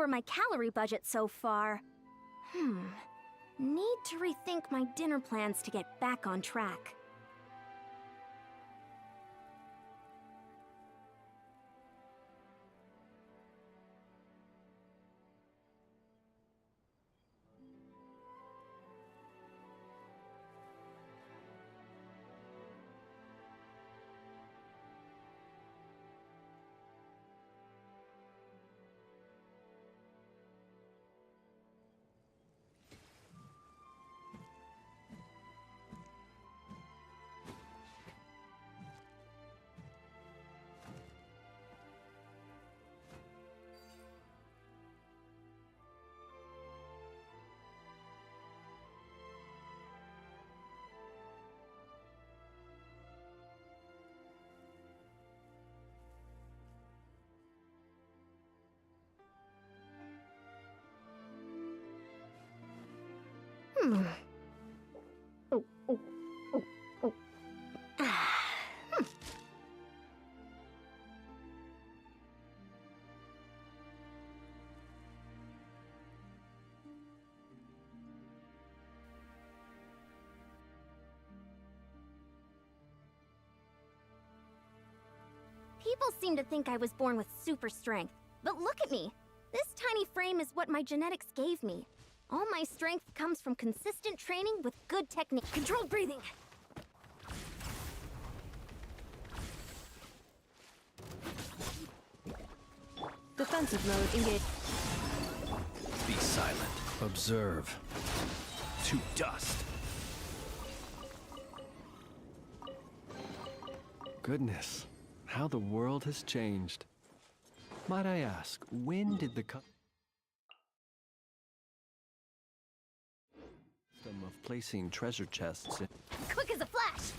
over my calorie budget so far. Need to rethink my dinner plans to get back on track. People seem to think I was born with super strength, but look at me. This tiny frame is what my genetics gave me. All my strength comes from consistent training with good technique. Controlled breathing! Defensive mode engaged. Be silent. Observe. To dust. Goodness, how the world has changed. Might I ask, when did the custom of placing treasure chests in... Quick as a flash!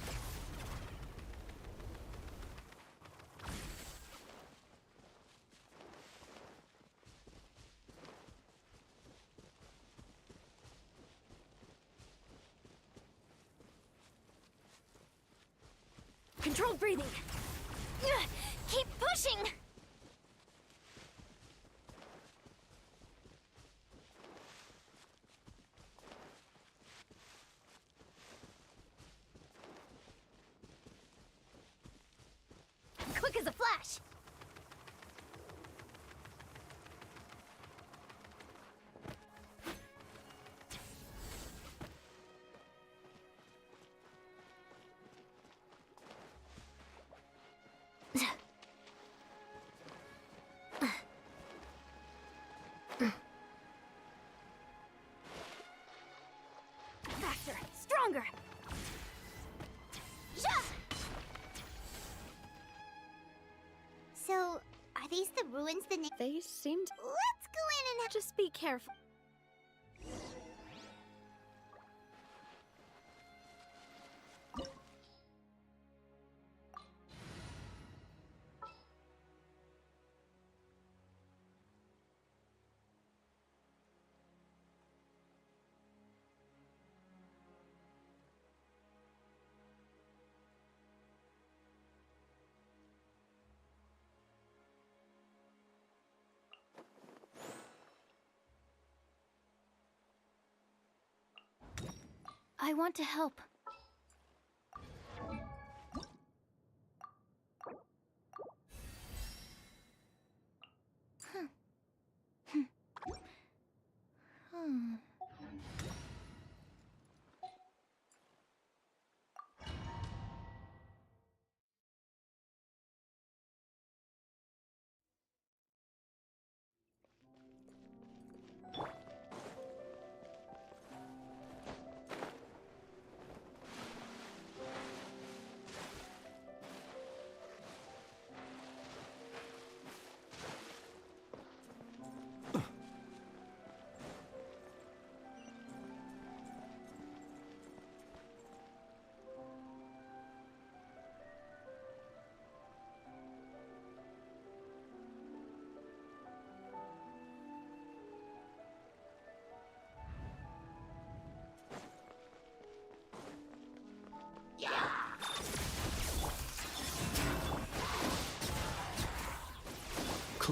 Controlled breathing! Keep pushing! Quick as a flash! Faster! Stronger! So, are these the ruins the They seemed... Let's go in and Just be careful. I want to help.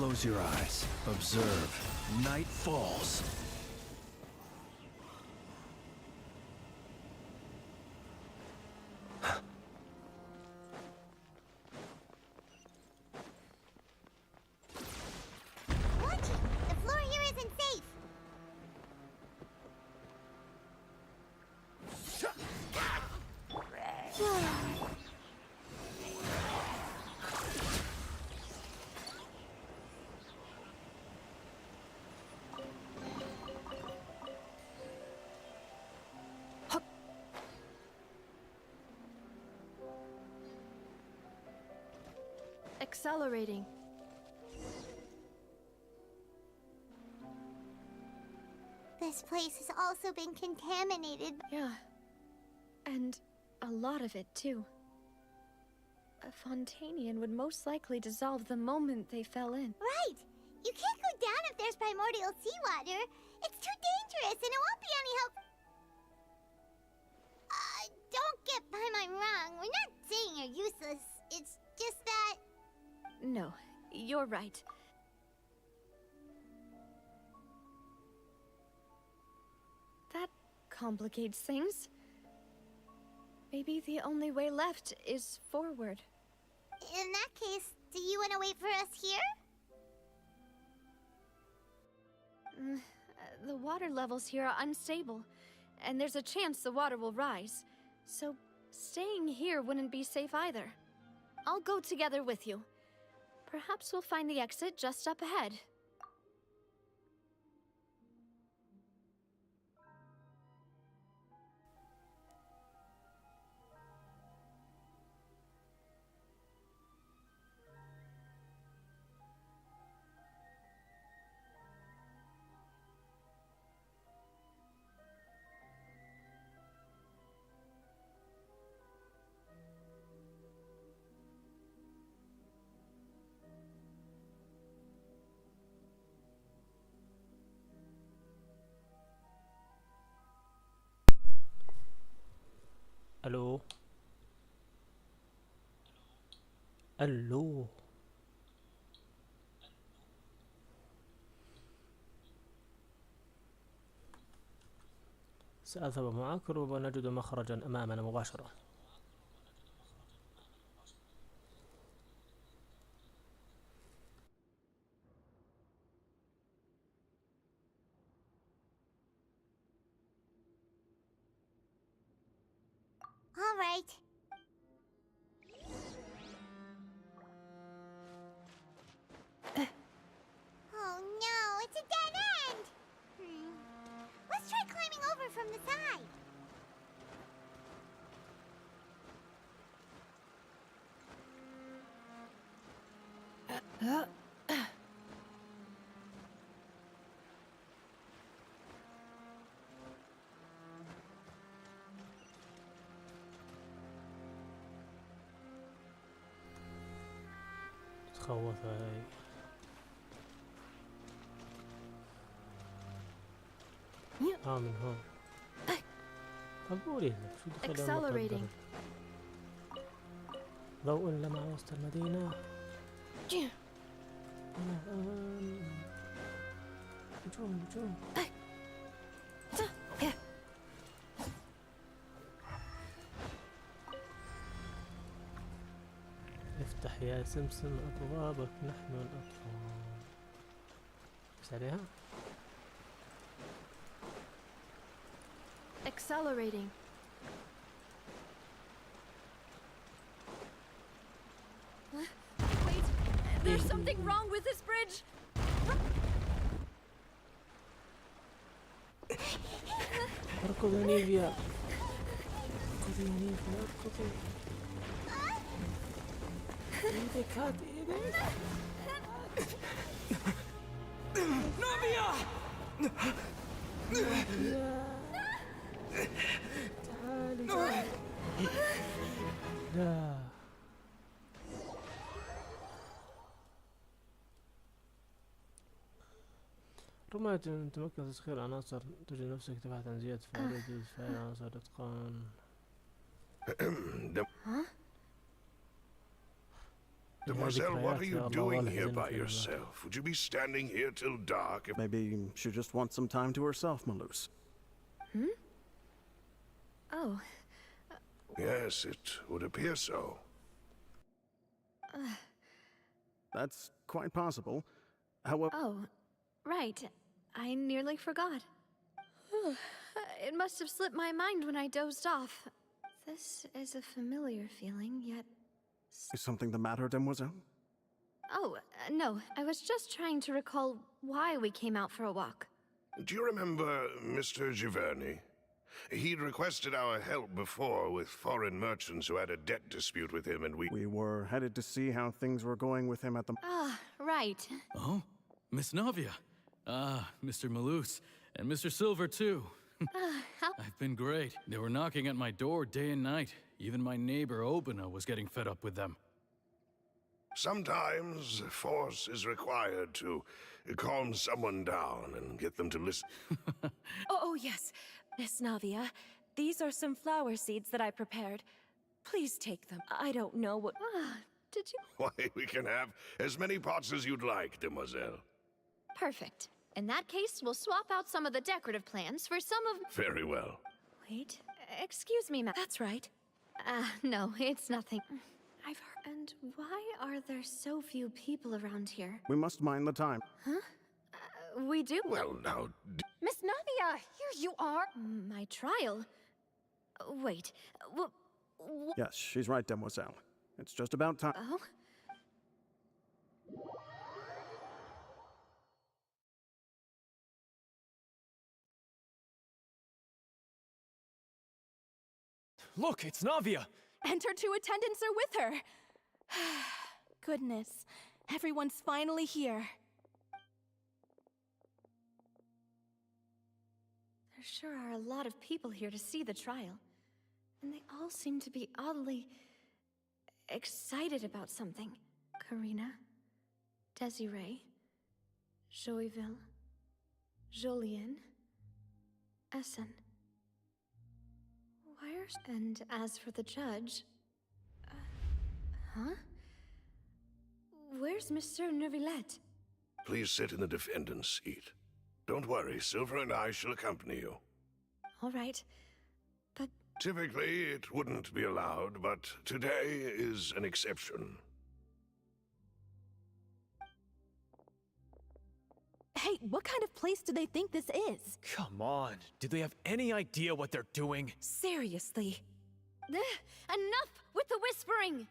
Close your eyes. Observe. Night falls. Watch it! The floor here isn't safe! Accelerating. This place has also been contaminated. Yeah. And a lot of it, too. A Fontanian would most likely dissolve the moment they fell in. Right! You can't go down if there's primordial seawater. It's too dangerous and it won't be any help. Don't get Paimon wrong. We're not saying you're useless. It's just that... No, you're right. That complicates things. Maybe the only way left is forward. In that case, do you want to wait for us here? The water levels here are unstable, and there's a chance the water will rise. So, staying here wouldn't be safe either. I'll go together with you. Perhaps we'll find the exit just up ahead. الو الو سأذهب معك، ربما نجد مخرجا أمامنا مباشرة. All right. Oh no, it's a dead end! Let's try climbing over from the side. تخوف هاي. من هون. طب قولي لك شو دخل Accelerating. ضوء لمع وسط المدينة. نجوم نجوم. افتح يا سمسم أبوابك نحن الأطفال. بس عليها. Accelerating. Wait, there's something wrong with this bridge. اركض يا نيفيا. اركضي يا نيفيا اركضي. ايدك هات ايدك. نوفيا. تعالي لا. ربما تمكن تسخير العناصر، تجد نفسك تبحث عن زيادة فعالية فاعل عناصر الإتقان. Demoiselle, what are ذكريات you يا الله doing والله here حزين by في yourself? Would you be standing here till dark if... Maybe she just wants some time to herself, Maloose. Oh, Yes, it would appear so. That's quite possible. However, oh, right. I nearly forgot. It must have slipped my mind when I dozed off. This is a familiar feeling, yet... is something the matter, Demoiselle? Oh, no. I was just trying to recall why we came out for a walk. Do you remember Mr. Giverny? He'd requested our help before with foreign merchants who had a debt dispute with him, and We were headed to see how things were going with him at the... Ah, right. Oh, Miss Navia. Ah, Mr. Maloose. And Mr. Silver, too. How... I've been great. They were knocking at my door day and night. Even my neighbor Obina was getting fed up with them. Sometimes force is required to calm someone down and get them to listen. Oh, yes. Miss Navia, these are some flower seeds that I prepared. Please take them. I don't know what... Ah, did you... Why, we can have as many pots as you'd like, Demoiselle. Perfect. In that case, we'll swap out some of the decorative plants for some of... Very well. Wait. Excuse me, ma'am. That's right. No, it's nothing. I've heard... And why are there so few people around here? We must mind the time. We do? Well, now, Miss Navia, here you are. My trial? Wait. Yes, she's right, Demoiselle. It's just about time. Oh? Look, it's Navia! And her two attendants are with her. Goodness, everyone's finally here. There sure are a lot of people here to see the trial. And they all seem to be oddly... excited about something. Karina, Desiree, Joyville, Jolien, Essen. Where's... And as for the judge... huh? Where's Monsieur Neuvillette? please sit in the defendant's seat. Don't worry, Silver and I shall accompany you. All right. But... Typically, it wouldn't be allowed, but today is an exception. Hey, what kind of place do they think this is? Come on, do they have any idea what they're doing? Seriously. Enough with the whispering!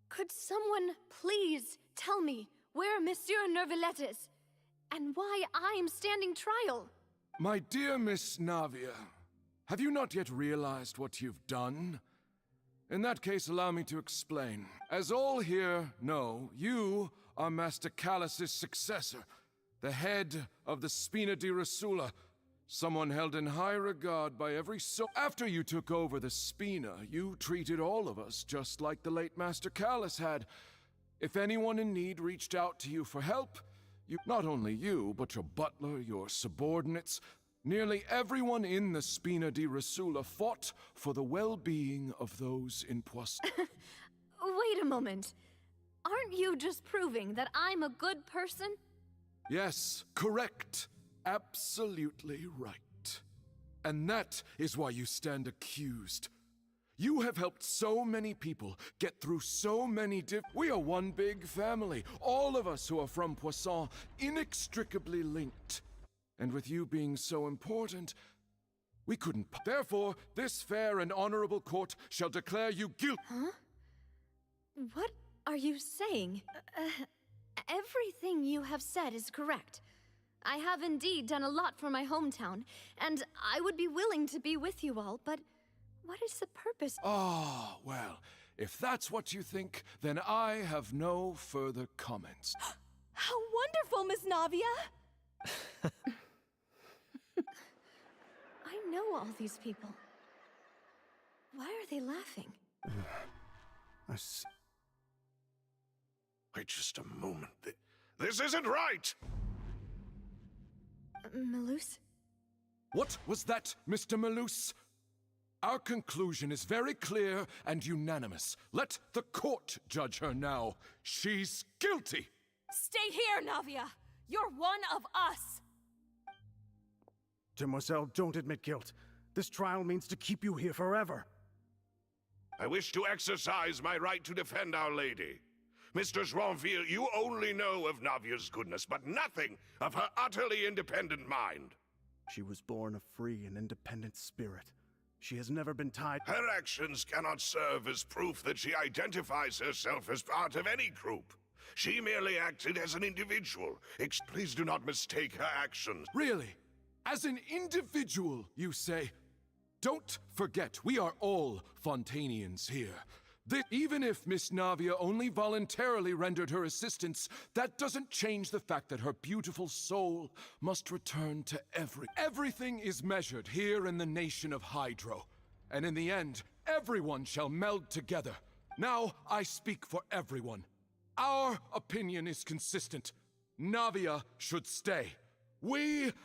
Could someone please tell me where Monsieur Neuvillette is? And why I'm standing trial? My dear Miss Navia, have you not yet realized what you've done? In that case, allow me to explain. As all here know, you are Master Callus's successor, the head of the Spina di Rasula, someone held in high regard by every soul. After you took over the Spina, you treated all of us just like the late Master Callus had. If anyone in need reached out to you for help, not only you, but your butler, your subordinates, nearly everyone in the Spina di Rasula fought for the well-being of those in Poisson. Wait a moment. Aren't you just proving that I'm a good person? Yes, correct. Absolutely right. And that is why you stand accused. You have helped so many people get through so many We are one big family, all of us who are from Poisson, inextricably linked. And with you being so important, we couldn't... Therefore, this fair and honorable court shall declare you guilty. Huh? What are you saying? Everything you have said is correct. I have indeed done a lot for my hometown, and I would be willing to be with you all, but what is the purpose? Ah, well, if that's what you think, then I have no further comments. How wonderful, Miss Navia! I know all these people. Why are they laughing? Wait just a moment. This isn't right! Maloose? What was that, Mr. Maloose? Our conclusion is very clear and unanimous. Let the court judge her now. She's guilty! Stay here, Navia! You're one of us! Demoiselle, don't admit guilt. This trial means to keep you here forever. I wish to exercise my right to defend Our Lady. Mr. Joinville, you only know of Navia's goodness, but nothing of her utterly independent mind. She was born a free and independent spirit. She has never been tied. Her actions cannot serve as proof that she identifies herself as part of any group. She merely acted as an individual. Please do not mistake her actions. Really? As an individual, you say? Don't forget, we are all Fontanians here. Even if Miss Navia only voluntarily rendered her assistance, that doesn't change the fact that her beautiful soul must return to Everything is measured here in the nation of Hydro. And in the end, everyone shall meld together. Now I speak for everyone. Our opinion is consistent. Navia should stay.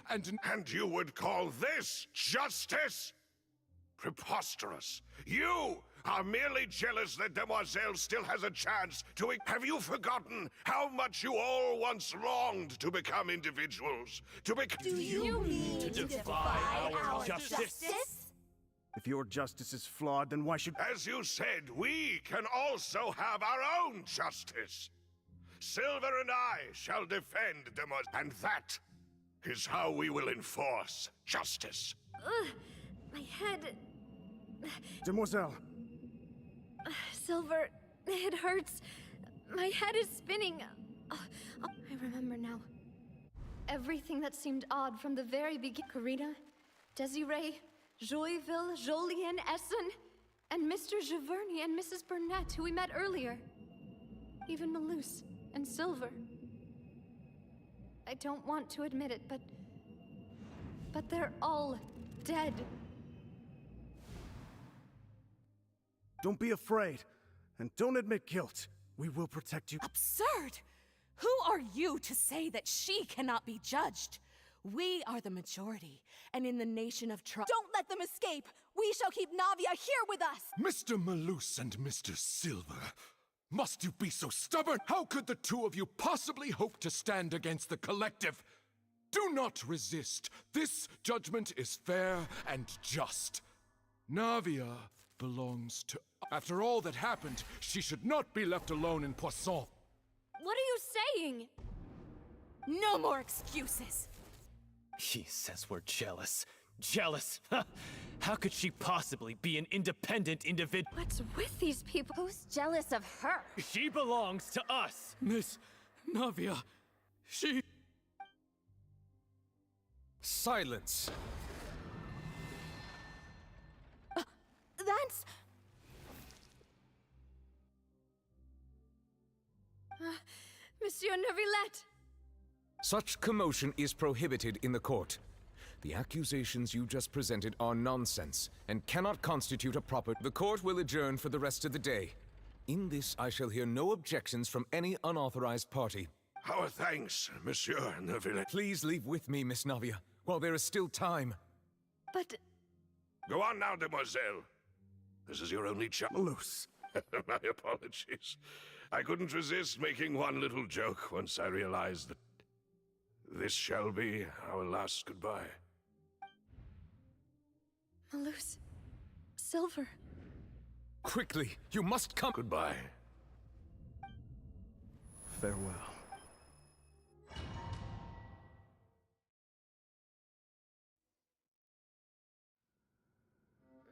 And you would call this justice? Preposterous. You are merely jealous that Demoiselle still has a chance to... Have you forgotten how much you all once longed to become individuals? Do you mean to defy our justice? If your justice is flawed, then why should... As you said, we can also have our own justice. Silver and I shall defend Demoiselle, and that is how we will enforce justice. My head... Demoiselle! Silver, it hurts. My head is spinning. I remember now. Everything that seemed odd from the very beginning. Karina, Desiree, Joyville, Jolien, Essen, and Mr. Giverny and Mrs. Burnett, who we met earlier. Even Malus and Silver. I don't want to admit it, but they're all dead. Don't be afraid, and don't admit guilt. We will protect you. Absurd! Who are you to say that she cannot be judged? We are the majority, and in the nation of Don't let them escape! We shall keep Navia here with us! Mr. Malus and Mr. Silver, must you be so stubborn? How could the two of you possibly hope to stand against the collective? Do not resist. This judgment is fair and just. Navia belongs to... After all that happened, she should not be left alone in Poisson. What are you saying? No more excuses! He says we're jealous. Jealous? How could she possibly be an independent individual? What's with these people? Who's jealous of her? She belongs to us! Miss Navia, she... Silence! That's... Monsieur Neuvillette! Such commotion is prohibited in the court. The accusations you just presented are nonsense and cannot constitute a proper... The court will adjourn for the rest of the day. In this, I shall hear no objections from any unauthorized party. Our thanks, Monsieur Neuvillette. Please leave with me, Miss Navia, while there is still time. But... Go on now, Demoiselle. This is your only chance. Malus. My apologies. I couldn't resist making one little joke once I realized that this shall be our last goodbye. Malus... Silver... Quickly, you must come. Goodbye. Farewell.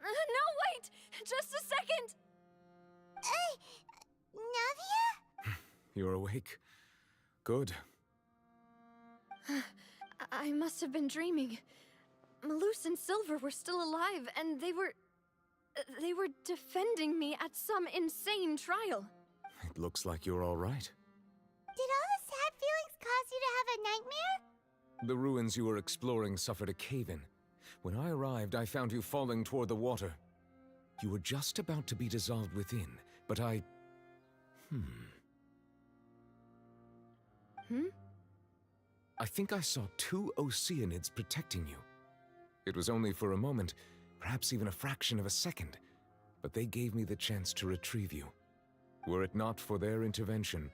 No, wait! Just a second! Navia? You're awake. Good. I must have been dreaming. Malus and Silver were still alive, and they were defending me at some insane trial. It looks like you're all right. Did all the sad feelings cause you to have a nightmare? The ruins you were exploring suffered a cave-in. When I arrived, I found you falling toward the water. You were just about to be dissolved within, but I... I think I saw two Oceanids protecting you. It was only for a moment. perhaps even a fraction of a second, but they gave me the chance to retrieve you. Were it not for their intervention,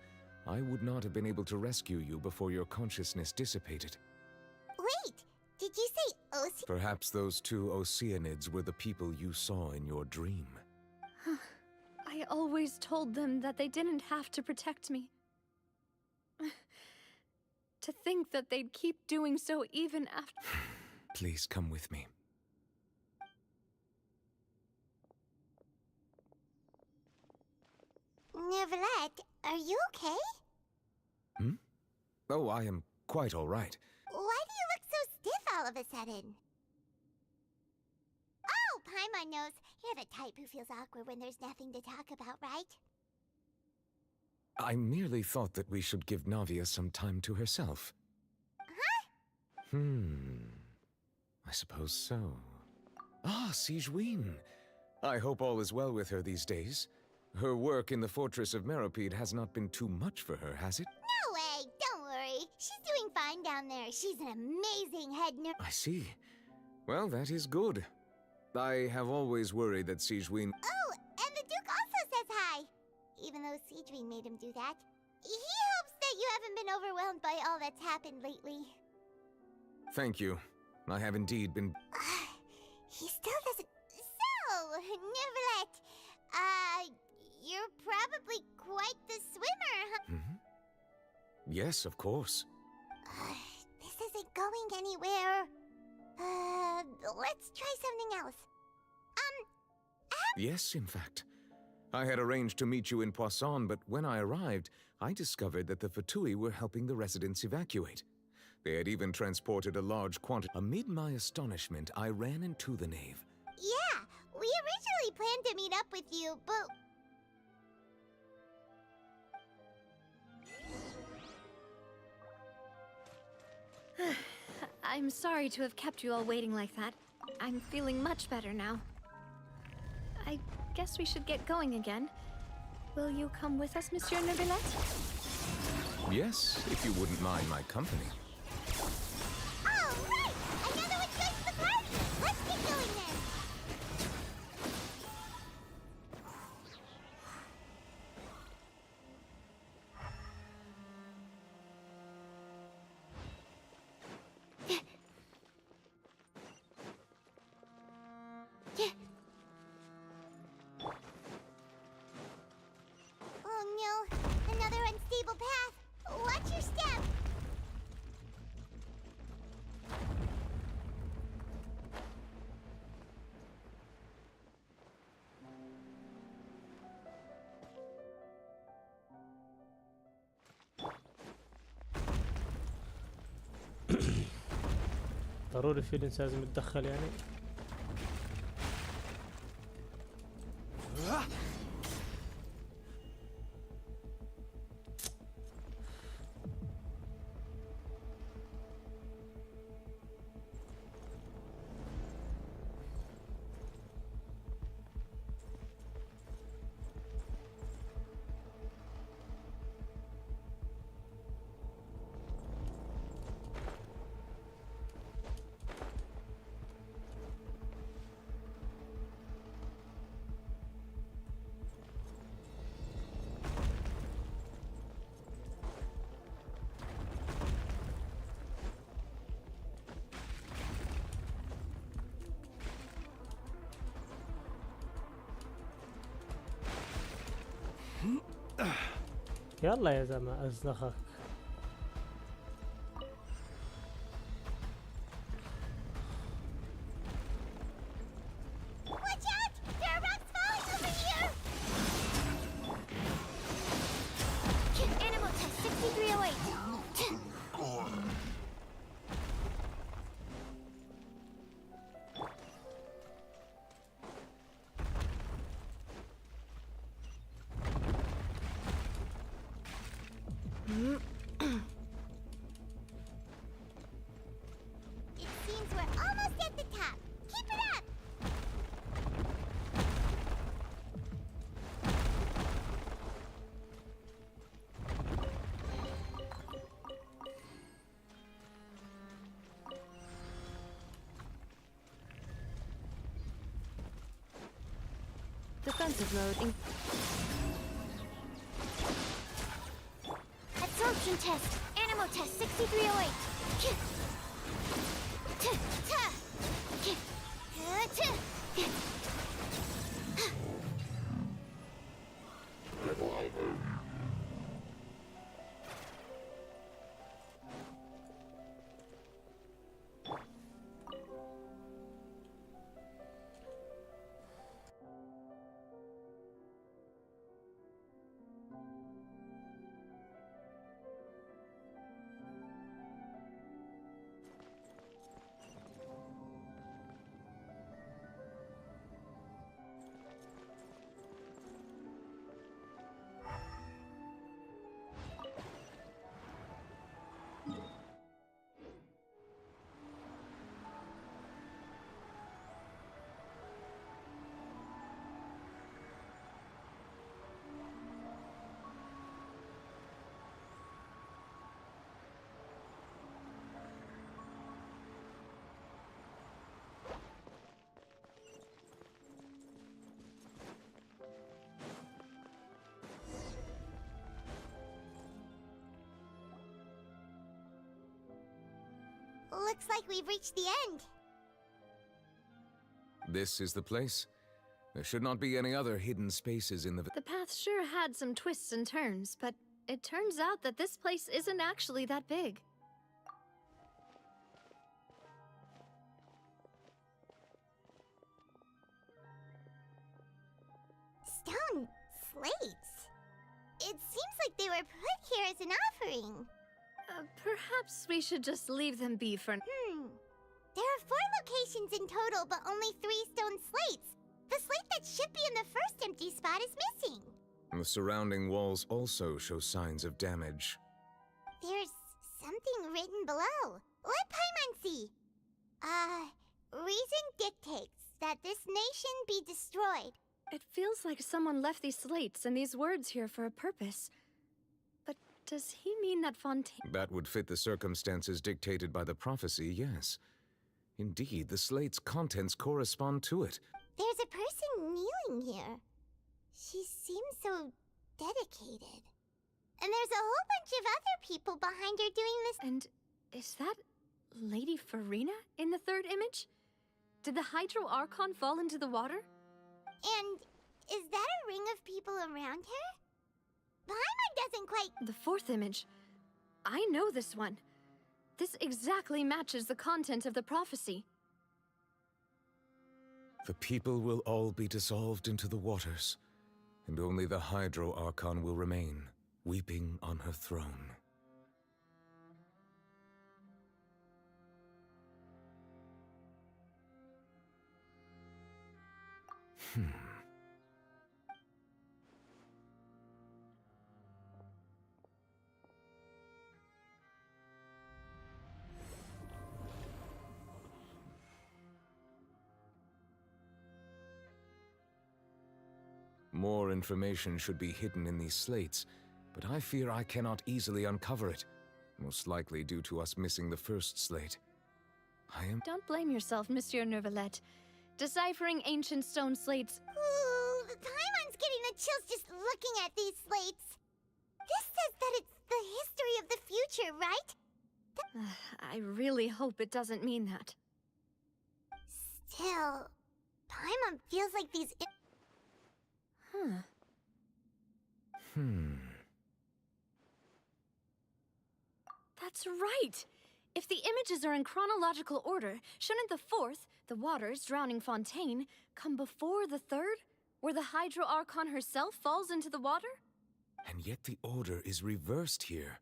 I would not have been able to rescue you before your consciousness dissipated. Wait, did you say Ocean? Perhaps those two Oceanids were the people you saw in your dream. I always told them that they didn't have to protect me. To think that they'd keep doing so even after... Please come with me. Neverlet, are you okay? Hmm? Oh, I am quite all right. Why do you look so stiff all of a sudden? Oh, Paimon knows. You're the type who feels awkward when there's nothing to talk about, right? I merely thought that we should give Navia some time to herself. Huh? I suppose so. Ah, Sigewinne. I hope all is well with her these days. Her work in the Fortress of Meropide has not been too much for her, has it? No way! Don't worry. She's doing fine down there. She's an amazing head nurse. I see. Well, that is good. I have always worried that Sigewinne... Oh, and the Duke also says hi. Even though Sigewinne made him do that. He hopes that you haven't been overwhelmed by all that's happened lately. Thank you. I have indeed been... He still doesn't... So, Neverlet, you're probably quite the swimmer, huh? Yes, of course. This isn't going anywhere. Let's try something else. Yes, in fact. I had arranged to meet you in Poisson, but when I arrived, I discovered that the Fatui were helping the residents evacuate. They had even transported a large quantity. Amid my astonishment, I ran into the nave. Yeah, we originally planned to meet up with you, but... I'm sorry to have kept you all waiting like that. I'm feeling much better now. I guess we should get going again. Will you come with us, Monsieur Neuvillette? Yes, if you wouldn't mind my company. All right! Another one joins the party! Let's get going then! Oh no, another unstable path. Watch your step. ضروري فيلنس لازم يتدخل يعني. يلا يا زلمة أزنخك. Watch out! There are rocks falling over here! Animal test 6308. expensive mode. Absorption test. Animo test 6308. Looks like we've reached the end. This is the place. There should not be any other hidden spaces in the... The path sure had some twists and turns, but it turns out that this place isn't actually that big. Stone slates. It seems like they were put here as an offering. Perhaps we should just leave them be for... There are 4 locations in total, but only 3 stone slates. The slate that should be in the first empty spot is missing. The surrounding walls also show signs of damage. There's something written below. Let Paimon see. Reason dictates that this nation be destroyed. It feels like someone left these slates and these words here for a purpose. But does he mean that Fontaine... That would fit the circumstances dictated by the prophecy, yes. Indeed, the slate's contents correspond to it. There's a person kneeling here. She seems so dedicated. And there's a whole bunch of other people behind her doing this. And is that Lady Farina in the 3rd image? Did the Hydro Archon fall into the water? And is that a ring of people around her? Paimon doesn't quite... The 4th image. I know this one. This exactly matches the content of the prophecy. The people will all be dissolved into the waters, and only the Hydro Archon will remain, weeping on her throne. More information should be hidden in these slates, but I fear I cannot easily uncover it, most likely due to us missing the first slate. Don't blame yourself, Monsieur Neuvillette. Deciphering ancient stone slates... Ooh, Paimon's getting the chills just looking at these slates. This says that it's the history of the future, right? I really hope it doesn't mean that. Still, Paimon feels like these... That's right! If the images are in chronological order, shouldn't the 4th, the waters drowning Fontaine, come before the 3rd, where the Hydro Archon herself falls into the water? And yet the order is reversed here.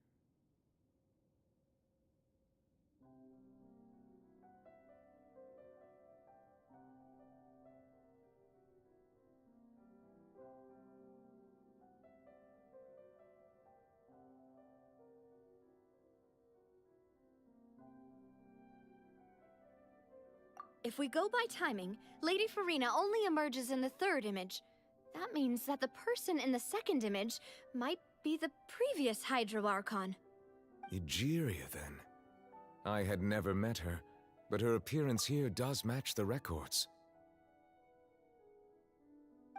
If we go by timing, Lady Farina only emerges in the 3rd image. That means that the person in the 2nd image might be the previous Hydro Archon. Egeria, then. I had never met her, but her appearance here does match the records.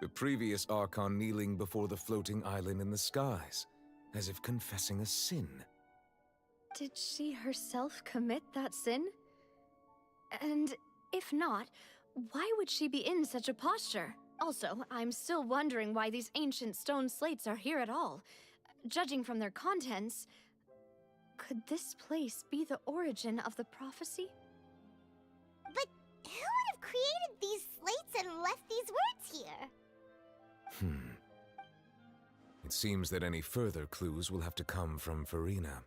The previous Archon kneeling before the floating island in the skies, as if confessing a sin. Did she herself commit that sin? And if not, why would she be in such a posture? Also, I'm still wondering why these ancient stone slates are here at all. Judging from their contents, could this place be the origin of the prophecy? But who would have created these slates and left these words here? It seems that any further clues will have to come from Farina.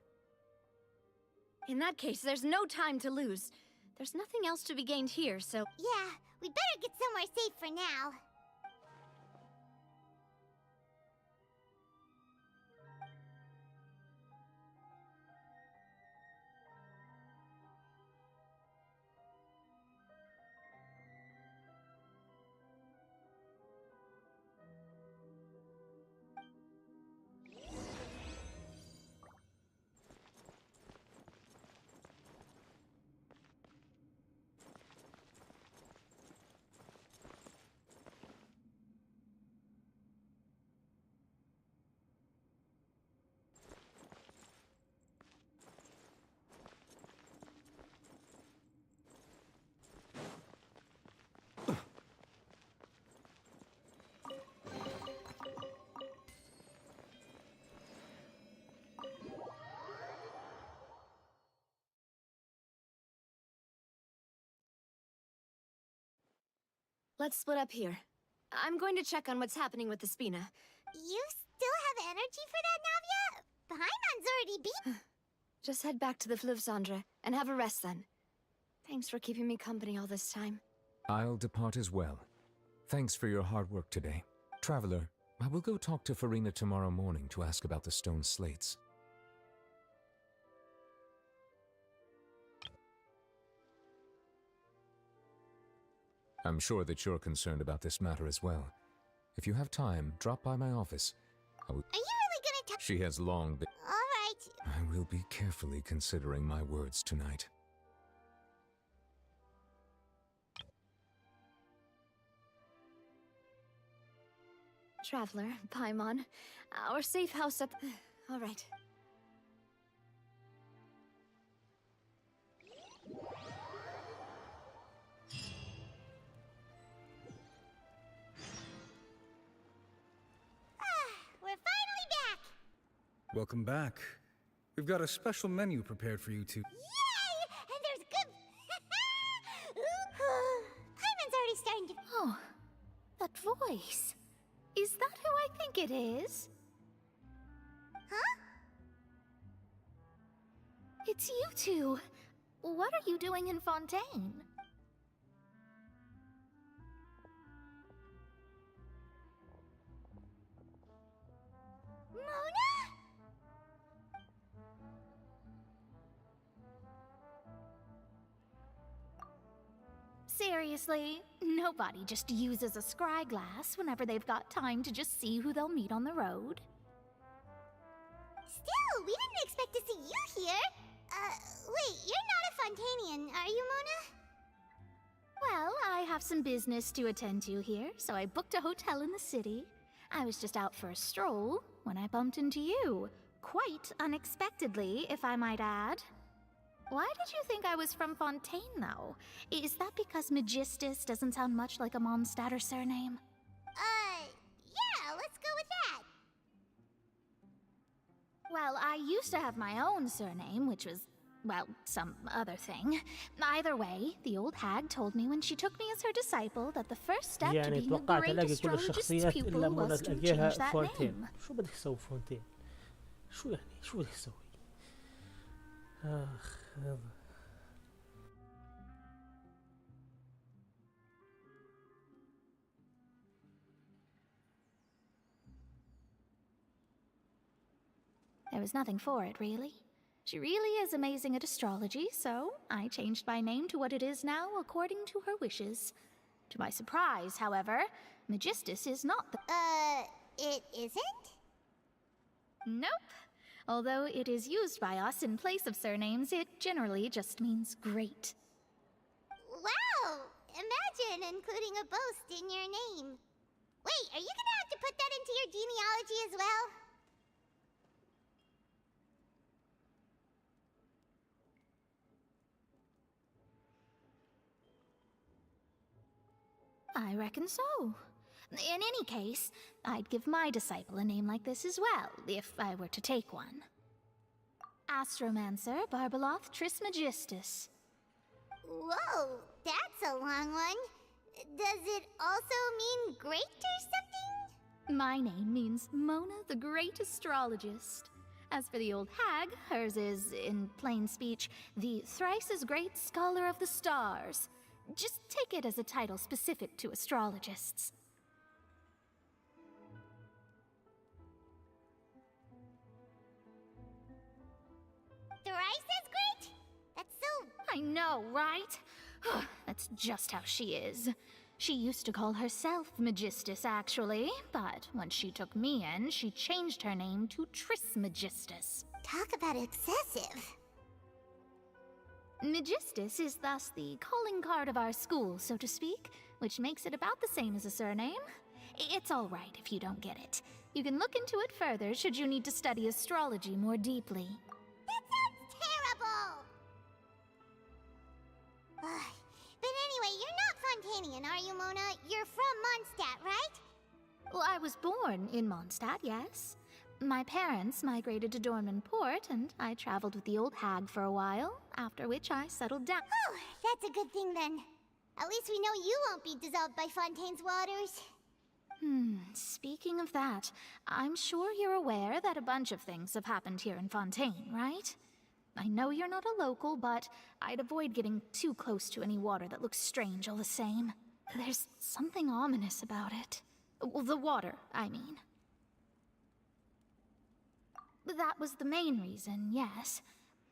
In that case, there's no time to lose. There's nothing else to be gained here, so... Yeah, we better get somewhere safe for now. Let's split up here. I'm going to check on what's happening with the Spina. You still have energy for that, Navia? Paimon's already beat. Just head back to the Fleuve Cendre and have a rest then. Thanks for keeping me company all this time. I'll depart as well. Thanks for your hard work today. Traveler, I will go talk to Farina tomorrow morning to ask about the stone slates. I'm sure that you're concerned about this matter as well. If you have time, drop by my office. Are you really gonna tell? She has long been... All right. I will be carefully considering my words tonight. Traveler, Paimon, our safe house at... All right. We're finally back! Welcome back. We've got a special menu prepared for you two. Yay! And there's good... Paimon's already starting to... Oh, that voice. Is that who I think it is? Huh? It's you two. What are you doing in Fontaine? Mona? Seriously, nobody just uses a scry glass whenever they've got time to just see who they'll meet on the road. Still, we didn't expect to see you here. Wait, you're not a Fontanian, are you, Mona? Well, I have some business to attend to here, so I booked a hotel in the city. I was just out for a stroll when I bumped into you. Quite unexpectedly, if I might add. Why did you think I was from Fontaine, though? Is that because Magistus doesn't sound much like a Mondstatter surname? Yeah, let's go with that. Well, I used to have my own surname, which was, well, some other thing. Either way, the old hag told me when she took me as her disciple that the first step to يعني being a توقعت great الاقي كل astrologist's الشخصيات pupil الا منى was to تلاقيها change that فونتين. name. شو بدك تسوي فونتين؟ شو يعني؟ شو بدك تسوي؟ اخ يلا. There was nothing for it, really. She really is amazing at astrology, so I changed my name to what it is now according to her wishes. To my surprise, however, Magistus is not the... It isn't? Nope. Although it is used by us in place of surnames, it generally just means great. Wow! Imagine including a boast in your name. Wait, are you gonna have to put that into your genealogy as well? I reckon so. In any case, I'd give my disciple a name like this as well, if I were to take one. Astromancer Barbeloth Trismegistus. Whoa, that's a long one. Does it also mean great or something? My name means Mona the Great Astrologist. As for the old hag, hers is, in plain speech, the thrice-as-great Scholar of the Stars. Just take it as a title specific to astrologists. Thrice as great? That's so... I know, right? That's just how she is. She used to call herself Megistus, actually, but when she took me in, she changed her name to Trismegistus. Talk about excessive. Megistus is thus the calling card of our school, so to speak, which makes it about the same as a surname. It's all right if you don't get it. You can look into it further should you need to study astrology more deeply. That sounds terrible! But anyway, you're not Fontanian, are you, Mona? You're from Mondstadt, right? Well, I was born in Mondstadt, yes. My parents migrated to Dorman Port, and I traveled with the old hag for a while, after which I settled down. Oh, that's a good thing then. At least we know you won't be dissolved by Fontaine's waters. Speaking of that, I'm sure you're aware that a bunch of things have happened here in Fontaine, right? I know you're not a local, but I'd avoid getting too close to any water that looks strange all the same. There's something ominous about it. Well, the water, I mean. That was the main reason, yes.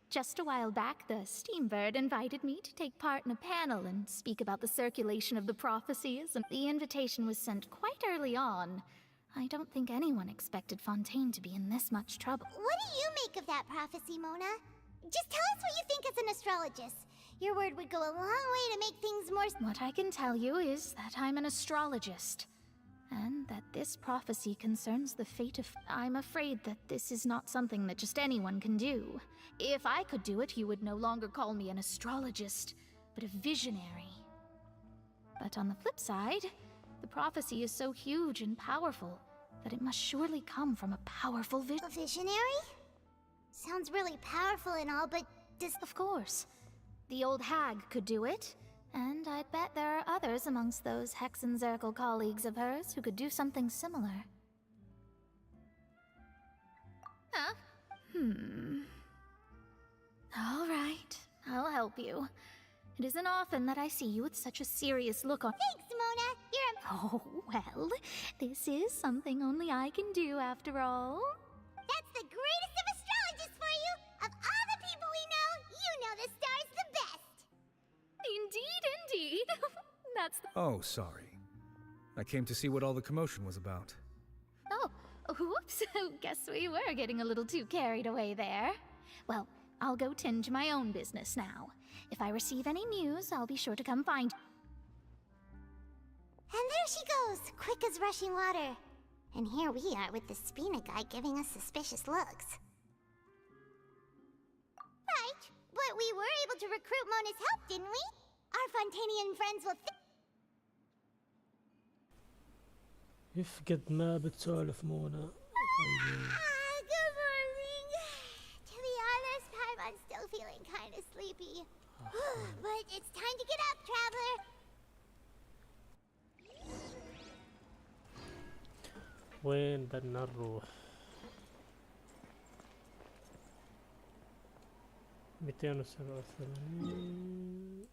Just a while back, the Steambird invited me to take part in a panel and speak about the circulation of the prophecies, and the invitation was sent quite early on. I don't think anyone expected Fontaine to be in this much trouble. What do you make of that prophecy, Mona? Just tell us what you think as an astrologist. Your word would go a long way to make things more... What I can tell you is that I'm an astrologist, and that this prophecy concerns the fate of... I'm afraid that this is not something that just anyone can do. If I could do it, you would no longer call me an astrologist, but a visionary. But on the flip side, the prophecy is so huge and powerful that it must surely come from a powerful A visionary? Sounds really powerful and all, but does... Of course. The old hag could do it, and I'd bet there are others amongst those Hexenzirkel colleagues of hers who could do something similar. Huh? All right, I'll help you. It isn't often that I see you with such a serious look on— Thanks, Mona! Oh, well, this is something only I can do after all. That's the greatest of astrologists for you! Of all the people we know, you know the star's the best! Indeed. That's the— Oh, sorry. I came to see what all the commotion was about. Oh, whoops. Guess we were getting a little too carried away there. Well, I'll go tend to my own business now. If I receive any news, I'll be sure to come find— And there she goes, quick as rushing water. And here we are with the Spina guy giving us suspicious looks. Right, but we were able to recruit Mona's help, didn't we? Our Fontanian friends will يفقد ما بتسولف مونا. Good morning. To be honest, I'm still feeling kind of sleepy. But it's time to get up, traveler. وين بدنا نروح؟ 287.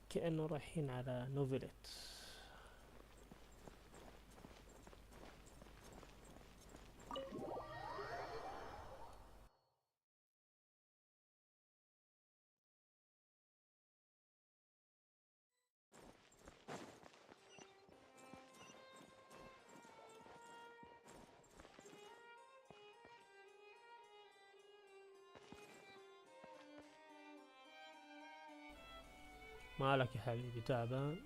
كأنه رايحين على نوفيلت. مالك يا حبيبي تعبان؟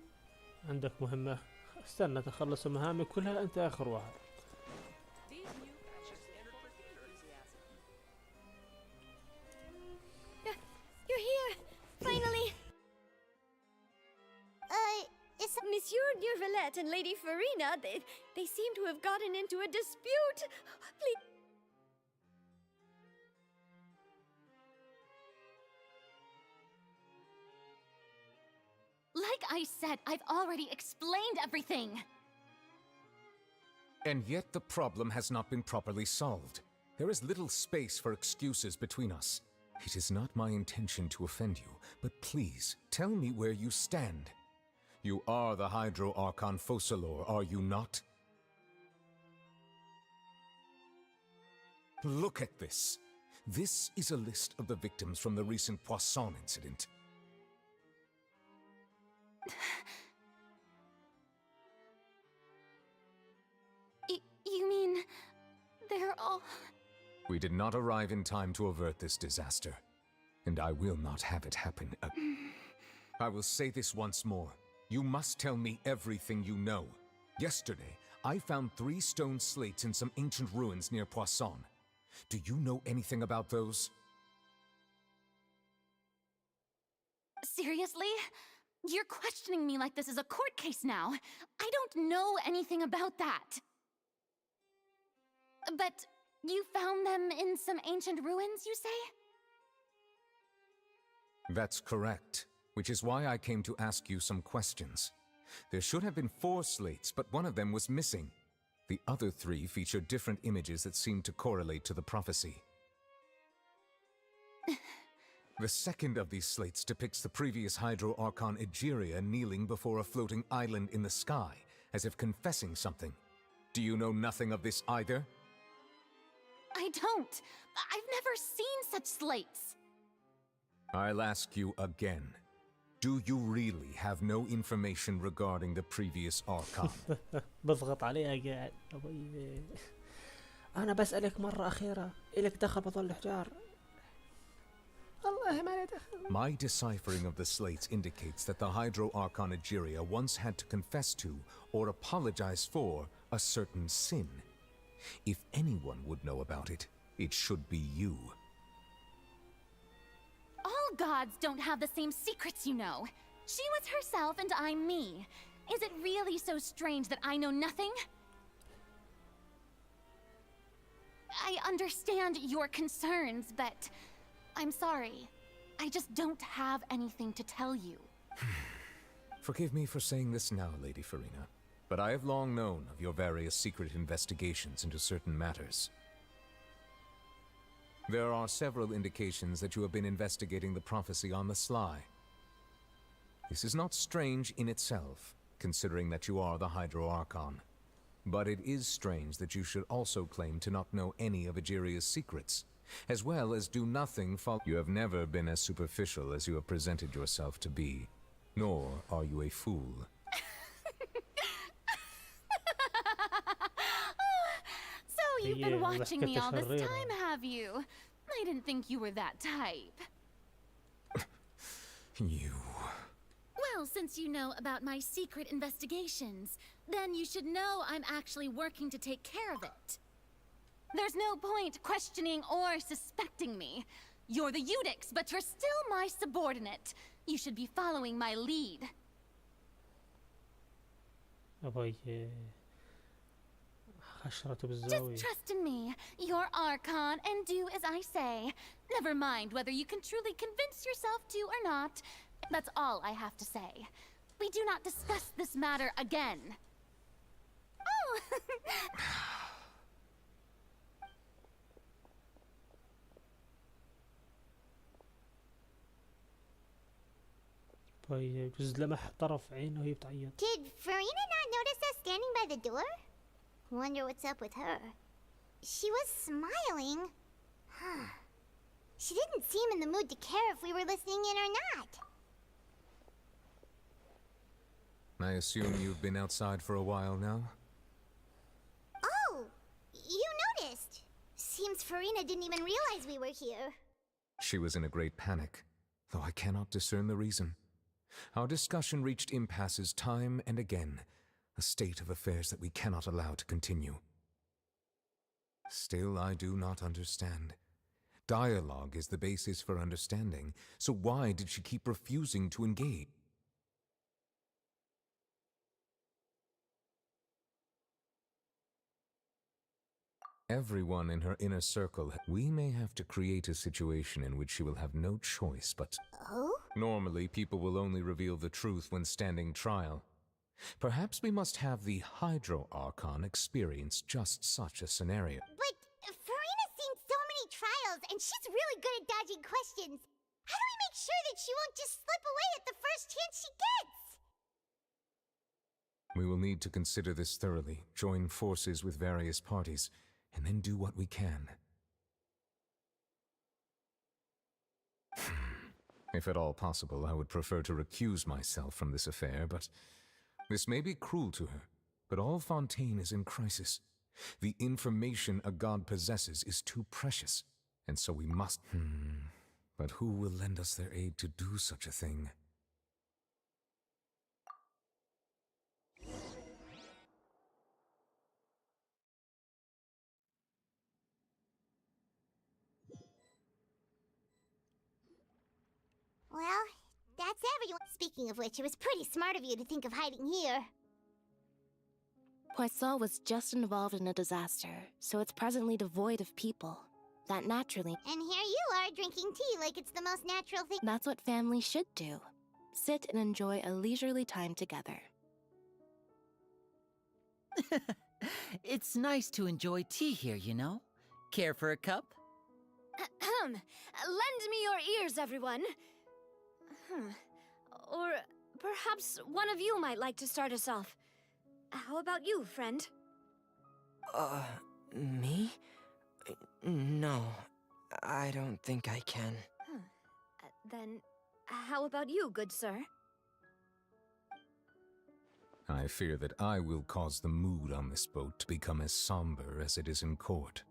عندك مهمة؟ استنى تخلص مهامك كلها، أنت آخر واحد. You're here! Finally! Is Monsieur Durvelet and Lady Farina, they seem to have gotten into a dispute. Please. Like I said, I've already explained everything. And yet the problem has not been properly solved. There is little space for excuses between us. It is not my intention to offend you, but please, tell me where you stand. You are the Hydro Archon Focalor, are you not? Look at this. This is a list of the victims from the recent Poisson incident. You mean... they're all... We did not arrive in time to avert this disaster, and I will not have it happen again. I will say this once more. You must tell me everything you know. Yesterday, I found 3 stone slates in some ancient ruins near Poisson. Do you know anything about those? Seriously? You're questioning me like this is a court case now. I don't know anything about that. But you found them in some ancient ruins, you say? That's correct, which is why I came to ask you some questions. There should have been 4 slates, but one of them was missing. The other 3 feature different images that seem to correlate to the prophecy. The second of these slates depicts the previous Hydro Archon Egeria kneeling before a floating island in the sky, as if confessing something. Do you know nothing of this either? I don't. I've never seen such slates. I'll ask you again. Do you really have no information regarding the previous Archon? بضغط عليها قاعد. أنا بسألك مرة أخيرة، إلك دخل بظل حجار. الله ما لي دخل. My deciphering of the slates indicates that the Hydro Archon Egeria once had to confess to, or apologize for, a certain sin. If anyone would know about it, it should be you. All gods don't have the same secrets, you know. She was herself and I'm me. Is it really so strange that I know nothing? I understand your concerns, but I'm sorry. I just don't have anything to tell you. Forgive me for saying this now, Lady Farina, but I have long known of your various secret investigations into certain matters. There are several indications that you have been investigating the prophecy on the sly. This is not strange in itself, considering that you are the Hydro Archon. But it is strange that you should also claim to not know any of Egeria's secrets, as well as do nothing You have never been as superficial as you have presented yourself to be, nor are you a fool. So you've been watching me all this time, have you? I didn't think you were that type. You... Well, since you know about my secret investigations, then you should know I'm actually working to take care of it. There's no point questioning or suspecting me. You're the Eudix, but you're still my subordinate. You should be following my lead. Just trust in me. You're Archon, and do as I say. Never mind whether you can truly convince yourself to or not. That's all I have to say. We do not discuss this matter again. Oh! جوز لمح طرف عينه وهي بتعيط. Did Farina not notice us standing by the door? Wonder what's up with her. She was smiling. Huh. She didn't seem in the mood to care if we were listening in or not. I assume you've been outside for a while now? Oh! You noticed! Seems Farina didn't even realize we were here. She was in a great panic, though I cannot discern the reason. Our discussion reached impasses time and again, a state of affairs that we cannot allow to continue. Still, I do not understand. Dialogue is the basis for understanding, so why did she keep refusing to engage? Everyone in her inner circle, we may have to create a situation in which she will have no choice but... Oh? Normally, people will only reveal the truth when standing trial. Perhaps we must have the Hydro Archon experience just such a scenario. But Farina's seen so many trials, and she's really good at dodging questions. How do we make sure that she won't just slip away at the first chance she gets? We will need to consider this thoroughly, join forces with various parties, and then do what we can. If at all possible, I would prefer to recuse myself from this affair, but this may be cruel to her. But all Fontaine is in crisis. The information a god possesses is too precious, and so we must... But who will lend us their aid to do such a thing? Well, that's everyone. Speaking of which, it was pretty smart of you to think of hiding here. Poisson was just involved in a disaster, so it's presently devoid of people. That naturally... And here you are drinking tea like it's the most natural thing. That's what families should do. Sit and enjoy a leisurely time together. It's nice to enjoy tea here, you know? Care for a cup? Lend me your ears, everyone. Or perhaps one of you might like to start us off. How about you, friend? Me? No, I don't think I can. Then, how about you, good sir? I fear that I will cause the mood on this boat to become as somber as it is in court.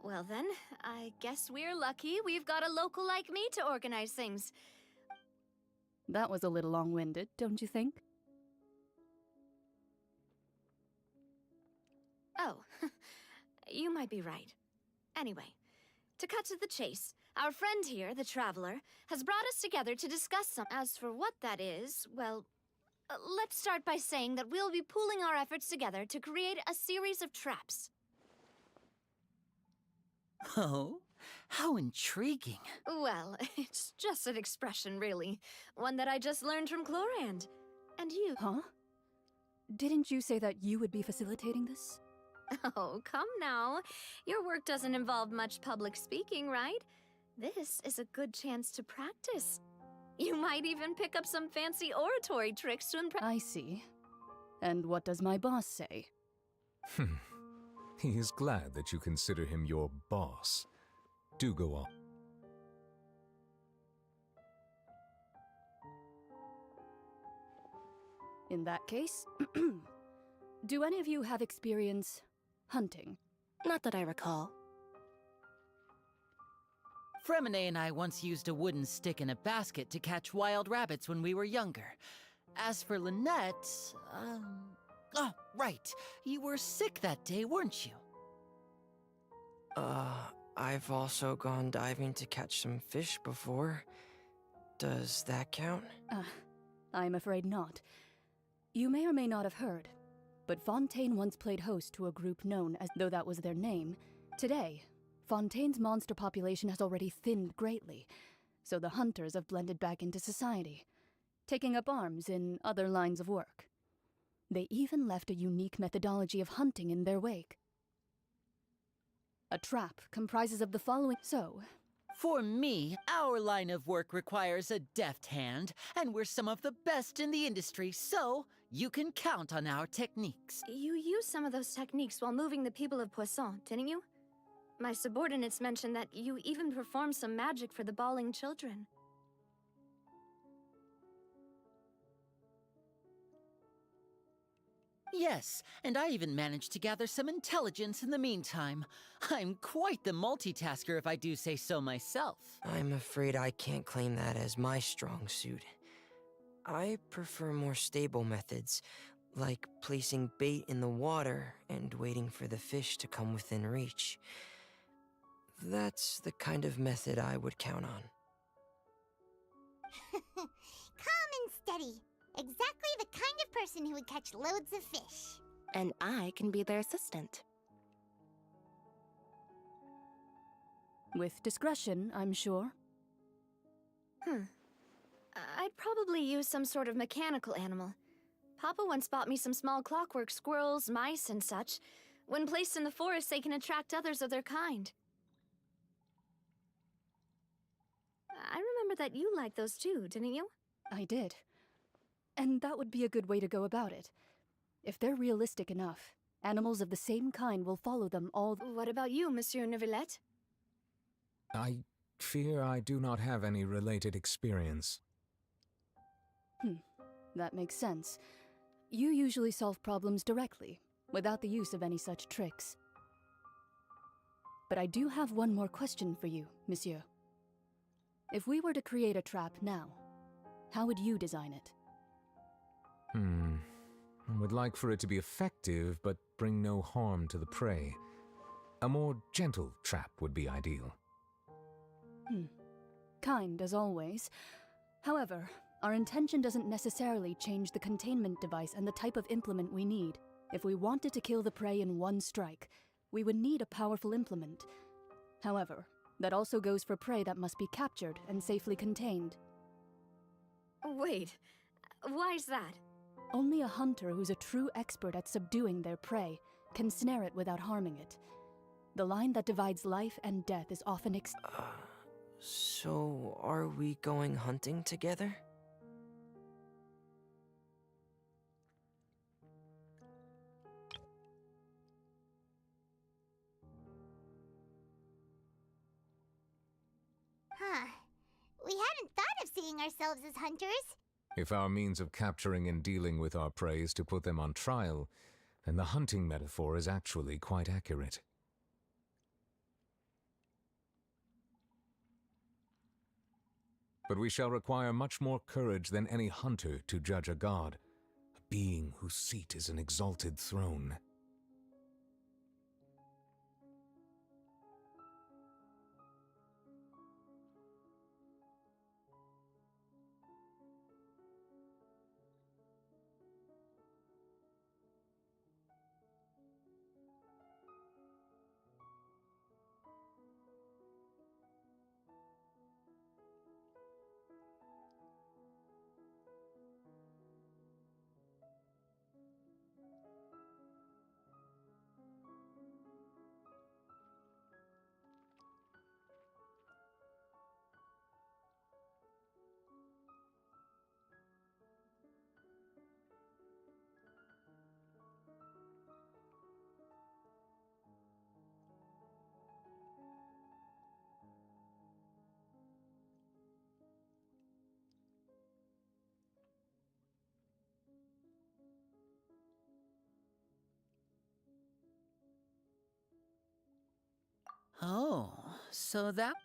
Well then, I guess we're lucky we've got a local like me to organize things. That was a little long-winded, don't you think? Oh, you might be right. Anyway, to cut to the chase, our friend here, the Traveler, has brought us together to discuss some... As for what that is, well, let's start by saying that we'll be pooling our efforts together to create a series of traps. Oh, how intriguing. Well, it's just an expression, really. One that I just learned from Chlorand. And you... Huh? Didn't you say that you would be facilitating this? Oh, come now. Your work doesn't involve much public speaking, right? This is a good chance to practice. You might even pick up some fancy oratory tricks to impress... I see. And what does my boss say? He is glad that you consider him your boss. Do go on. In that case, do any of you have experience hunting? Not that I recall. Fremine and I once used a wooden stick in a basket to catch wild rabbits when we were younger. As for Lynette, oh, right. You were sick that day, weren't you? I've also gone diving to catch some fish before. Does that count? I'm afraid not. You may or may not have heard, but Fontaine once played host to a group known as, though that was their name. Today, Fontaine's monster population has already thinned greatly, so the hunters have blended back into society, taking up arms in other lines of work. They even left a unique methodology of hunting in their wake. A trap comprises of the following... So... For me, our line of work requires a deft hand, and we're some of the best in the industry, so you can count on our techniques. You used some of those techniques while moving the people of Poisson, didn't you? My subordinates mentioned that you even performed some magic for the bawling children. Yes, and I even managed to gather some intelligence in the meantime. I'm quite the multitasker if I do say so myself. I'm afraid I can't claim that as my strong suit. I prefer more stable methods, like placing bait in the water and waiting for the fish to come within reach. That's the kind of method I would count on. Calm and steady. Exactly the kind of person who would catch loads of fish. And I can be their assistant. With discretion, I'm sure. I'd probably use some sort of mechanical animal. Papa once bought me some small clockwork squirrels, mice, and such. When placed in the forest, they can attract others of their kind. I remember that you liked those too, didn't you? I did. And that would be a good way to go about it. If they're realistic enough, animals of the same kind will follow them all. What about you, Monsieur Neuvillette? I fear I do not have any related experience. That makes sense. You usually solve problems directly, without the use of any such tricks. But I do have one more question for you, Monsieur. If we were to create a trap now, how would you design it? I would like for it to be effective, but bring no harm to the prey. A more gentle trap would be ideal. Kind, as always. However, our intention doesn't necessarily change the containment device and the type of implement we need. If we wanted to kill the prey in one strike, we would need a powerful implement. However, that also goes for prey that must be captured and safely contained. Wait, why's that? Only a hunter who's a true expert at subduing their prey can snare it without harming it. The line that divides life and death is often So, are we going hunting together? We hadn't thought of seeing ourselves as hunters. If our means of capturing and dealing with our prey is to put them on trial, then the hunting metaphor is actually quite accurate. But we shall require much more courage than any hunter to judge a god, a being whose seat is an exalted throne. Oh, so that...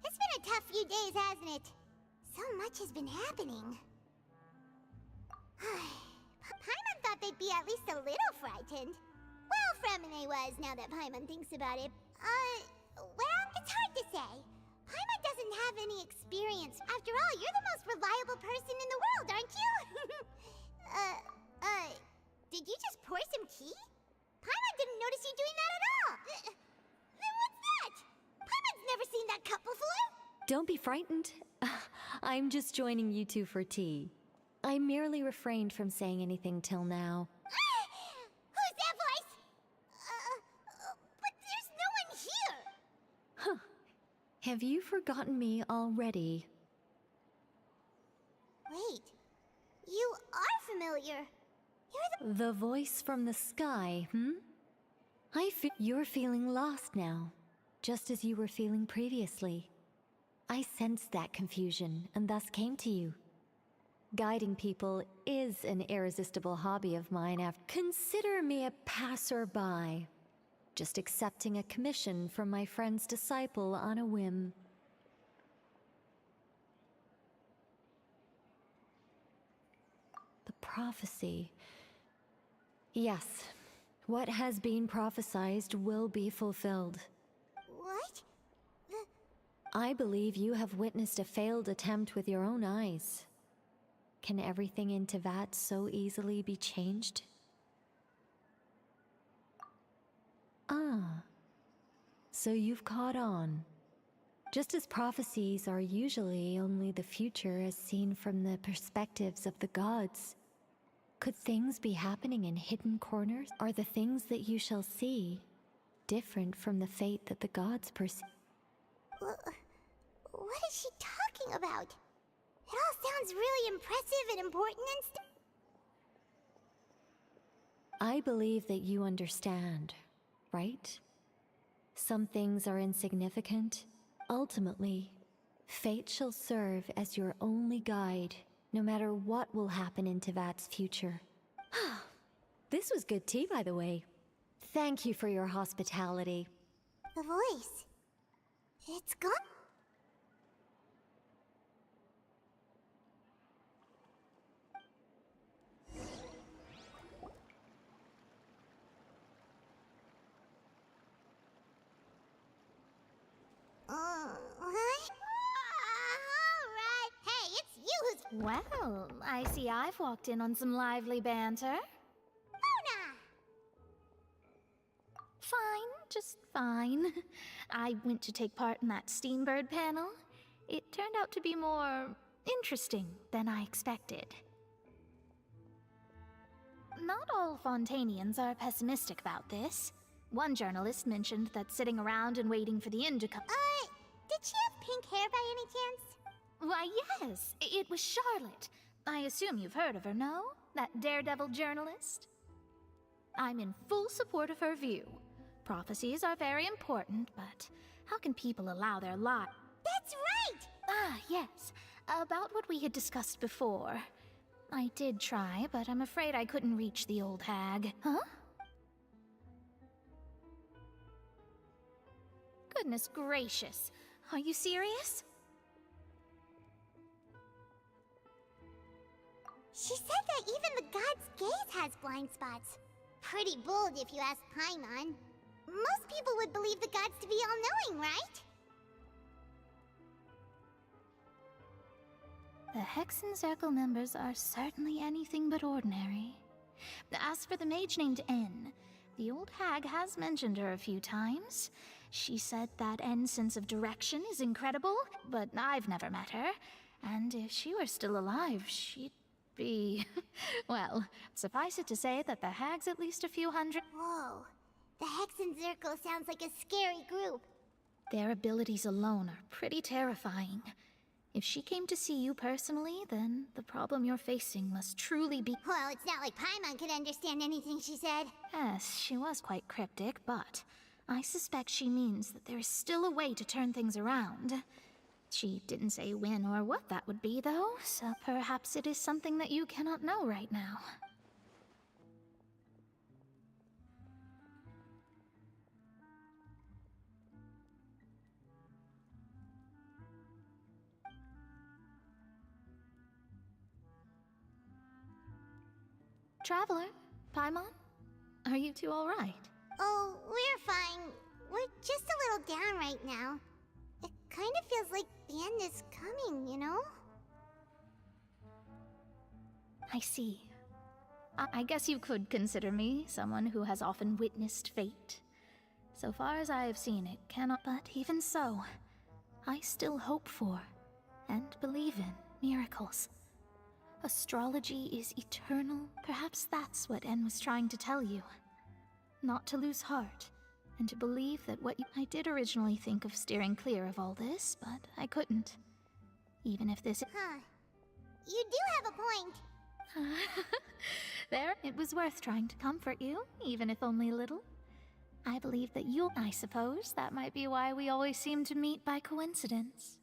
It's been a tough few days, hasn't it? So much has been happening. Paimon thought they'd be at least a little frightened. Well, Fremine was, now that Paimon thinks about it. Well, it's hard to say. Paimon doesn't have any experience. After all, you're the most reliable person in the world, aren't you? Did you just pour some tea? Paimon didn't notice you doing that at all. Then what's that? Paimon's never seen that cup before. Don't be frightened. I'm just joining you two for tea. I merely refrained from saying anything till now. Who's that voice? But there's no one here. Huh. Have you forgotten me already? Wait, you are familiar. You're The voice from the sky, you're feeling lost now, just as you were feeling previously. I sensed that confusion and thus came to you. Guiding people is an irresistible hobby of mine. Consider me a passerby, just accepting a commission from my friend's disciple on a whim. The prophecy. Yes, what has been prophesied will be fulfilled. What? I believe you have witnessed a failed attempt with your own eyes. Can everything in Teyvat so easily be changed? Ah, so you've caught on. Just as prophecies are usually only the future as seen from the perspectives of the gods, could things be happening in hidden corners? Are the things that you shall see different from the fate that the gods perceive? What is she talking about? It all sounds really impressive and important and stuff. I believe that you understand, right? Some things are insignificant. Ultimately, fate shall serve as your only guide, no matter what will happen in Teyvat's future. This was good tea, by the way. Thank you for your hospitality. The voice. It's gone. What? Alright. Hey, it's you who's... Well, I see I've walked in on some lively banter. Mona! Fine, just fine. I went to take part in that Steambird panel. It turned out to be more interesting than I expected. Not all Fontanians are pessimistic about this. One journalist mentioned that sitting around and waiting for the end to come... Did she have pink hair by any chance? Why, yes. It was Charlotte. I assume you've heard of her, no? That daredevil journalist? I'm in full support of her view. Prophecies are very important, but how can people allow their lives? That's right! Ah, yes. About what we had discussed before. I did try, but I'm afraid I couldn't reach the old hag. Huh? Goodness gracious. Are you serious? She said that even the god's gaze has blind spots. Pretty bold if you ask Paimon. Most people would believe the gods to be all-knowing, right? The Hexen Circle members are certainly anything but ordinary. As for the mage named N, the old hag has mentioned her a few times. She said that N's sense of direction is incredible, but I've never met her. And if she were still alive, she'd be... well, suffice it to say that the hag's at least a few hundred... Whoa. The Hexen Circle sounds like a scary group. Their abilities alone are pretty terrifying. If she came to see you personally, then the problem you're facing must truly be... Well, it's not like Paimon could understand anything she said. Yes, she was quite cryptic, but I suspect she means that there is still a way to turn things around. She didn't say when or what that would be, though, so perhaps it is something that you cannot know right now. Traveler, Paimon, are you two all right? Oh, we're fine. We're just a little down right now. kind of feels like the end is coming, you know? I see. I guess you could consider me someone who has often witnessed fate. So far as I have seen, it cannot. But even so, I still hope for and believe in miracles. Astrology is eternal. Perhaps that's what En was trying to tell you. Not to lose heart, and to believe that what you... I did originally think of steering clear of all this, but I couldn't. Even if this... Huh. You do have a point. There, it was worth trying to comfort you, even if only a little. I believe that you'll... I suppose that might be why we always seem to meet by coincidence.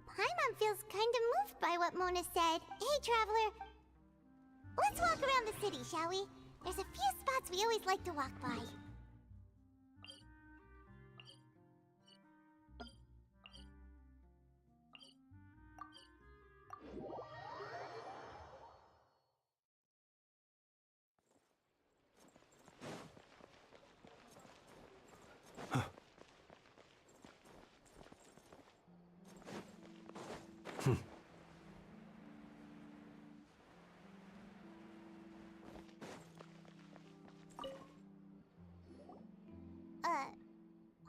Paimon feels kind of moved by what Mona said. Hey, Traveler. Let's walk around the city, shall we? There's a few spots we always like to walk by.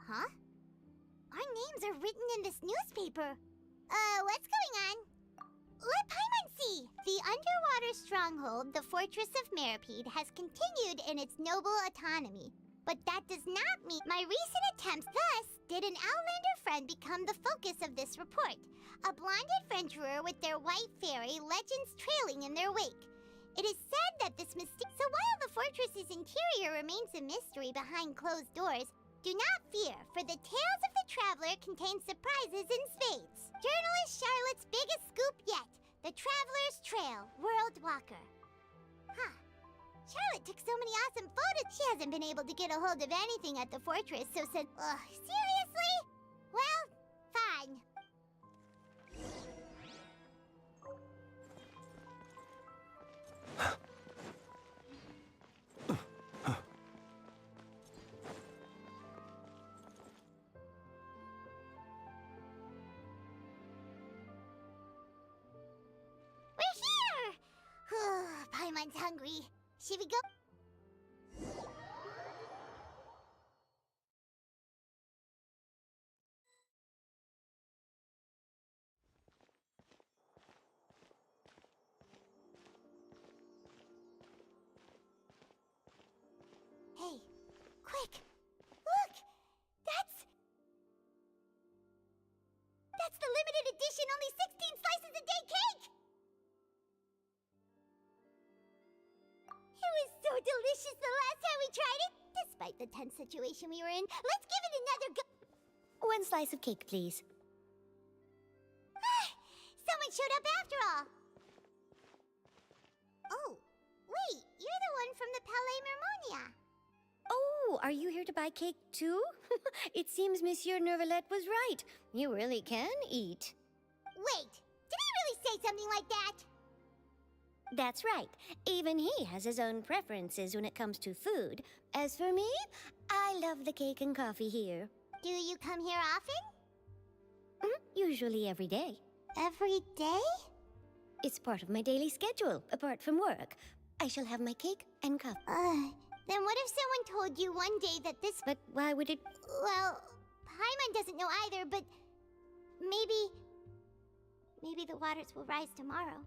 Huh? Our names are written in this newspaper. What's going on? Let Paimon see! The underwater stronghold, the Fortress of Meripede, has continued in its noble autonomy. But that does not mean my recent attempts. Thus, did an Outlander friend become the focus of this report? A blonde adventurer with their white fairy legends trailing in their wake. It is said that this mistake. So while the fortress's interior remains a mystery behind closed doors, do not fear, for the tales of the Traveler contain surprises in spades. Journalist Charlotte's biggest scoop yet, the Traveler's Trail, World Walker. Huh. Charlotte took so many awesome photos. She hasn't been able to get a hold of anything at the fortress, so said, seriously? Well, fine. Paimon's hungry. Should we go? Hey, quick! Look! That's the limited edition, only 16 slices a day cake! It was so delicious the last time we tried it! Despite the tense situation we were in, let's give it another go. One slice of cake, please. Someone showed up after all! Oh, wait, you're the one from the Palais Mermonia. Oh, are you here to buy cake too? It seems Monsieur Neuvillette was right. You really can eat. Wait, did he really say something like that? That's right. Even he has his own preferences when it comes to food. As for me, I love the cake and coffee here. Do you come here often? Usually every day. Every day? It's part of my daily schedule, apart from work. I shall have my cake and coffee. Then what if someone told you one day that this... But why would it... Well, Paimon doesn't know either, but... Maybe the waters will rise tomorrow.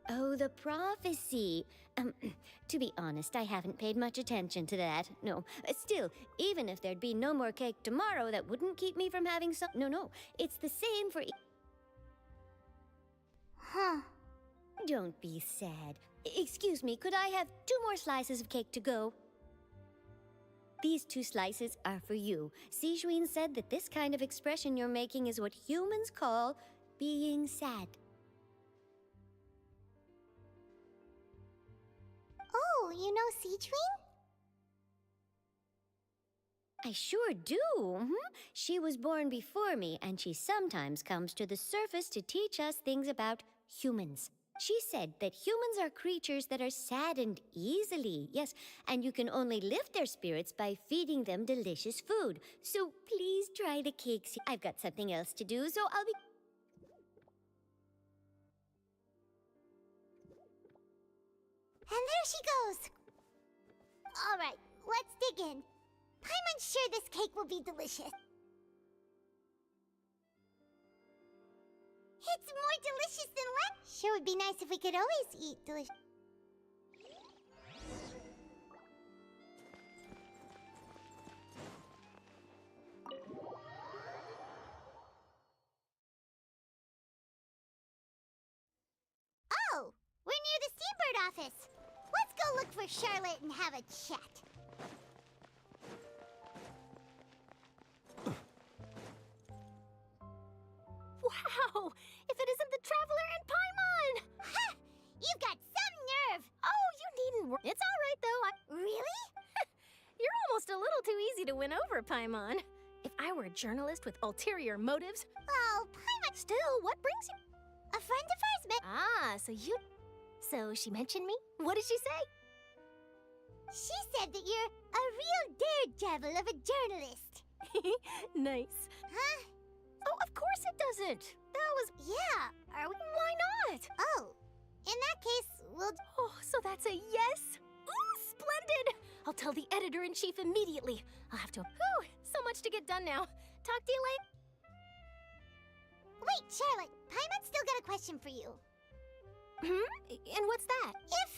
Oh, the prophecy. To be honest, I haven't paid much attention to that. No, still, even if there'd be no more cake tomorrow, that wouldn't keep me from having some... No, it's the same for... Huh. Don't be sad. Excuse me, could I have 2 more slices of cake to go? These 2 slices are for you. Sijuin said that this kind of expression you're making is what humans call being sad. Oh, you know Sijuin? I sure do. She was born before me, and she sometimes comes to the surface to teach us things about humans. She said that humans are creatures that are saddened easily, yes, and you can only lift their spirits by feeding them delicious food. So please try the cakes. I've got something else to do, so I'll be... And there she goes. All right, let's dig in. Paimon's sure this cake will be delicious. It's more delicious than lemon. Sure would be nice if we could always eat delicious. Oh, we're near the Steambird office. Let's go look for Charlotte and have a chat. Wow! If it isn't the Traveler and Paimon! Ha! You've got some nerve! Oh, you needn't worry. It's all right, though. Really? You're almost a little too easy to win over, Paimon. If I were a journalist with ulterior motives... Oh, Paimon... Still, what brings you... A friend of ours met... Ah, so you... So she mentioned me? What did she say? She said that you're a real daredevil of a journalist. Nice. Huh? Oh, of course it doesn't. That was... Yeah. Are we... Why not? Oh, in that case, we'll... Oh, so that's a yes? Ooh, splendid! I'll tell the editor-in-chief immediately. I'll have to... Whew, so much to get done now. Talk to you later. Wait, Charlotte. Paimon's still got a question for you. And what's that? If,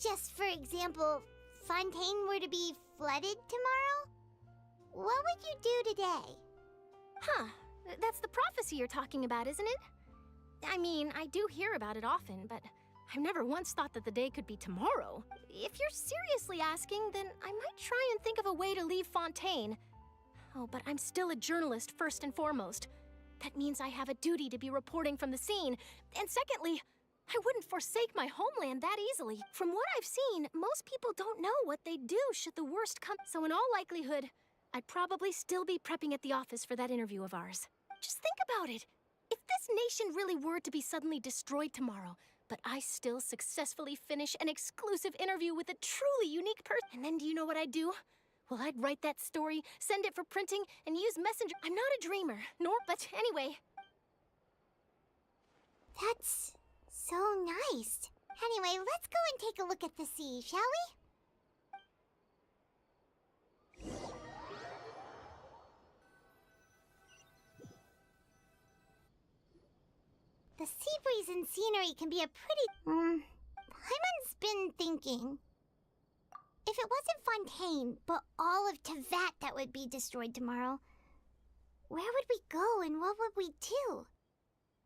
just for example, Fontaine were to be flooded tomorrow, what would you do today? Huh. That's the prophecy you're talking about, isn't it? I mean, I do hear about it often, but I've never once thought that the day could be tomorrow. If you're seriously asking, then I might try and think of a way to leave Fontaine. Oh, but I'm still a journalist first and foremost. That means I have a duty to be reporting from the scene. And secondly, I wouldn't forsake my homeland that easily. From what I've seen, most people don't know what they'd do should the worst come. So in all likelihood, I'd probably still be prepping at the office for that interview of ours. Just think about it. If this nation really were to be suddenly destroyed tomorrow, but I still successfully finish an exclusive interview with a truly unique person, and then do you know what I'd do? Well, I'd write that story, send it for printing, and use Messenger. I'm not a dreamer, but anyway. That's so nice. Anyway, let's go and take a look at the sea, shall we? The sea breeze and scenery can be a pretty... Paimon's been thinking. If it wasn't Fontaine, but all of Tevat that would be destroyed tomorrow, where would we go and what would we do?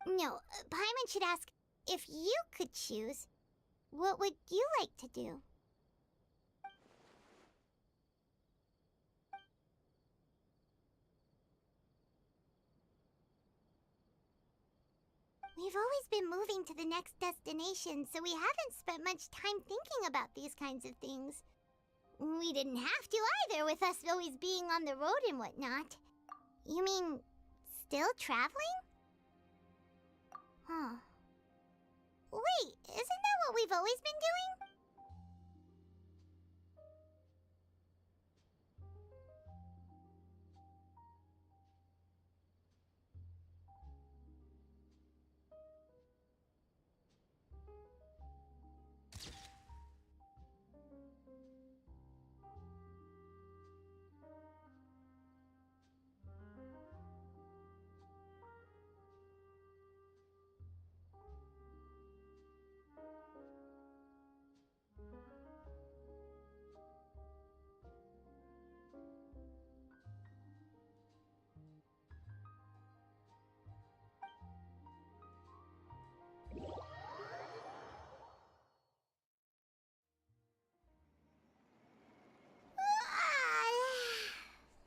No, Paimon should ask, if you could choose, what would you like to do? We've always been moving to the next destination, so we haven't spent much time thinking about these kinds of things. We didn't have to either, with us always being on the road and whatnot. You mean, still traveling? Huh. Wait, isn't that what we've always been doing?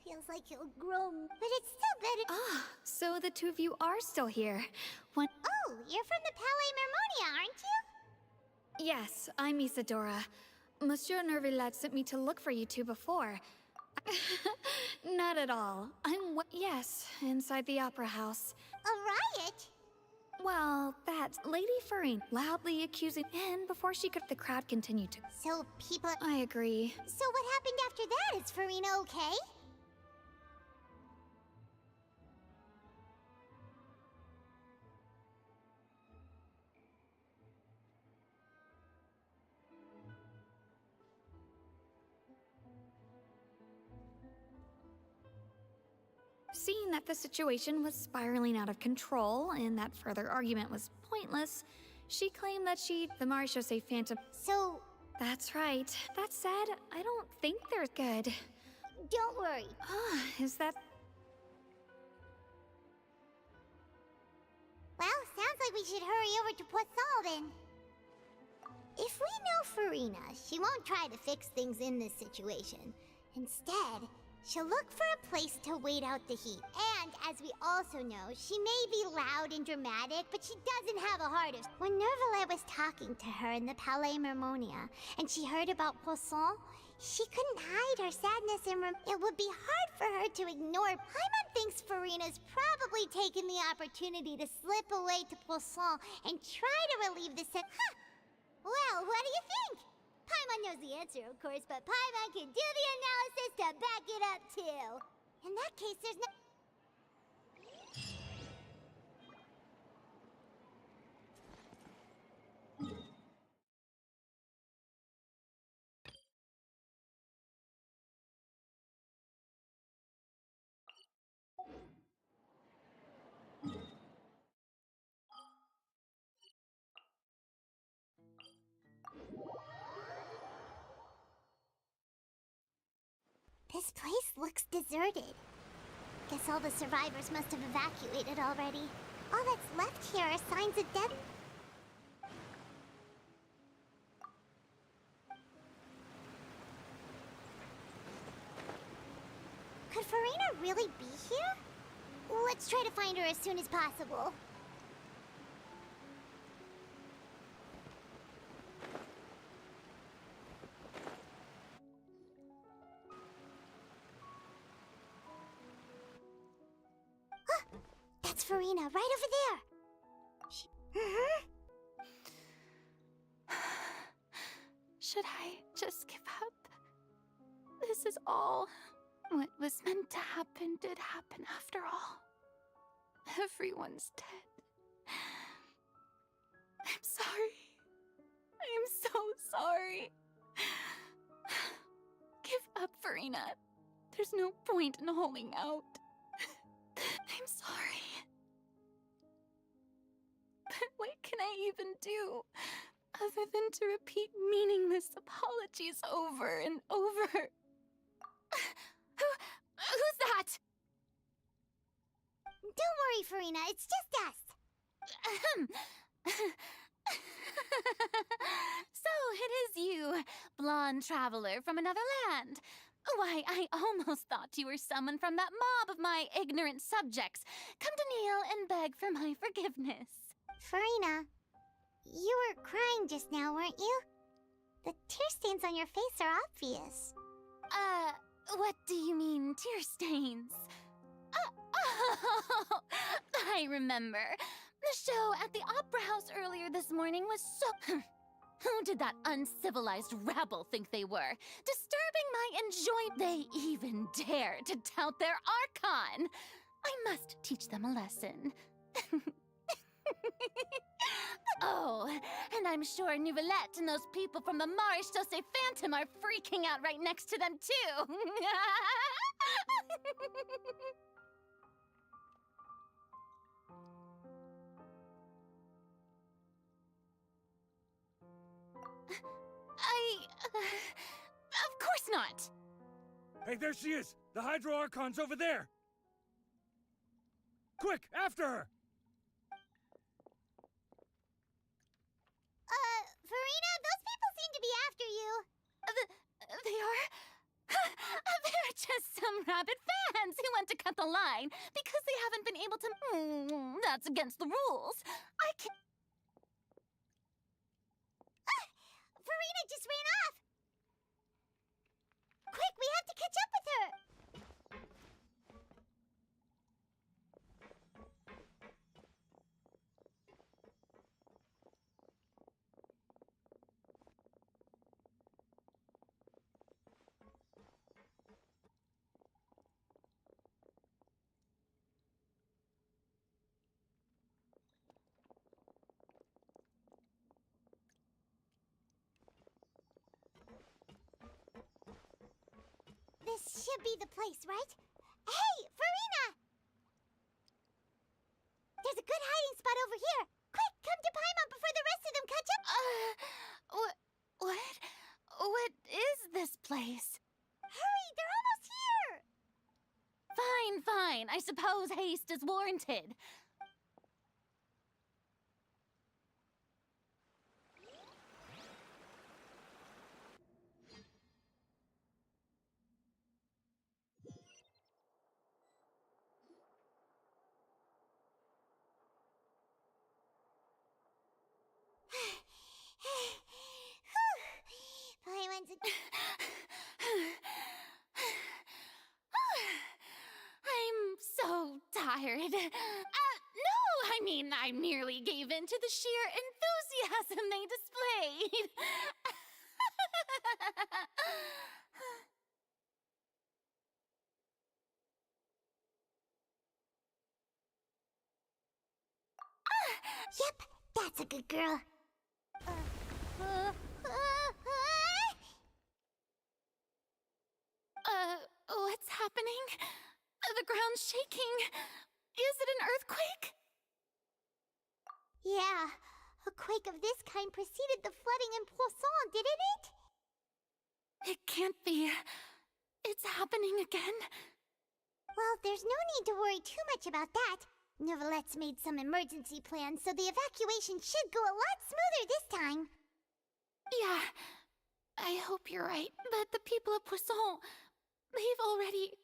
Feels like he'll grow, but it's still better. Ah, so the two of you are still here. When... Oh, you're from the Palais Mermonia, aren't you? Yes, I'm Isadora. Monsieur Nervillet sent me to look for you two before. Not at all. Yes, inside the opera house. A riot? Well, that Lady Furry loudly accusing, and before she could, the crowd continued to. So people. I agree. So what happened after that? Is Farina okay? Seeing that the situation was spiraling out of control and that further argument was pointless, she claimed that the Marechaussee Phantom. So. That's right. That said, I don't think they're good. Don't worry. Is that. Well, sounds like we should hurry over to Poisson then. If we know Farina, she won't try to fix things in this situation. Instead, she'll look for a place to wait out the heat. And, as we also know, she may be loud and dramatic, but she doesn't have a heart of... When Nervalet was talking to her in the Palais Mermonia, and she heard about Poisson, she couldn't hide her sadness and it would be hard for her to ignore. Paimon thinks Farina's probably taken the opportunity to slip away to Poisson and try to relieve the Well, what do you think? Paimon knows the answer, of course, but Paimon can do the analysis to back it up, too. In that case, there's no... This place looks deserted. Guess all the survivors must have evacuated already. All that's left here are signs of death. Could Farina really be here? Let's try to find her as soon as possible. That's Farina, right over there. Should I just give up? This is all. What was meant to happen did happen after all. Everyone's dead. I'm sorry. I'm so sorry. Give up, Farina. There's no point in holding out. I'm sorry. But what can I even do other than to repeat meaningless apologies over and over? Who's that? Don't worry, Farina. It's just us. So it is you, blonde traveler from another land. Why, I almost thought you were someone from that mob of my ignorant subjects. Come to kneel and beg for my forgiveness. Farina, you were crying just now, weren't you? The tear stains on your face are obvious. What do you mean, tear stains? Oh, I remember. The show at the Opera House earlier this morning was so... Who did that uncivilized rabble think they were? Disturbing my enjoyment. They even dare to tout their archon. I must teach them a lesson. Oh, and I'm sure Nouvellette and those people from the Marechaussee Phantom are freaking out right next to them, too. Of course not! Hey, there she is! The Hydro Archon's over there! Quick, after her! Farina, those people seem to be after you. They are? They're just some rabid fans who want to cut the line because they haven't been able to... That's against the rules. I can't... Farina just ran off! Quick, we have to catch up with her! to be the place, right? Hey, Farina! There's a good hiding spot over here. Quick, come to Paimon before the rest of them catch up. What? What is this place? Hurry, they're almost here! Fine, fine. I suppose haste is warranted. Paimon's a... I'm so tired. No, I mean, I merely gave in to the sheer enthusiasm they displayed. Yep, that's a good girl. What's happening? The ground's shaking. Is it an earthquake? Yeah, a quake of this kind preceded the flooding in Poisson, didn't it? It can't be. It's happening again. Well, there's no need to worry too much about that. Neverlette's made some emergency plans, so the evacuation should go a lot smoother this time. Yeah, I hope you're right. But the people of Poisson, they've already...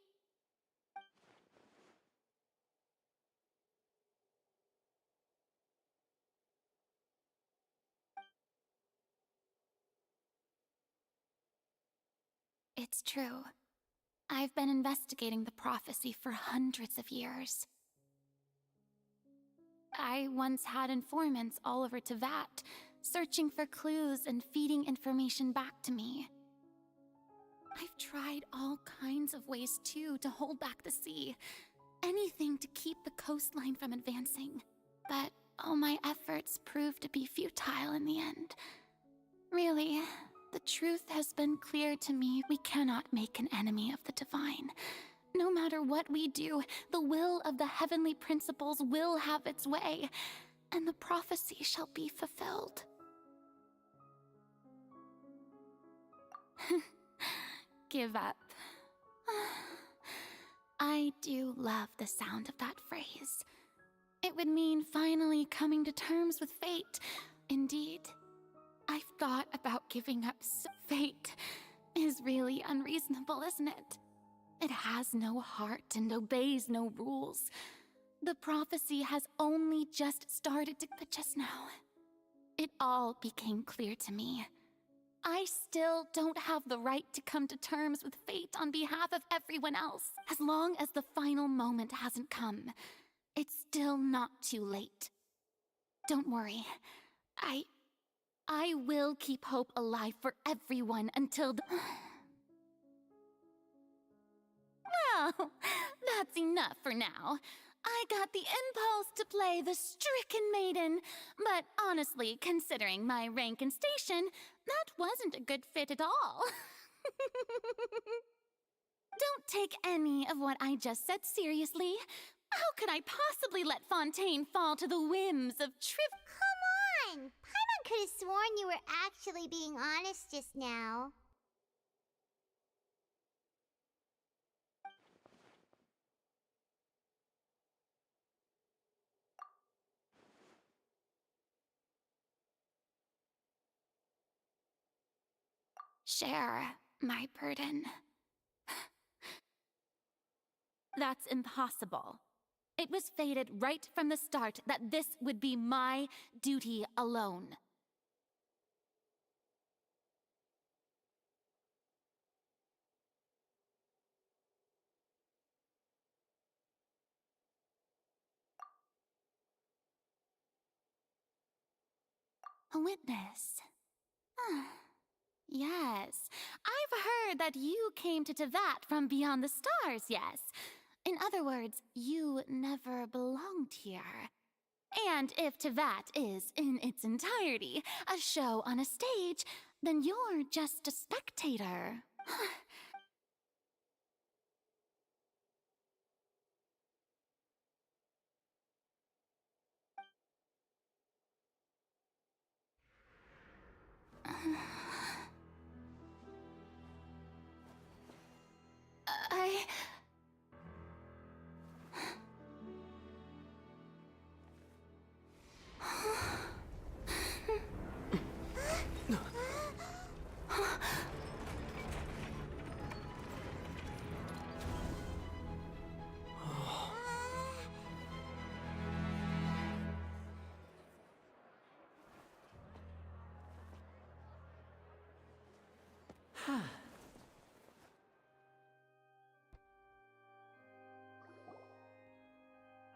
It's true. I've been investigating the prophecy for hundreds of years. I once had informants all over Tevat, searching for clues and feeding information back to me. I've tried all kinds of ways, too, to hold back the sea. Anything to keep the coastline from advancing. But all my efforts proved to be futile in the end. Really, the truth has been clear to me. We cannot make an enemy of the divine. No matter what we do, the will of the heavenly principles will have its way, and the prophecy shall be fulfilled. Give up. I do love the sound of that phrase. It would mean finally coming to terms with fate. Indeed, I've thought about giving up. Fate is really unreasonable, isn't it? It has no heart and obeys no rules. The prophecy has only just started to... But just now, it all became clear to me. I still don't have the right to come to terms with fate on behalf of everyone else. As long as the final moment hasn't come, it's still not too late. Don't worry. I will keep hope alive for everyone until the... Well, that's enough for now. I got the impulse to play the stricken maiden, but honestly, considering my rank and station, that wasn't a good fit at all. Don't take any of what I just said seriously. How could I possibly let Fontaine fall to the whims of Come on! Paimon could have sworn you were actually being honest just now. Share my burden. That's impossible. It was fated right from the start that this would be my duty alone. A witness. Yes, I've heard that you came to Tevat from beyond the stars, yes. In other words, you never belonged here. And if Tevat is, in its entirety, a show on a stage, then you're just a spectator.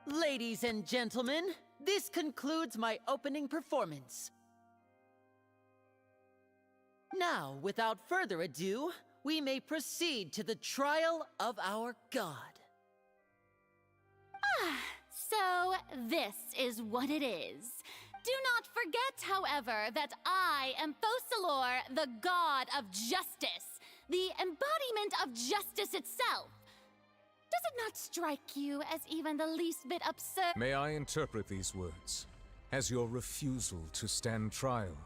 Ladies and gentlemen, this concludes my opening performance. Now, without further ado, we may proceed to the trial of our god. So, this is what it is. Do not forget, however, that I am Focalor, the god of justice, the embodiment of justice itself. Does it not strike you as even the least bit absurd? May I interpret these words as your refusal to stand trial?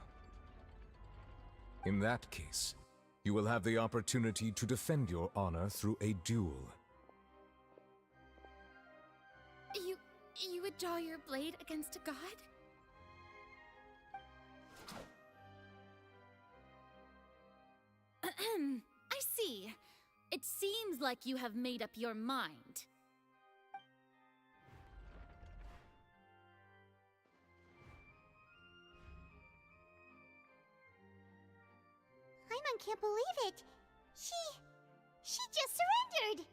In that case, you will have the opportunity to defend your honor through a duel. You would draw your blade against a god? I see. It seems like you have made up your mind. Paimon can't believe it. She just surrendered.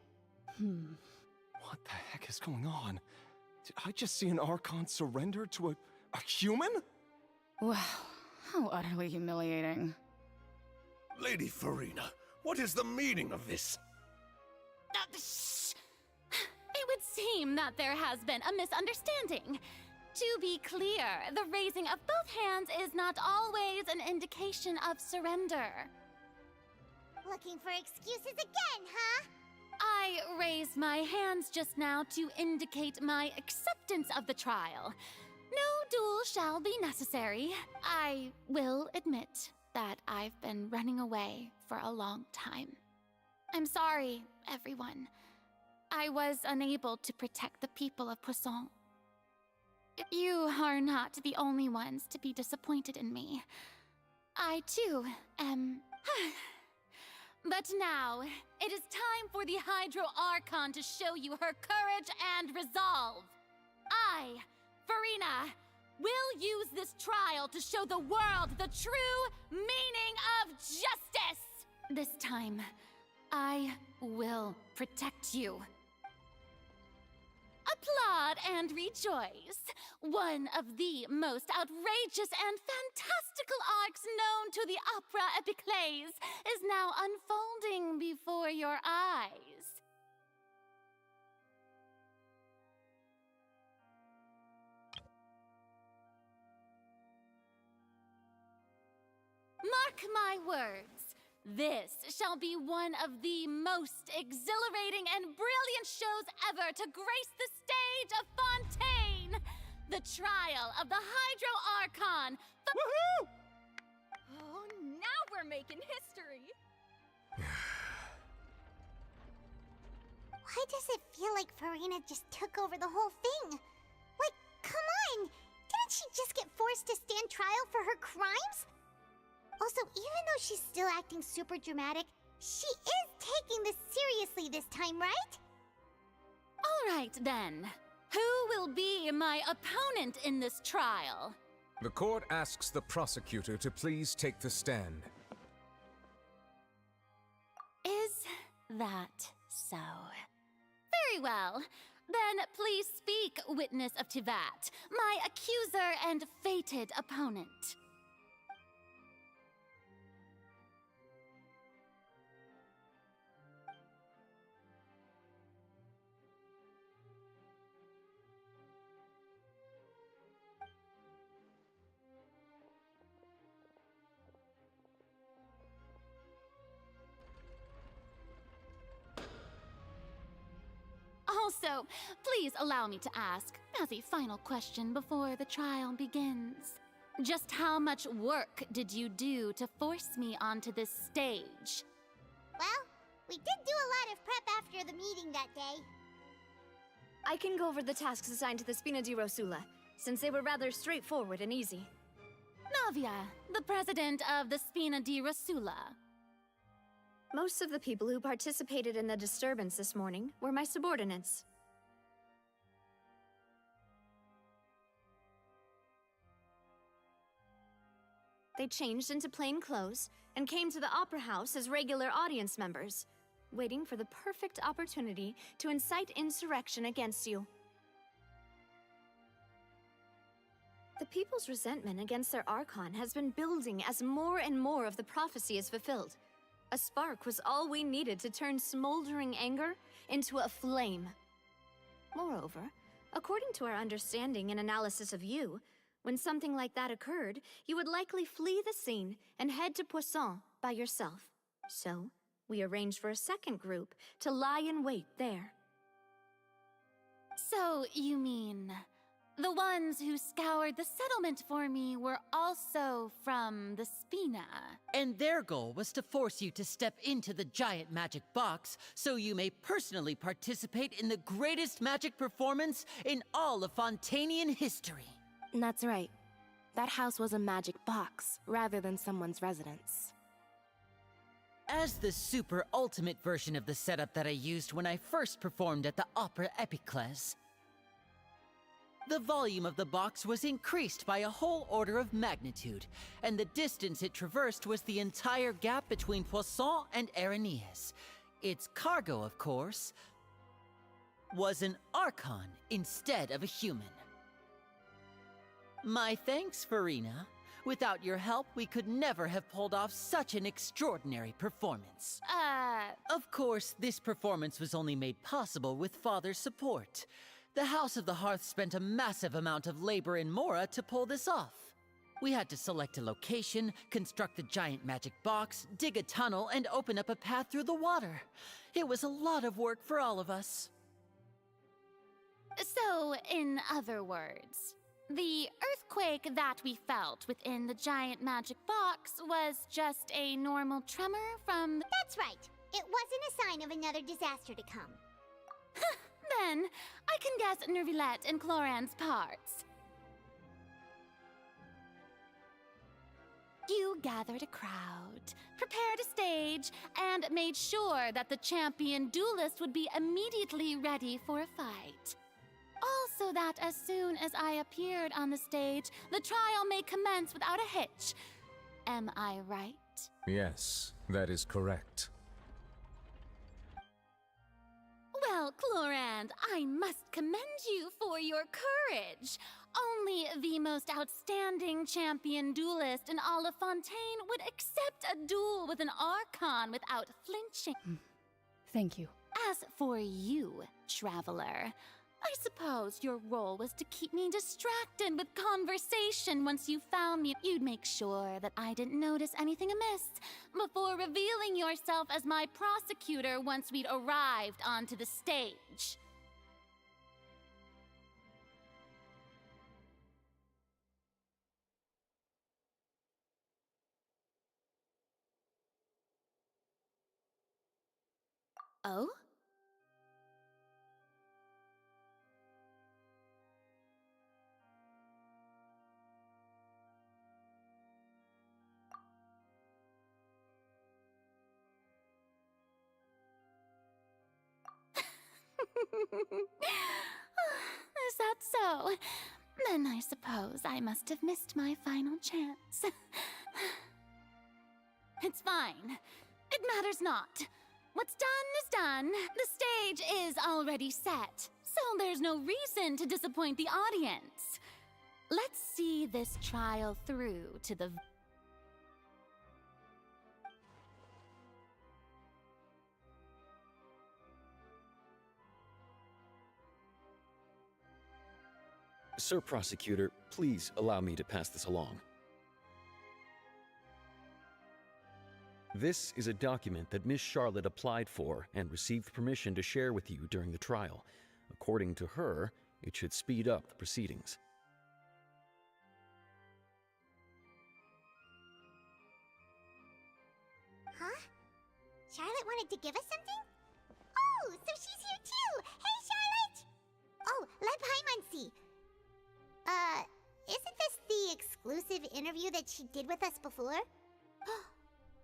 What the heck is going on? Did I just see an Archon surrender to a human? Wow, how utterly humiliating. Lady Farina, what is the meaning of this? Shh! It would seem that there has been a misunderstanding. To be clear, the raising of both hands is not always an indication of surrender. Looking for excuses again, huh? I raised my hands just now to indicate my acceptance of the trial. No duel shall be necessary. I will admit that I've been running away for a long time. I'm sorry, everyone. I was unable to protect the people of Poisson. You are not the only ones to be disappointed in me. I, too, am... But now, it is time for the Hydro Archon to show you her courage and resolve. I, Farina, will use this trial to show the world the true meaning of justice! This time, I will protect you. Applaud and rejoice. One of the most outrageous and fantastical arcs known to the opera epiclese is now unfolding before your eyes. Mark my words. This shall be one of the most exhilarating and brilliant shows ever to grace the stage of Fontaine! The trial of the Hydro Archon! Woohoo! Oh, now we're making history! Why does it feel like Farina just took over the whole thing? Like, come on! Didn't she just get forced to stand trial for her crimes? Also, even though she's still acting super dramatic, she is taking this seriously this time, right? All right, then. Who will be my opponent in this trial? The court asks the prosecutor to please take the stand. Is that so? Very well. Then please speak, witness of Tivat, my accuser and fated opponent. Also, please allow me to ask, as a final question before the trial begins, just how much work did you do to force me onto this stage? Well, we did do a lot of prep after the meeting that day. I can go over the tasks assigned to the Spina di Rosula, since they were rather straightforward and easy. Navia, the president of the Spina di Rosula. Most of the people who participated in the disturbance this morning were my subordinates. They changed into plain clothes and came to the opera house as regular audience members, waiting for the perfect opportunity to incite insurrection against you. The people's resentment against their Archon has been building as more and more of the prophecy is fulfilled. A spark was all we needed to turn smoldering anger into a flame. Moreover, according to our understanding and analysis of you, when something like that occurred, you would likely flee the scene and head to Poisson by yourself. So, we arranged for a second group to lie in wait there. So, you mean the ones who scoured the settlement for me were also from the Spina? And their goal was to force you to step into the giant magic box so you may personally participate in the greatest magic performance in all of Fontanian history. That's right. That house was a magic box, rather than someone's residence. As the super ultimate version of the setup that I used when I first performed at the Opera Epiclese, the volume of the box was increased by a whole order of magnitude, and the distance it traversed was the entire gap between Poisson and Areneas. Its cargo, of course, was an Archon instead of a human. My thanks, Farina. Without your help, we could never have pulled off such an extraordinary performance. Of course, this performance was only made possible with Father's support. The House of the Hearth spent a massive amount of labor in Mora to pull this off. We had to select a location, construct the giant magic box, dig a tunnel, and open up a path through the water. It was a lot of work for all of us. So, in other words, the earthquake that we felt within the giant magic box was just a normal tremor from the— That's right. It wasn't a sign of another disaster to come. Then, I can guess Nervilette and Cloran's parts. You gathered a crowd, prepared a stage, and made sure that the champion duelist would be immediately ready for a fight. Also that as soon as I appeared on the stage, the trial may commence without a hitch. Am I right? Yes, that is correct. Well, Clorand, I must commend you for your courage. Only the most outstanding champion duelist in all of Fontaine would accept a duel with an Archon without flinching. Thank you. As for you, Traveler, I suppose your role was to keep me distracted with conversation once you found me. You'd make sure that I didn't notice anything amiss before revealing yourself as my prosecutor once we'd arrived onto the stage. Oh? Is that so? Then I suppose I must have missed my final chance. It's fine. It matters not. What's done is done. The stage is already set, so there's no reason to disappoint the audience. Let's see this trial through to the... Sir Prosecutor, please allow me to pass this along. This is a document that Miss Charlotte applied for and received permission to share with you during the trial. According to her, it should speed up the proceedings. Huh? Charlotte wanted to give us something? Oh, so she's here too! Hey, Charlotte! Oh, let Paimon see. Isn't this the exclusive interview that she did with us before?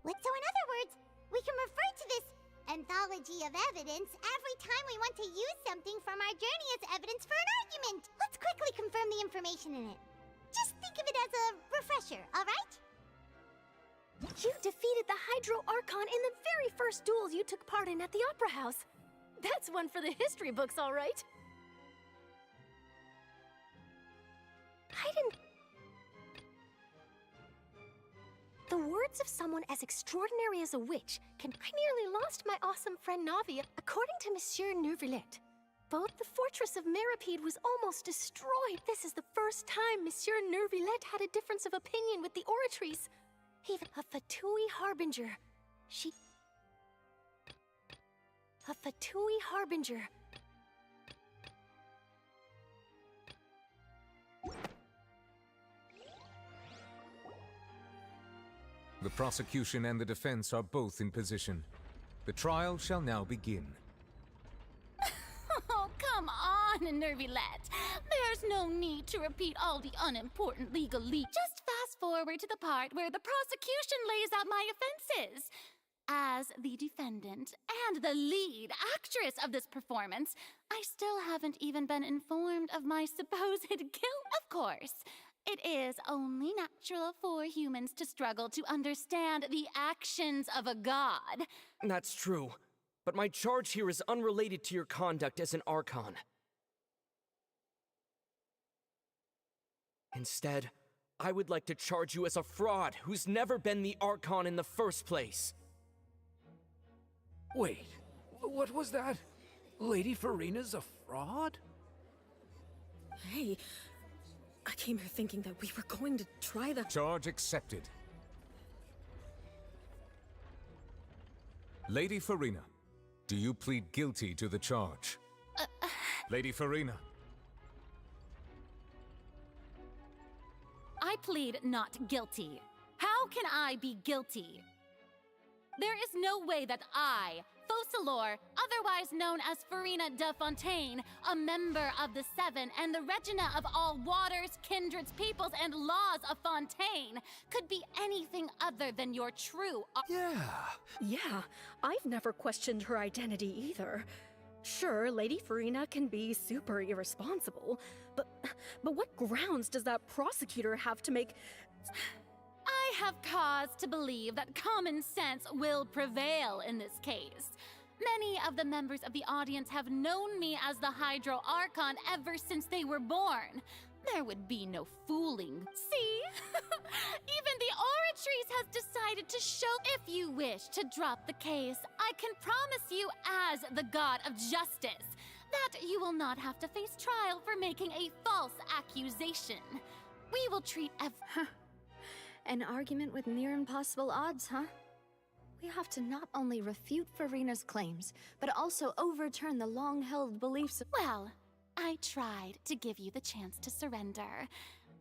So in other words, we can refer to this anthology of evidence every time we want to use something from our journey as evidence for an argument. Let's quickly confirm the information in it. Just think of it as a refresher, alright? You defeated the Hydro Archon in the very first duel you took part in at the Opera House. That's one for the history books, all right. I didn't... The words of someone as extraordinary as a witch can... I nearly lost my awesome friend Navia. According to Monsieur Neuvillette, both the fortress of Meripede was almost destroyed. This is the first time Monsieur Neuvillette had a difference of opinion with the Oratrice. Even a Fatui Harbinger. A Fatui Harbinger. The prosecution and the defense are both in position. The trial shall now begin. Oh, come on, Neuvillette. There's no need to repeat all the unimportant legalese. Just fast forward to the part where the prosecution lays out my offenses. As the defendant and the lead actress of this performance, I still haven't even been informed of my supposed guilt. Of course, it is only natural for humans to struggle to understand the actions of a god. That's true, but my charge here is unrelated to your conduct as an Archon. Instead, I would like to charge you as a fraud who's never been the Archon in the first place. Wait, what was that? Lady Farina's a fraud? Hey, I came here thinking that we were going to try the... Charge accepted. Lady Farina, do you plead guilty to the charge? Lady Farina. I plead not guilty. How can I be guilty? There is no way that I, Focalor, otherwise known as Farina de Fontaine, a member of the Seven and the Regina of all waters, kindreds, peoples, and laws of Fontaine, could be anything other than your true... Yeah, I've never questioned her identity either. Sure, Lady Farina can be super irresponsible, but what grounds does that prosecutor have to make... I have cause to believe that common sense will prevail in this case. Many of the members of the audience have known me as the Hydro Archon ever since they were born. There would be no fooling. See? Even the Oratrice has decided to show. If you wish to drop the case, I can promise you as the god of justice that you will not have to face trial for making a false accusation. We will treat An argument with near impossible odds, huh? We have to not only refute Farina's claims, but also overturn the long-held beliefs of— Well, I tried to give you the chance to surrender.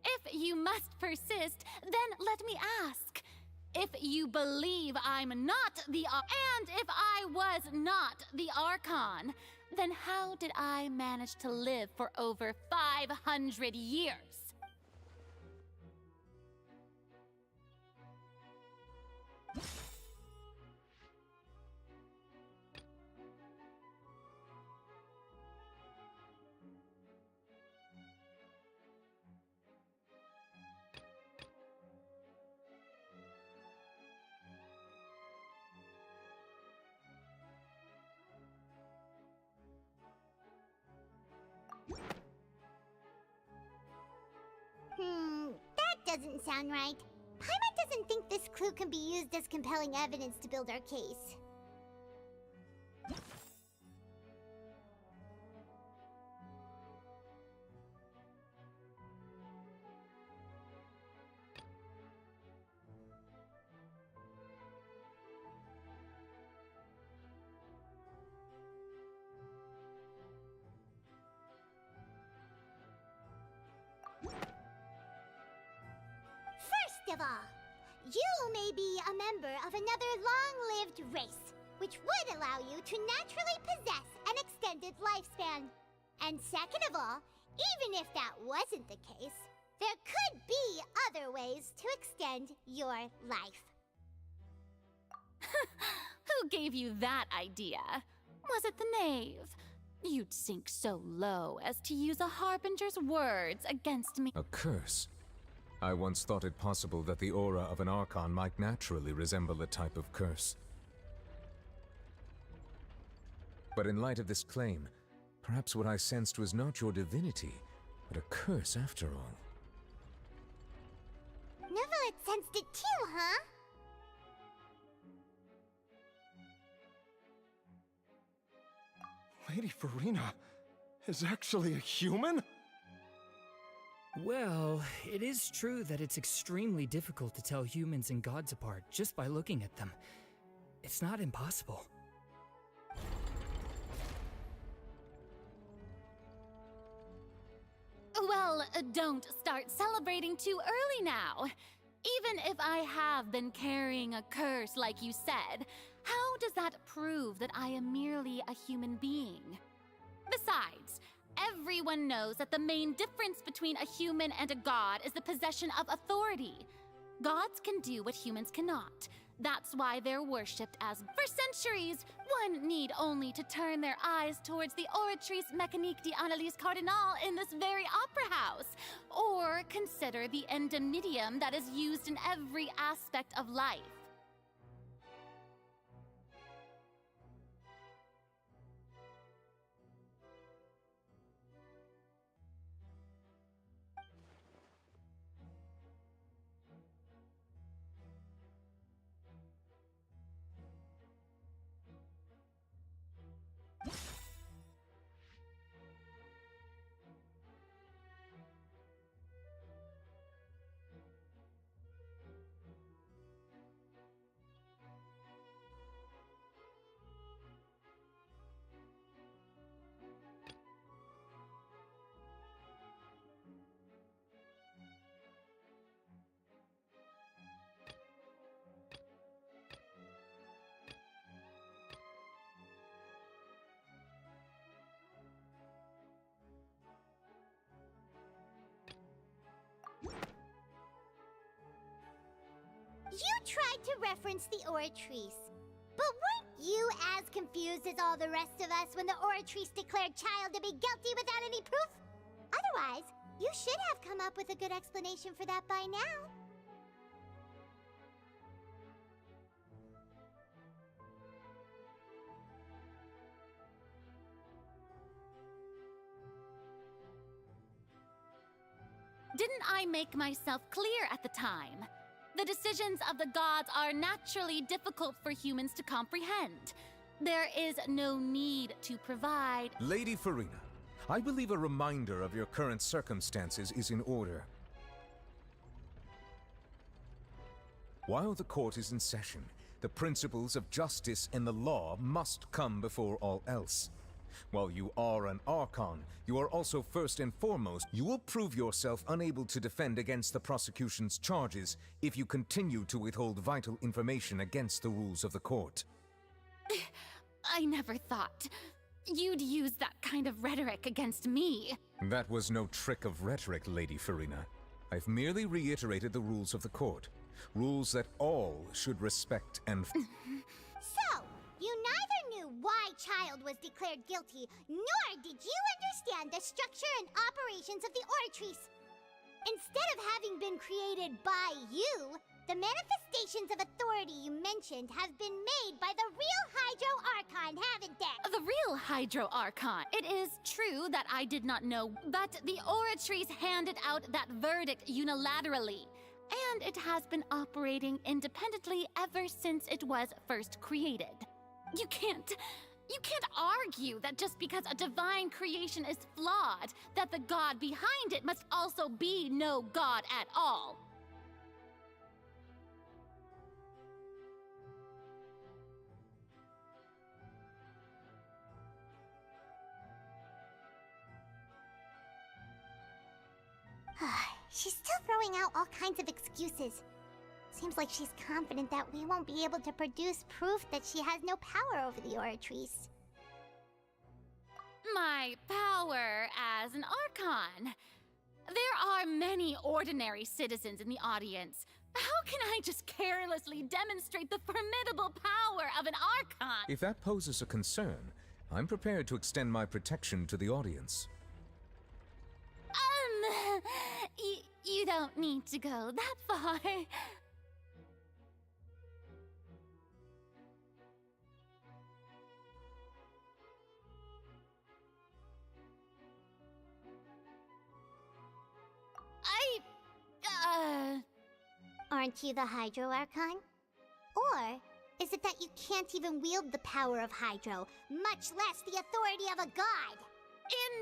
If you must persist, then let me ask. If you believe I'm not the and if I was not the Archon, then how did I manage to live for over 500 years? That doesn't sound right. Paimon doesn't think this clue can be used as compelling evidence to build our case. First of all, you may be a member of another long-lived race, which would allow you to naturally possess an extended lifespan. And second of all, even if that wasn't the case, there could be other ways to extend your life. Who gave you that idea? Was it the knave? You'd sink so low as to use a harbinger's words against me. A curse? I once thought it possible that the aura of an Archon might naturally resemble a type of curse. But in light of this claim, perhaps what I sensed was not your divinity, but a curse after all. Neverlet sensed it too, huh? Lady Farina is actually a human? Well, it is true that it's extremely difficult to tell humans and gods apart just by looking at them. It's not impossible. Well, don't start celebrating too early now. Even if I have been carrying a curse like you said, how does that prove that I am merely a human being? Besides, everyone knows that the main difference between a human and a god is the possession of authority. Gods can do what humans cannot. That's why they're worshipped as... For centuries, one need only to turn their eyes towards the Oratrice Mécanique d'Analyse Cardinal in this very opera house, or consider the endemnitium that is used in every aspect of life. You tried to reference the Oratrice. But weren't you as confused as all the rest of us when the Oratrice declared Child to be guilty without any proof? Otherwise, you should have come up with a good explanation for that by now. Didn't I make myself clear at the time? The decisions of the gods are naturally difficult for humans to comprehend. There is no need to provide... Lady Farina, I believe a reminder of your current circumstances is in order. While the court is in session, the principles of justice and the law must come before all else. While you are an Archon, you are also first and foremost, you will prove yourself unable to defend against the prosecution's charges if you continue to withhold vital information against the rules of the court. I never thought you'd use that kind of rhetoric against me. That was no trick of rhetoric, Lady Farina. I've merely reiterated the rules of the court. Rules that all should respect and... So, you neither knew why Child was declared guilty, nor did you understand the structure and operations of the Oratrice. Instead of having been created by you, the manifestations of authority you mentioned have been made by the real Hydro Archon, haven't they? The real Hydro Archon. It is true that I did not know, but the Oratrice handed out that verdict unilaterally. And it has been operating independently ever since it was first created. You can't argue that just because a divine creation is flawed, that the god behind it must also be no god at all. She's still throwing out all kinds of excuses. Seems like she's confident that we won't be able to produce proof that she has no power over the Oratrice. My power as an Archon. There are many ordinary citizens in the audience. How can I just carelessly demonstrate the formidable power of an Archon? If that poses a concern, I'm prepared to extend my protection to the audience. You don't don't need to go that far. Aren't you the Hydro Archon? Or is it that you can't even wield the power of Hydro, much less the authority of a god?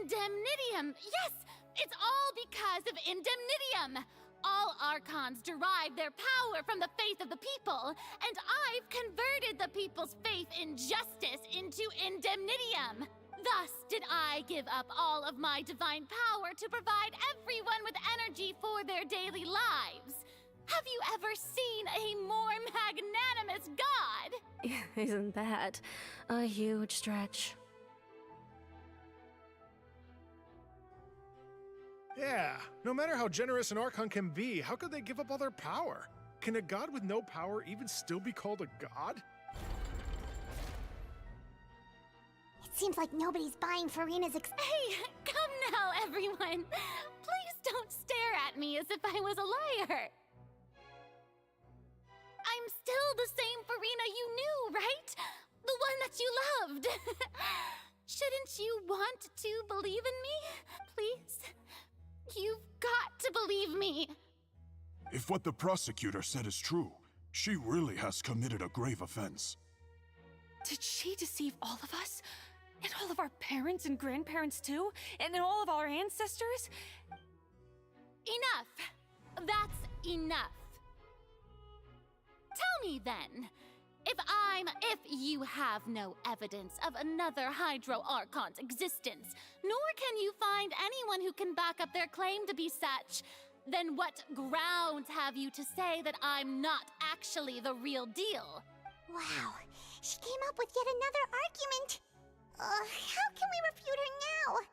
Indemnitium! Yes! It's all because of Indemnitium! All Archons derive their power from the faith of the people, and I've converted the people's faith in justice into Indemnitium! Thus did I give up all of my divine power to provide everyone with energy for their daily lives. Have you ever seen a more magnanimous god? Isn't that a huge stretch? Yeah, no matter how generous an Archon can be, how could they give up all their power? Can a god with no power even still be called a god? It seems like nobody's buying Farina's Hey, come now, everyone! Please don't stare at me as if I was a liar! I'm still the same Farina you knew, right? The one that you loved! Shouldn't you want to believe in me? Please? You've got to believe me! If what the prosecutor said is true, she really has committed a grave offense. Did she deceive all of us? And all of our parents and grandparents too? And all of our ancestors? Enough! That's enough. Tell me then, if you have no evidence of another Hydro Archon's existence, nor can you find anyone who can back up their claim to be such, then what grounds have you to say that I'm not actually the real deal? Wow, she came up with yet another argument. How can we refute her now?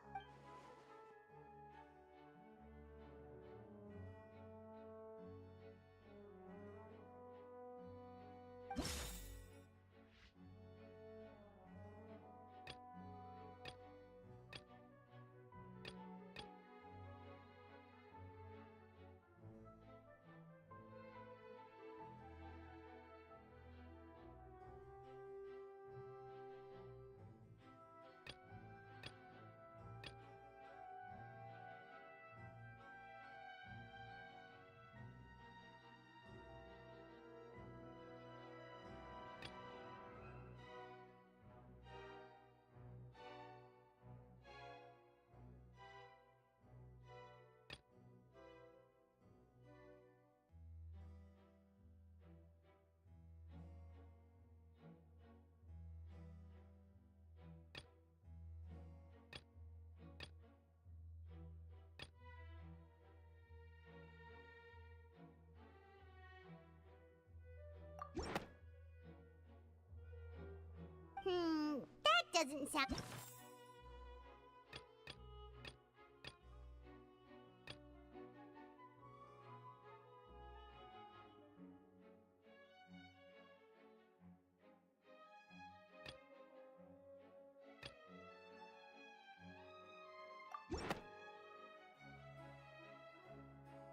That doesn't sound...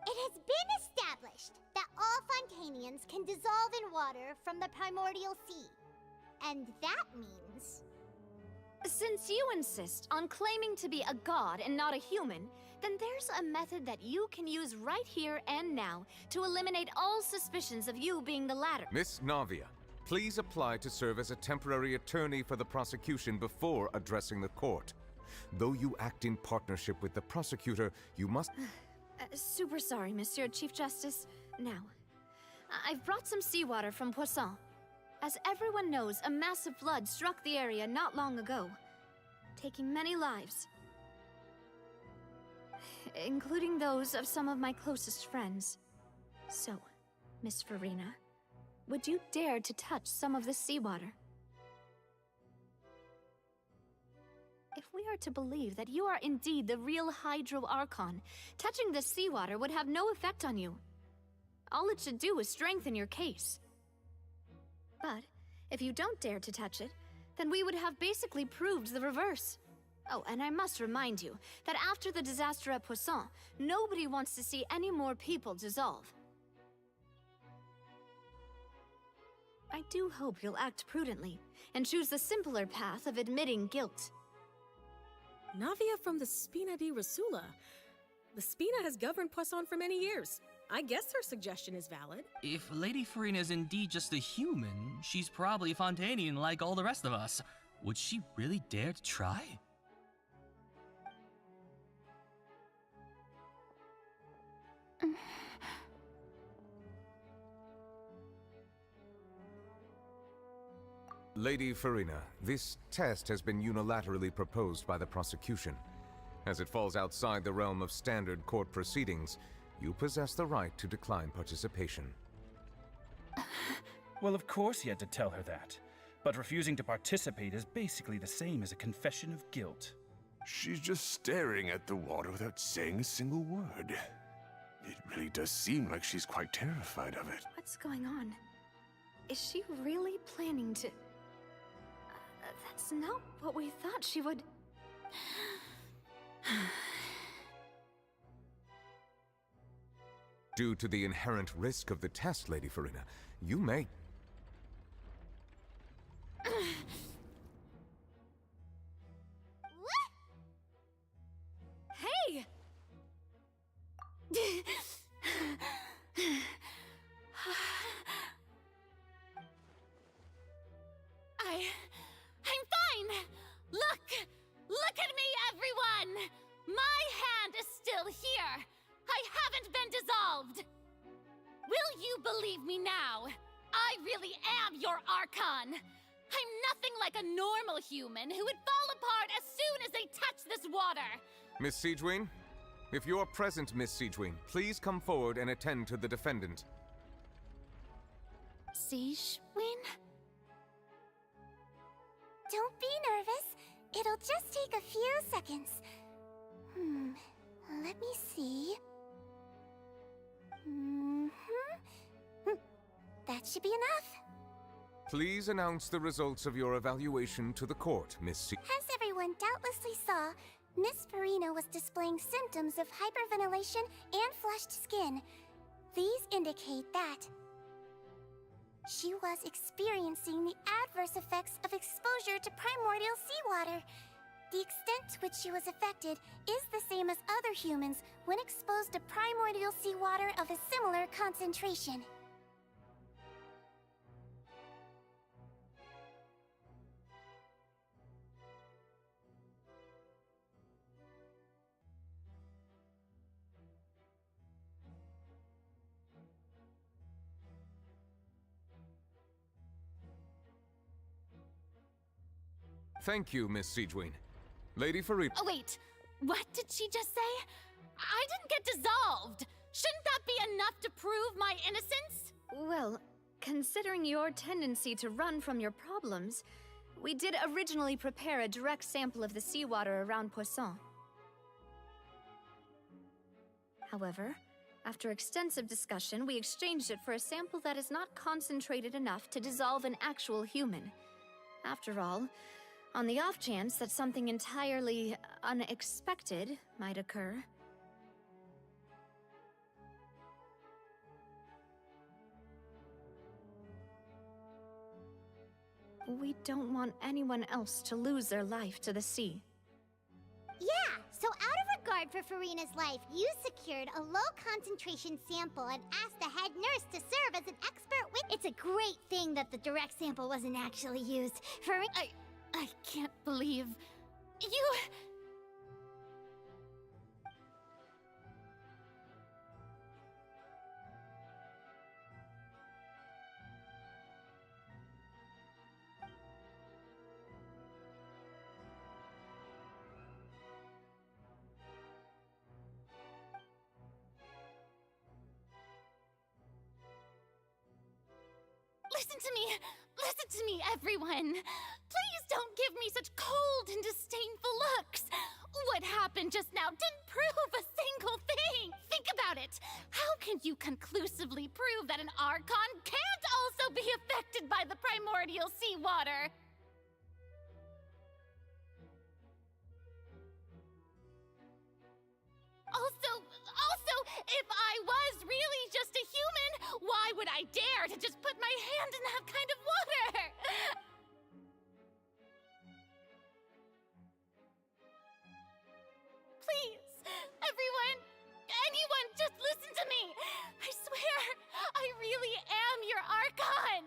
It has been established that all Fontanians can dissolve in water from the primordial sea. And that means... Since you insist on claiming to be a god and not a human, then there's a method that you can use right here and now to eliminate all suspicions of you being the latter. Miss Navia, please apply to serve as a temporary attorney for the prosecution before addressing the court. Though you act in partnership with the prosecutor, you must... Super sorry, Monsieur Chief Justice. Now, I've brought some seawater from Poisson. As everyone knows, a massive flood struck the area not long ago, taking many lives, including those of some of my closest friends. So, Miss Farina, would you dare to touch some of this seawater? If we are to believe that you are indeed the real Hydro Archon, touching this seawater would have no effect on you. All it should do is strengthen your case. But if you don't dare to touch it, then we would have basically proved the reverse. Oh, and I must remind you that after the disaster at Poisson, nobody wants to see any more people dissolve. I do hope you'll act prudently and choose the simpler path of admitting guilt. Navia from the Spina di Rasula. The Spina has governed Poisson for many years. I guess her suggestion is valid. If Lady Farina is indeed just a human, she's probably Fontanian like all the rest of us. Would she really dare to try? Lady Farina, this test has been unilaterally proposed by the prosecution. As it falls outside the realm of standard court proceedings, you possess the right to decline participation. Well, of course he had to tell her that. But refusing to participate is basically the same as a confession of guilt. She's just staring at the water without saying a single word. It really does seem like she's quite terrified of it. What's going on? Is she really planning to... that's not what we thought she would... Due to the inherent risk of the test, Lady Farina, you may... Hey! I'm fine! Look! Look at me, everyone! My hand is still here! I haven't been dissolved! Will you believe me now? I really am your Archon! I'm nothing like a normal human who would fall apart as soon as they touch this water! Miss Siegewien? If you're present, Miss Siegewien, please come forward and attend to the defendant. Siegewien? Don't be nervous. It'll just take a few seconds. Let me see. That should be enough. Please announce the results of your evaluation to the court, Miss As everyone doubtlessly saw, Miss Farina was displaying symptoms of hyperventilation and flushed skin. These indicate that she was experiencing the adverse effects of exposure to primordial seawater. The extent to which she was affected is the same as other humans when exposed to primordial seawater of a similar concentration. Thank you, Miss Siegewien. Lady Farina... Oh, wait. What did she just say? I didn't get dissolved! Shouldn't that be enough to prove my innocence? Well, considering your tendency to run from your problems, we did originally prepare a direct sample of the seawater around Poisson. However, after extensive discussion, we exchanged it for a sample that is not concentrated enough to dissolve an actual human. After all, on the off chance that something entirely unexpected might occur. We don't want anyone else to lose their life to the sea. Yeah, so out of regard for Farina's life, you secured a low-concentration sample and asked the head nurse to serve as an expert witness. It's a great thing that the direct sample wasn't actually used. I can't believe... You... Listen to me, everyone! Please don't give me such cold and disdainful looks! What happened just now didn't prove a single thing! Think about it! How can you conclusively prove that an Archon can't also be affected by the primordial seawater? Also, if I was really just a human, why would I dare to just put my hand in that kind of water? Please, anyone, just listen to me. I swear, I really am your Archon.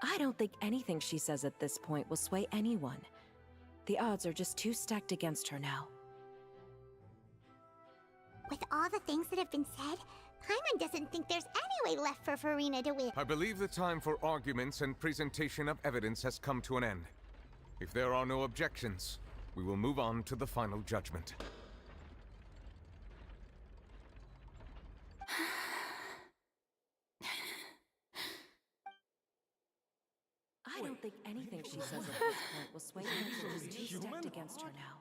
I don't think anything she says at this point will sway anyone. The odds are just too stacked against her now. With all the things that have been said, Paimon doesn't think there's any way left for Farina to win. I believe the time for arguments and presentation of evidence has come to an end. If there are no objections, we will move on to the final judgment. I don't think anything she says at this point will sway anyone. She's too stacked against her now.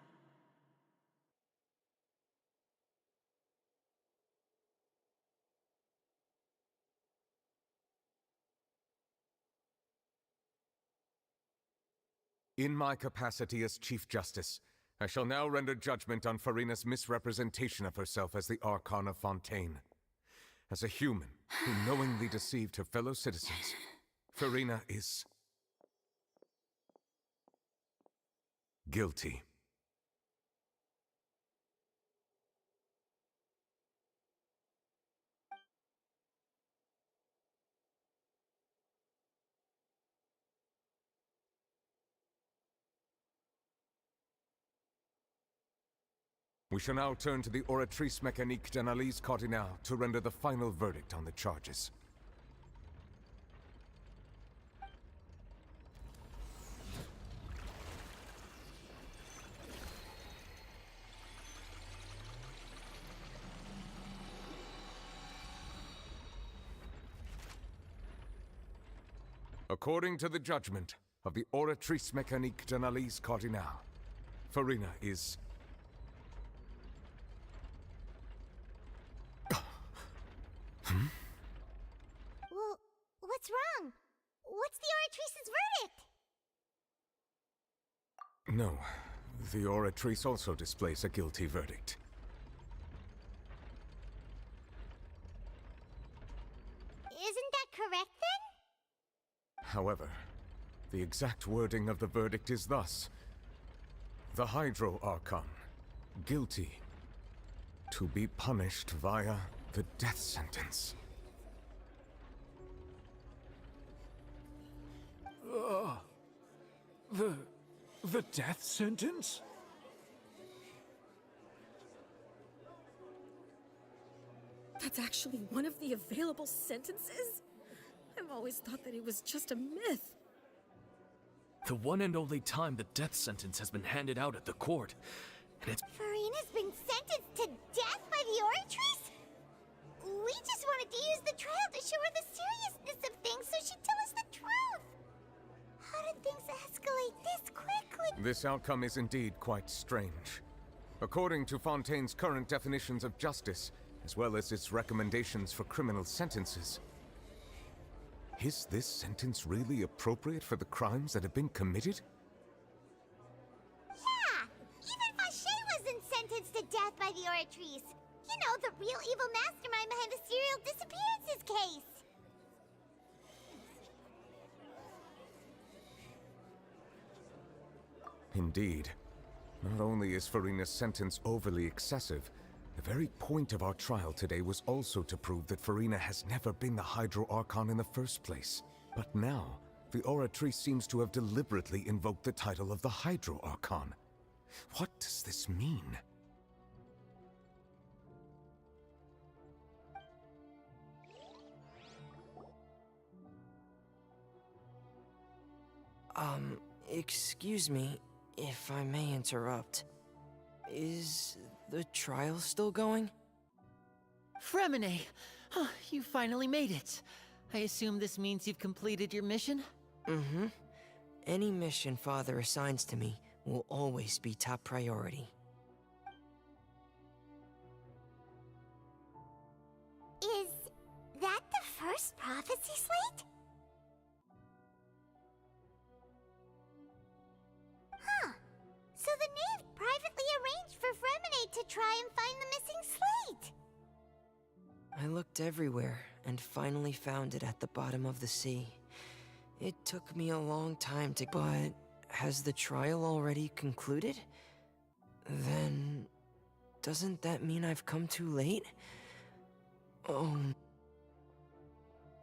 In my capacity as Chief Justice, I shall now render judgment on Farina's misrepresentation of herself as the Archon of Fontaine. As a human who knowingly deceived her fellow citizens, Farina is guilty. We shall now turn to the Oratrice Mécanique d'Analyse Cardinale to render the final verdict on the charges. According to the judgment of the Oratrice Mécanique d'Analyse Cardinale, Farina is Well, what's wrong? What's the Oratrice's verdict? No, the Oratrice also displays a guilty verdict. Isn't that correct then? However, the exact wording of the verdict is thus: the Hydro Archon, guilty, to be punished via the death sentence. The death sentence? That's actually one of the available sentences? I've always thought that it was just a myth. The one and only time the death sentence has been handed out at the court, and it's... Farina's been sentenced to death by the Oratrice? We just wanted to use the trial to show her the seriousness of things so she'd tell us the truth. How did things escalate this quickly? This outcome is indeed quite strange. According to Fontaine's current definitions of justice, as well as its recommendations for criminal sentences, is this sentence really appropriate for the crimes that have been committed? Yeah! Even Fauché wasn't sentenced to death by the Oratrice. You know, the real evil mastermind behind the serial disappearances case. Indeed. Not only is Farina's sentence overly excessive, the very point of our trial today was also to prove that Farina has never been the Hydro Archon in the first place. But now, the Oratrice seems to have deliberately invoked the title of the Hydro Archon. What does this mean? Excuse me, if I may interrupt. Is the trial still going? Fremine! You finally made it. I assume this means you've completed your mission? Mm-hmm. Any mission Father assigns to me will always be top priority. Is that the first prophecy slate? Huh. So the knave privately arranged for Fremine to try and find the missing slate. I looked everywhere and finally found it at the bottom of the sea. It took me a long time to... But has the trial already concluded? Then... doesn't that mean I've come too late? Oh...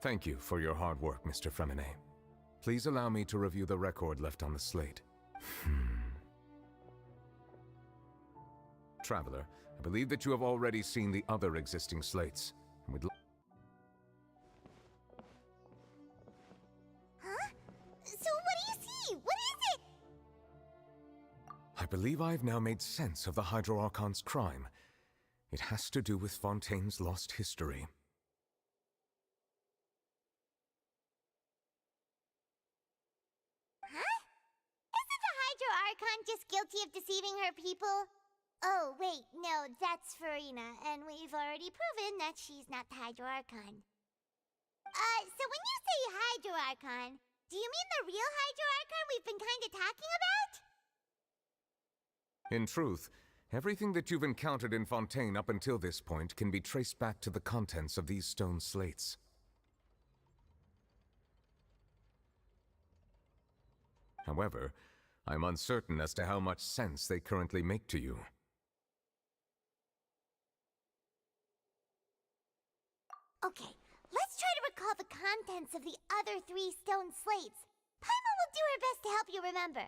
Thank you for your hard work, Mr. Fremine. Please allow me to review the record left on the slate. Traveler, I believe that you have already seen the other existing slates. And would Huh? So what do you see? What is it? I believe I've now made sense of the Hydro Archon's crime. It has to do with Fontaine's lost history. Huh? Isn't the Hydro Archon just guilty of deceiving her people? Oh, wait, no, that's Farina, and we've already proven that she's not the Hydro Archon. So when you say Hydro Archon, do you mean the real Hydro Archon we've been kinda talking about? In truth, everything that you've encountered in Fontaine up until this point can be traced back to the contents of these stone slates. However, I'm uncertain as to how much sense they currently make to you. Okay, let's try to recall the contents of the other 3 stone slates. Paimon will do her best to help you remember.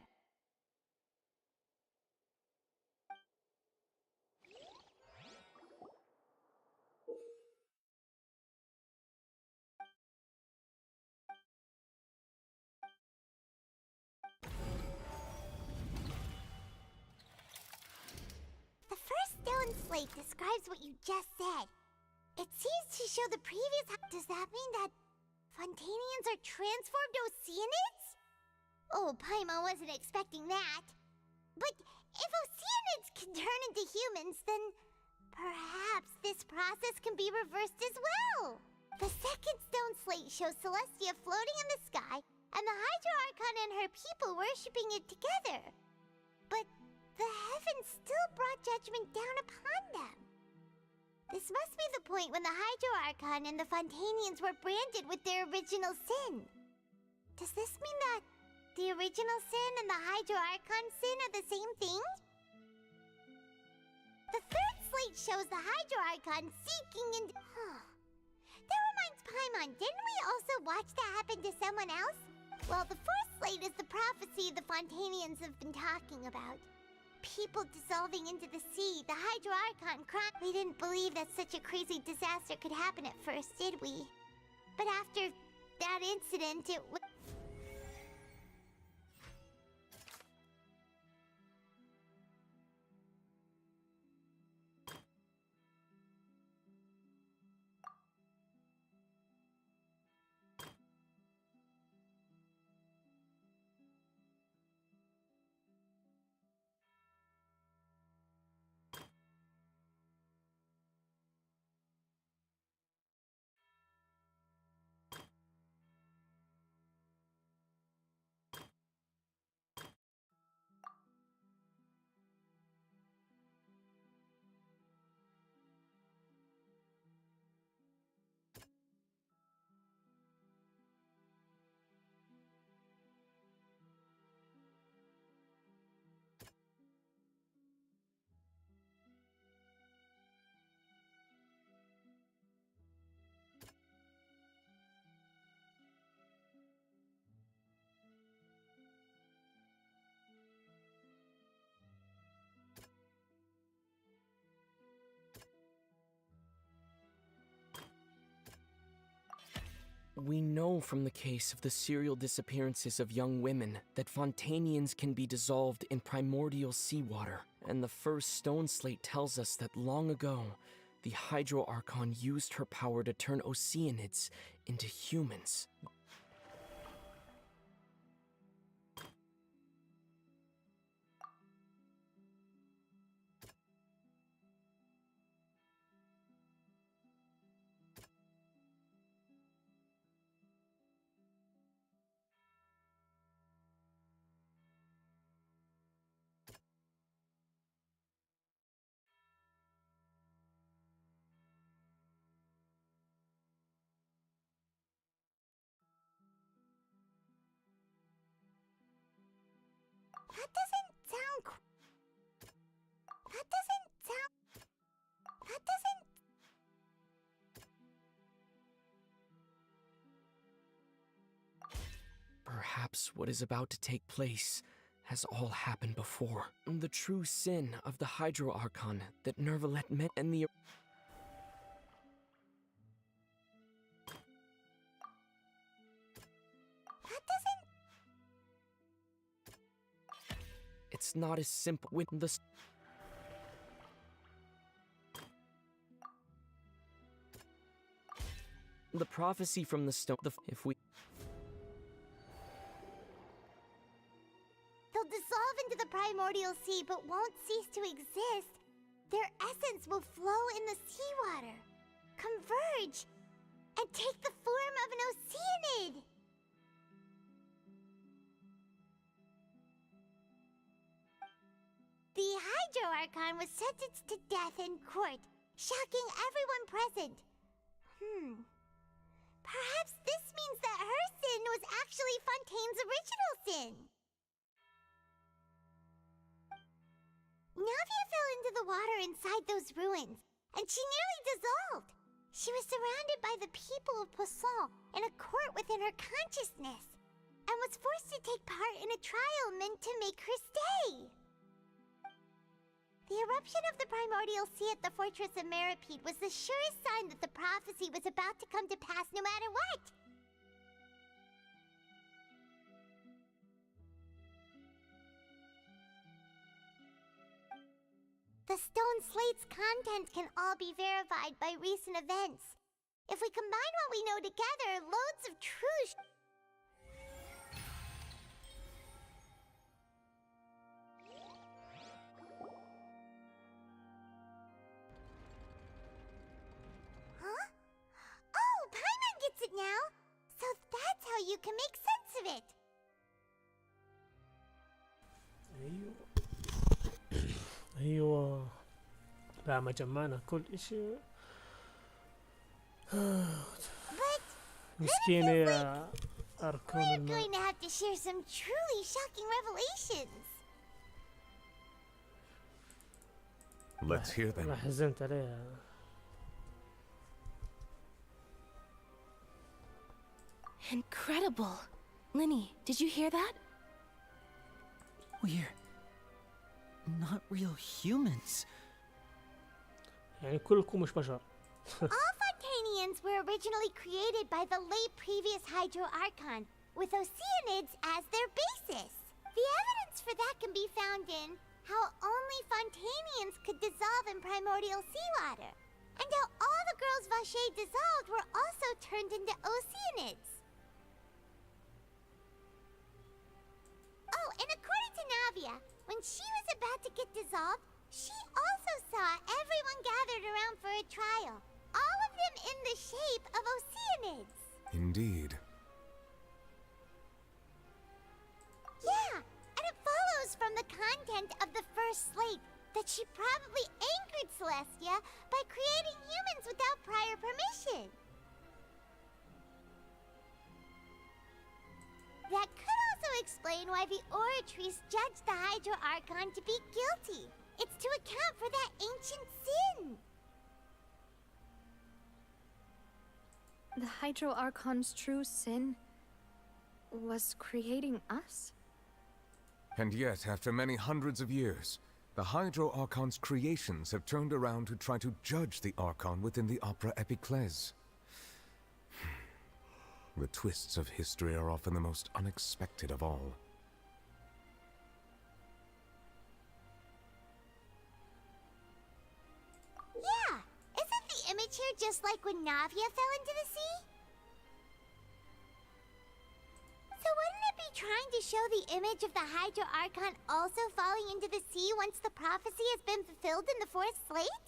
The first stone slate describes what you just said. It seems to show the previous... Does that mean that Fontanians are transformed Oceanids? Oh, Paimon wasn't expecting that. But if Oceanids can turn into humans, then perhaps this process can be reversed as well. The second stone slate shows Celestia floating in the sky and the Hydro Archon and her people worshipping it together. But the heavens still brought judgment down upon them. This must be the point when the Hydro Archon and the Fontanians were branded with their original sin. Does this mean that the original sin and the Hydro Archon sin are the same thing? The third slate shows the Hydro Archon seeking and... That reminds Paimon, didn't we also watch that happen to someone else? Well, the fourth slate is the prophecy the Fontanians have been talking about. People dissolving into the sea, the Hydro Archon crying. We didn't believe that such a crazy disaster could happen at first, did we? But after that incident, it was... We know from the case of the serial disappearances of young women that Fontanians can be dissolved in primordial seawater, and the first stone slate tells us that long ago, the Hydro Archon used her power to turn Oceanids into humans. That doesn't sound. That doesn't sound. That doesn't. Perhaps what is about to take place has all happened before. The true sin of the Hydro Archon that Nervalet met and the... That doesn't. It's not as simple with the... The prophecy from the stone... If we... They'll dissolve into the primordial sea but won't cease to exist. Their essence will flow in the seawater, converge, and take the form of an oceanid. The Hydro Archon was sentenced to death in court, shocking everyone present. Perhaps this means that her sin was actually Fontaine's original sin. Navia fell into the water inside those ruins, and she nearly dissolved. She was surrounded by the people of Poisson in a court within her consciousness, and was forced to take part in a trial meant to make her stay. The eruption of the primordial sea at the fortress of Meripede was the surest sign that the prophecy was about to come to pass no matter what. The stone slate's content can all be verified by recent events. If we combine what we know together, loads of truth. Huh? Oh, Paimon gets it now! So that's how you can make sense of it! ايوه لا ما جمعنا كل اشي. مسكينة يا أركون We're going to have to share some truly shocking revelations. Let's hear them. أنا حزنت عليها. Incredible. Linny, did you hear that? We're not real humans. يعني كلكم مش بشر. All Fontanians were originally created by the late previous Hydro Archon, with oceanids as their basis. The evidence for that can be found in how only Fontanians could dissolve in primordial seawater, and how all the girls Vacher dissolved were also turned into oceanids. Oh, and according to Navia, when she was about to get dissolved, she also saw everyone gathered around for a trial, all of them in the shape of oceanids. Indeed. Yeah, and it follows from the content of the first slate that she probably angered Celestia by creating humans without prior permission. That could also explain why the Oratrice judged the Hydro Archon to be guilty. It's to account for that ancient sin. The Hydro Archon's true sin was creating us? And yet, after many hundreds of years, the Hydro Archon's creations have turned around to try to judge the Archon within the Opera Epiclese. The twists of history are often the most unexpected of all. Yeah, isn't the image here just like when Navia fell into the sea? trying to show the image of the Hydro Archon also falling into the sea once the prophecy has been fulfilled in the fourth slate?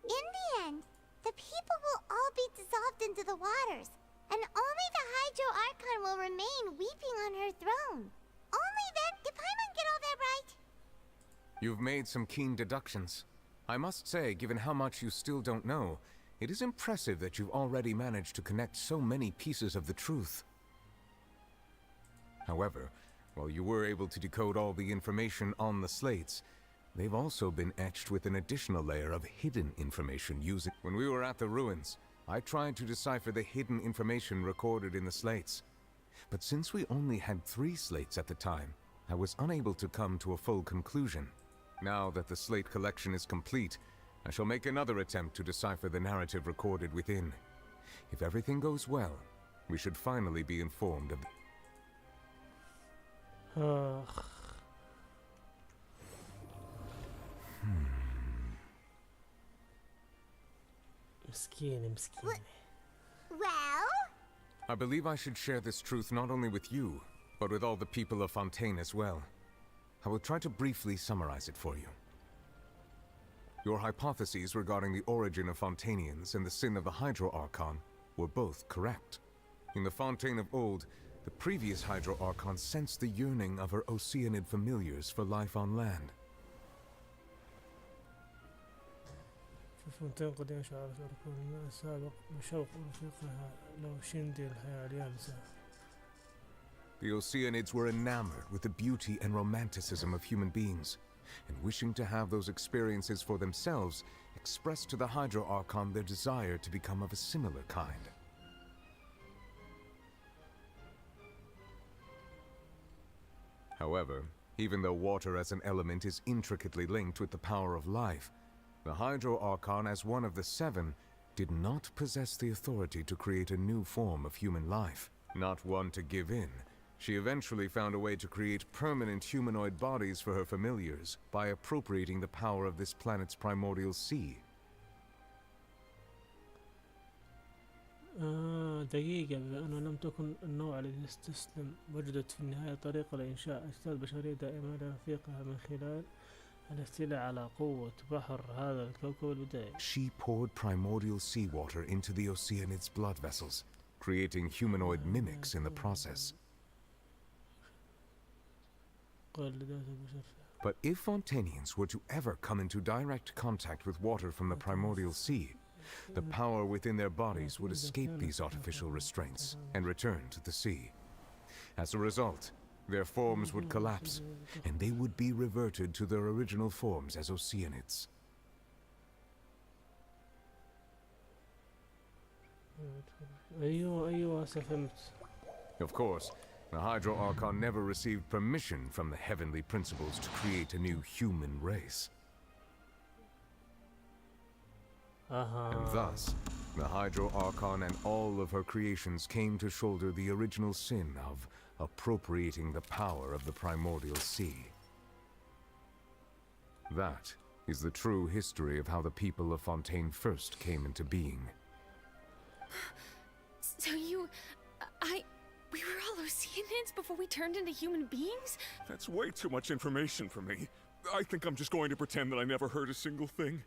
In the end, the people will all be dissolved into the waters, and only the Hydro Archon will remain weeping on her throne. Only then did Paimon get all that right? You've made some keen deductions. I must say, given how much you still don't know, it is impressive that you've already managed to connect so many pieces of the truth. However, while you were able to decode all the information on the slates, they've also been etched with an additional layer of hidden information using... When we were at the ruins, I tried to decipher the hidden information recorded in the slates. But since we only had 3 slates at the time, I was unable to come to a full conclusion. Now that the slate collection is complete, I shall make another attempt to decipher the narrative recorded within. If everything goes well, we should finally be informed of... مسكينة مسكينة. Well? I believe I should share this truth not only with you, but with all the people of Fontaine as well. I will try to briefly summarize it for you. Your hypotheses regarding the origin of Fontanians and the sin of the Hydro Archon were both correct. In the Fontaine of old, the previous Hydro Archon sensed the yearning of her Oceanid familiars for life on land. في فونتين قد شعرت أركان الماء السابق بشوق رفيقها لو شندي الحياة اليابسة. The Oceanids were enamored with the beauty and romanticism of human beings, and wishing to have those experiences for themselves, expressed to the Hydro Archon their desire to become of a similar kind. However, even though water as an element is intricately linked with the power of life, the Hydro Archon, as one of the 7, did not possess the authority to create a new form of human life. Not one to give in, she eventually found a way to create permanent humanoid bodies for her familiars by appropriating the power of this planet's primordial sea. دقيقة، بأنه لم تكن النوع الذي يستسلم، وجدت في النهاية طريقة لإنشاء أجساد بشرية دائمة لرفيقها من خلال الاستيلاء على قوة بحر هذا الكوكب البدائي. She poured primordial seawater into the Oceanid's blood vessels, creating humanoid mimics in the process. But if Fontanians were to ever come into direct contact with water from the primordial sea, the power within their bodies would escape these artificial restraints and return to the sea. As a result, their forms would collapse, and they would be reverted to their original forms as Oceanids. Of course, the Hydro Archon never received permission from the heavenly principles to create a new human race. And thus, the Hydro Archon and all of her creations came to shoulder the original sin of appropriating the power of the primordial sea. That is the true history of how the people of Fontaine first came into being. So we were all Oceanids before we turned into human beings? That's way too much information for me. I think I'm just going to pretend that I never heard a single thing.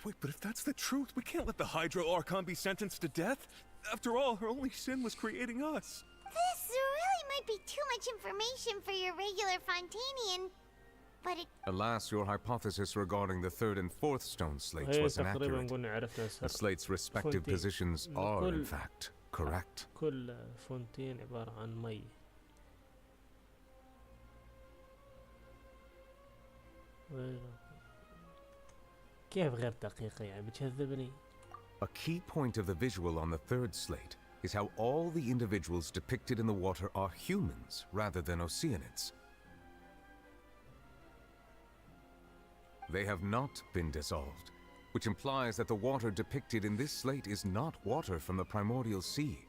Wait, but if that's the truth, we can't let the Hydro Archon be sentenced to death. After all, her only sin was creating us. This really might be too much information for your regular Fontanian, but it... Alas, your hypothesis regarding the 3rd and 4th stone slates was inaccurate. The slates' respective positions are, in fact, correct. كل فونتين عبارة عن مي. كيف غير دقيقة يعني بتكذبني؟ A key point of the visual on the 3rd slate is how all the individuals depicted in the water are humans rather than Oceanids. They have not been dissolved, which implies that the water depicted in this slate is not water from the primordial sea.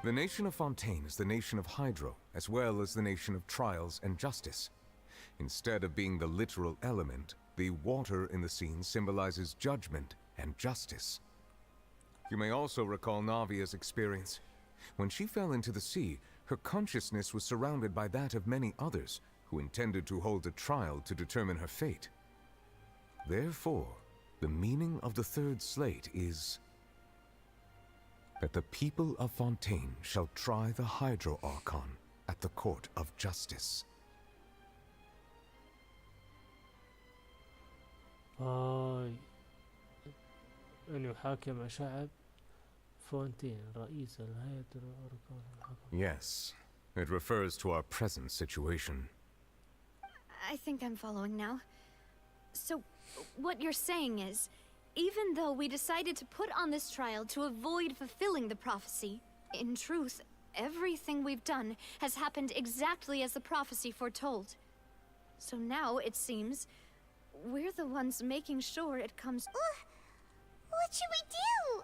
The nation of Fontaine is the nation of Hydro, as well as the nation of trials and justice. Instead of being the literal element, The water in the scene symbolizes judgment and justice. You may also recall Navia's experience. When she fell into the sea, her consciousness was surrounded by that of many others who intended to hold a trial to determine her fate. Therefore, the meaning of the third slate is that the people of Fontaine shall try the Hydro Archon at the court of justice. أن يحاكم شعب فونتين رئيس الهيئة الأركان الحكم. Yes, it refers to our present situation. I think I'm following now. So, what you're saying is, even though we decided to put on this trial to avoid fulfilling the prophecy, in truth, everything we've done has happened exactly as the prophecy foretold. So now, it seems, we're the ones making sure it comes... What should we do?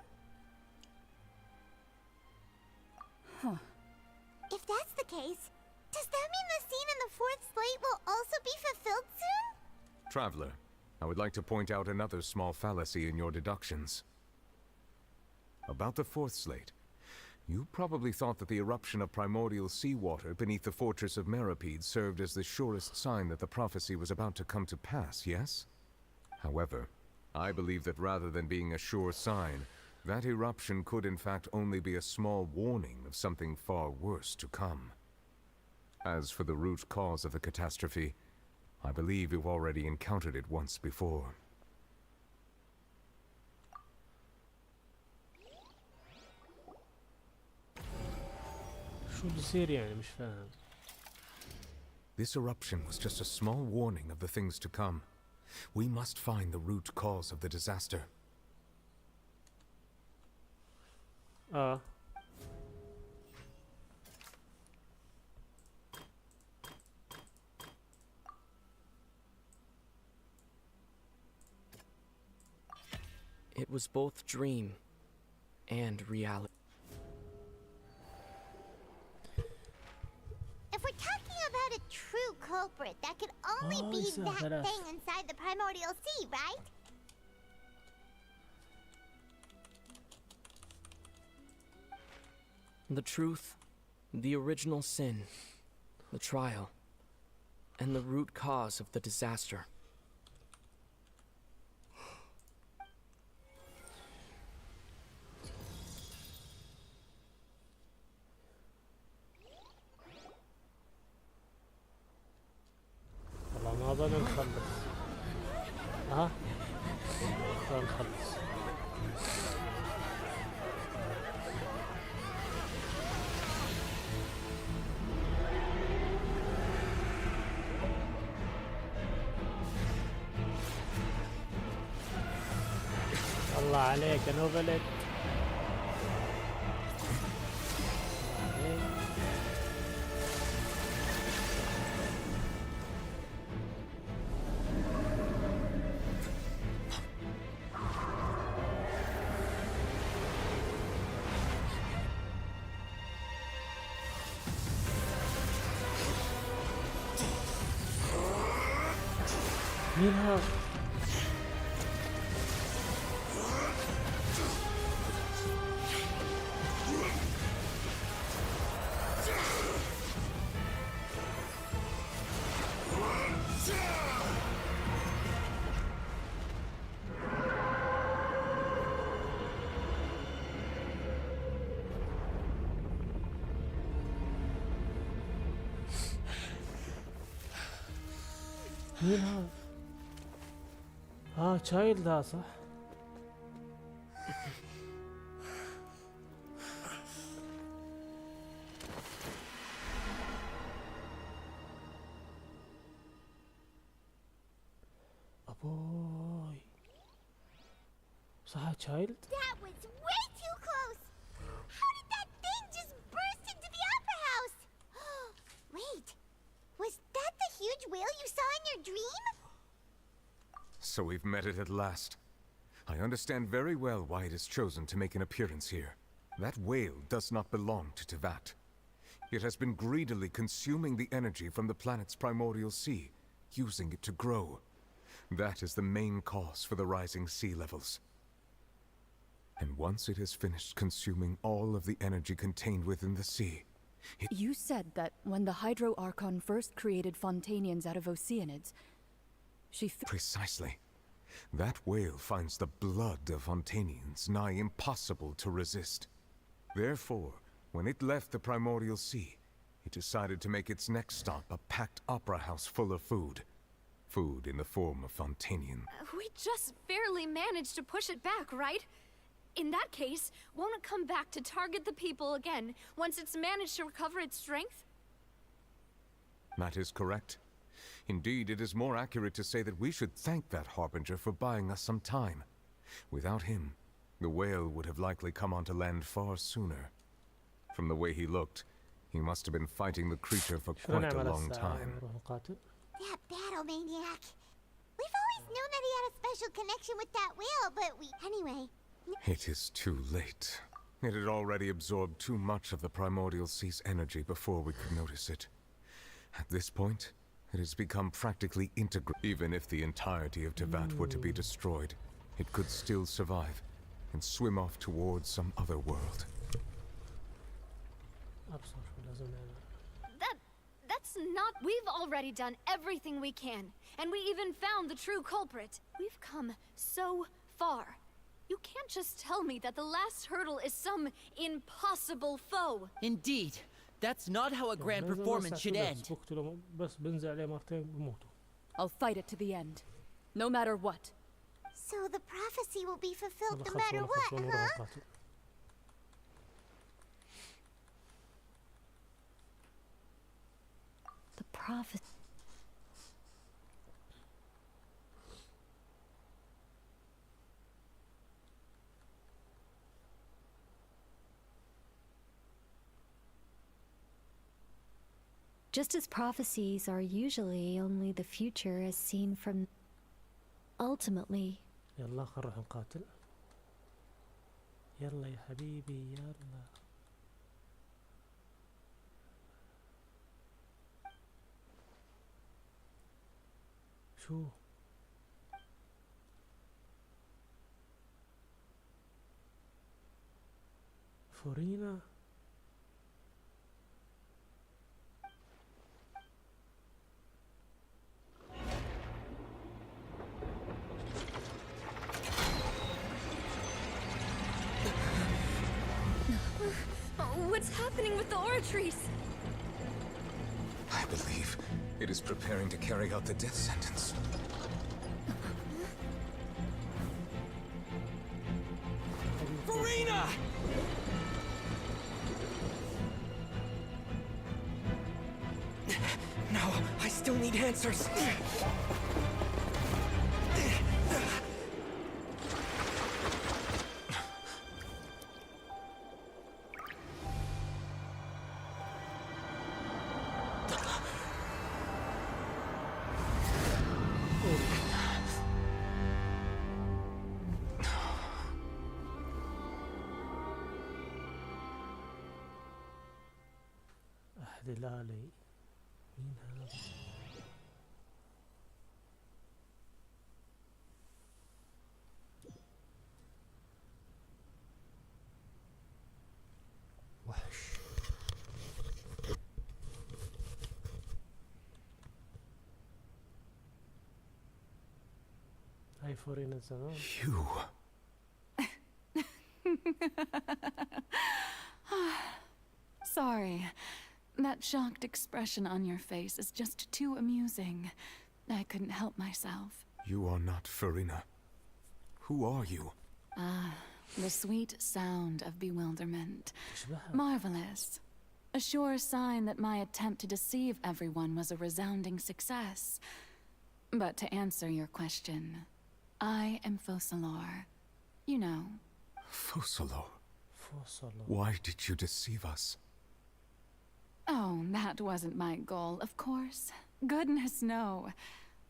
Huh. If that's the case, does that mean the scene in the fourth slate will also be fulfilled soon? Traveler, I would like to point out another small fallacy in your deductions. About the fourth slate, you probably thought that the eruption of primordial seawater beneath the fortress of Meripede served as the surest sign that the prophecy was about to come to pass, yes? However, I believe that rather than being a sure sign, that eruption could in fact only be a small warning of something far worse to come. As for the root cause of the catastrophe, I believe you've already encountered it once before. شو بيصير يعني مش فاهم. This eruption was just a small warning of the things to come. We must find the root cause of the disaster. It was both dream and reality. If we're talking about a true culprit, that could only be that thing inside the primordial sea, right? The truth, the original sin, the trial, and the root cause of the disaster. والله ما ظن نخلص. ها؟ نخلص. الله عليك يا نوبلت. مين هذا؟ مين هذا؟ تشايلد ها صح؟ أبوي صح تشايلد؟ That was way too close! How did that thing just burst into the opera house? Wait, was that the huge whale you saw in your dream? So we've met it at last. I understand very well why it has chosen to make an appearance here. That whale does not belong to Tevat. It has been greedily consuming the energy from the planet's primordial sea, using it to grow. That is the main cause for the rising sea levels. And once it has finished consuming all of the energy contained within the sea, You said that when the Hydro Archon first created Fontanians out of Oceanids, Precisely. That whale finds the blood of Fontanians nigh impossible to resist. Therefore, when it left the Primordial Sea, it decided to make its next stop a packed opera house full of food. Food in the form of Fontanian. We just barely managed to push it back, right? In that case, won't it come back to target the people again once it's managed to recover its strength? That is correct. Indeed, it is more accurate to say that we should thank that Harbinger for buying us some time. Without him, the whale would have likely come onto land far sooner. From the way he looked, he must have been fighting the creature for quite a long time. That battle maniac. We've always known that he had a special connection with that whale, but anyway. It is too late. It had already absorbed too much of the Primordial Sea's energy before we could notice it. At this point, it has become practically integral. Even if the entirety of Tevat were to be destroyed, it could still survive and swim off towards some other world. That's not... We've already done everything we can, and we even found the true culprit. We've come so far. You can't just tell me that the last hurdle is some impossible foe. Indeed. That's not how a grand performance should end. I'll fight it to the end, no matter what. So the prophecy will be fulfilled no matter what, huh? The prophet. Just as prophecies are usually only the future as seen from... Ultimately... يلا خل نروح نقاتل. يلا يا حبيبي يلا. شو؟ فورينا؟ What's happening with the oratories? I believe it is preparing to carry out the death sentence. Farina! No, I still need answers. أحدلالي مين هذا؟ وحش. هاي فورينا زمان. Sorry. That shocked expression on your face is just too amusing. I couldn't help myself. You are not Farina. Who are you? Ah, the sweet sound of bewilderment. Marvelous. A sure sign that my attempt to deceive everyone was a resounding success. But to answer your question, I am Focalor. You know. Focalor? Why did you deceive us? Oh, that wasn't my goal, of course. Goodness, no.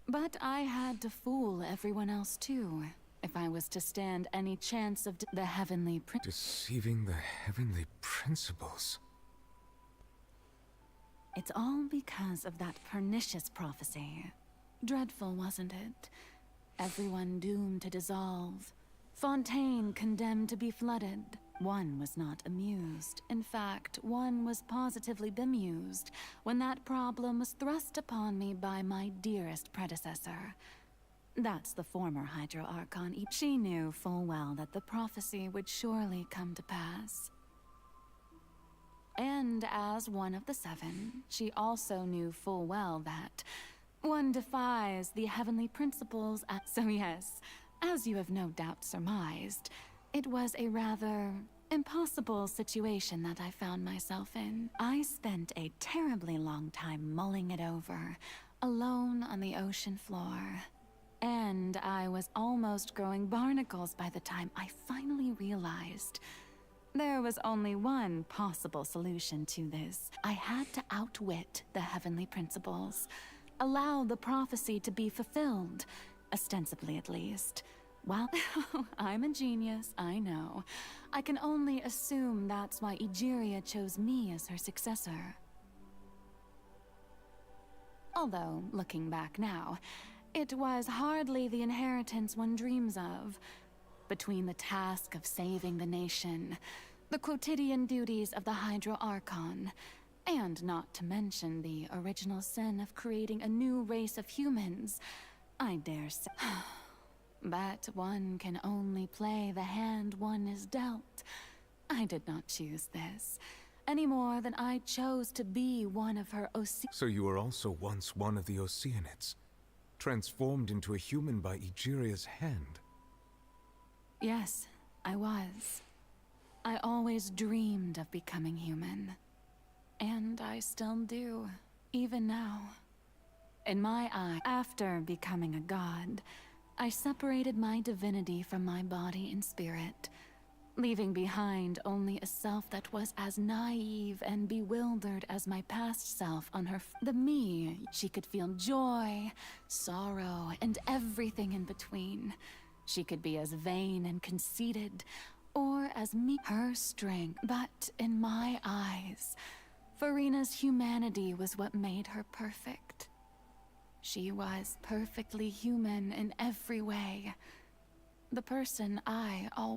But I had to fool everyone else too, if I was to stand any chance of the heavenly Deceiving the heavenly principles? It's all because of that pernicious prophecy. Dreadful, wasn't it? everyone doomed to dissolve. Fontaine condemned to be flooded. One was not amused. In fact, one was positively bemused when that problem was thrust upon me by my dearest predecessor. That's the former Hydro Archon. She knew full well that the prophecy would surely come to pass. And as one of the seven, she also knew full well that one defies the heavenly principles. So yes, as you have no doubt surmised, it was a rather impossible situation that I found myself in. I spent a terribly long time mulling it over, alone on the ocean floor. And I was almost growing barnacles by the time I finally realized there was only one possible solution to this. I had to outwit the heavenly principles, allow the prophecy to be fulfilled, ostensibly at least. Well, I'm a genius, I know. I can only assume that's why Egeria chose me as her successor. Although, looking back now, it was hardly the inheritance one dreams of. Between the task of saving the nation, the quotidian duties of the Hydro Archon, and not to mention the original sin of creating a new race of humans, I dare say. But one can only play the hand one is dealt. I did not choose this, any more than I chose to be one of her So you were also once one of the Oceanids, transformed into a human by Egeria's hand. Yes, I was. I always dreamed of becoming human. And I still do, even now. In my eye, after becoming a god, I separated my divinity from my body and spirit, leaving behind only a self that was as naive and bewildered as my past self on her the me. She could feel joy, sorrow, and everything in between. She could be as vain and conceited, or as me, her strength. But in my eyes, Farina's humanity was what made her perfect. She was perfectly human in every way. The person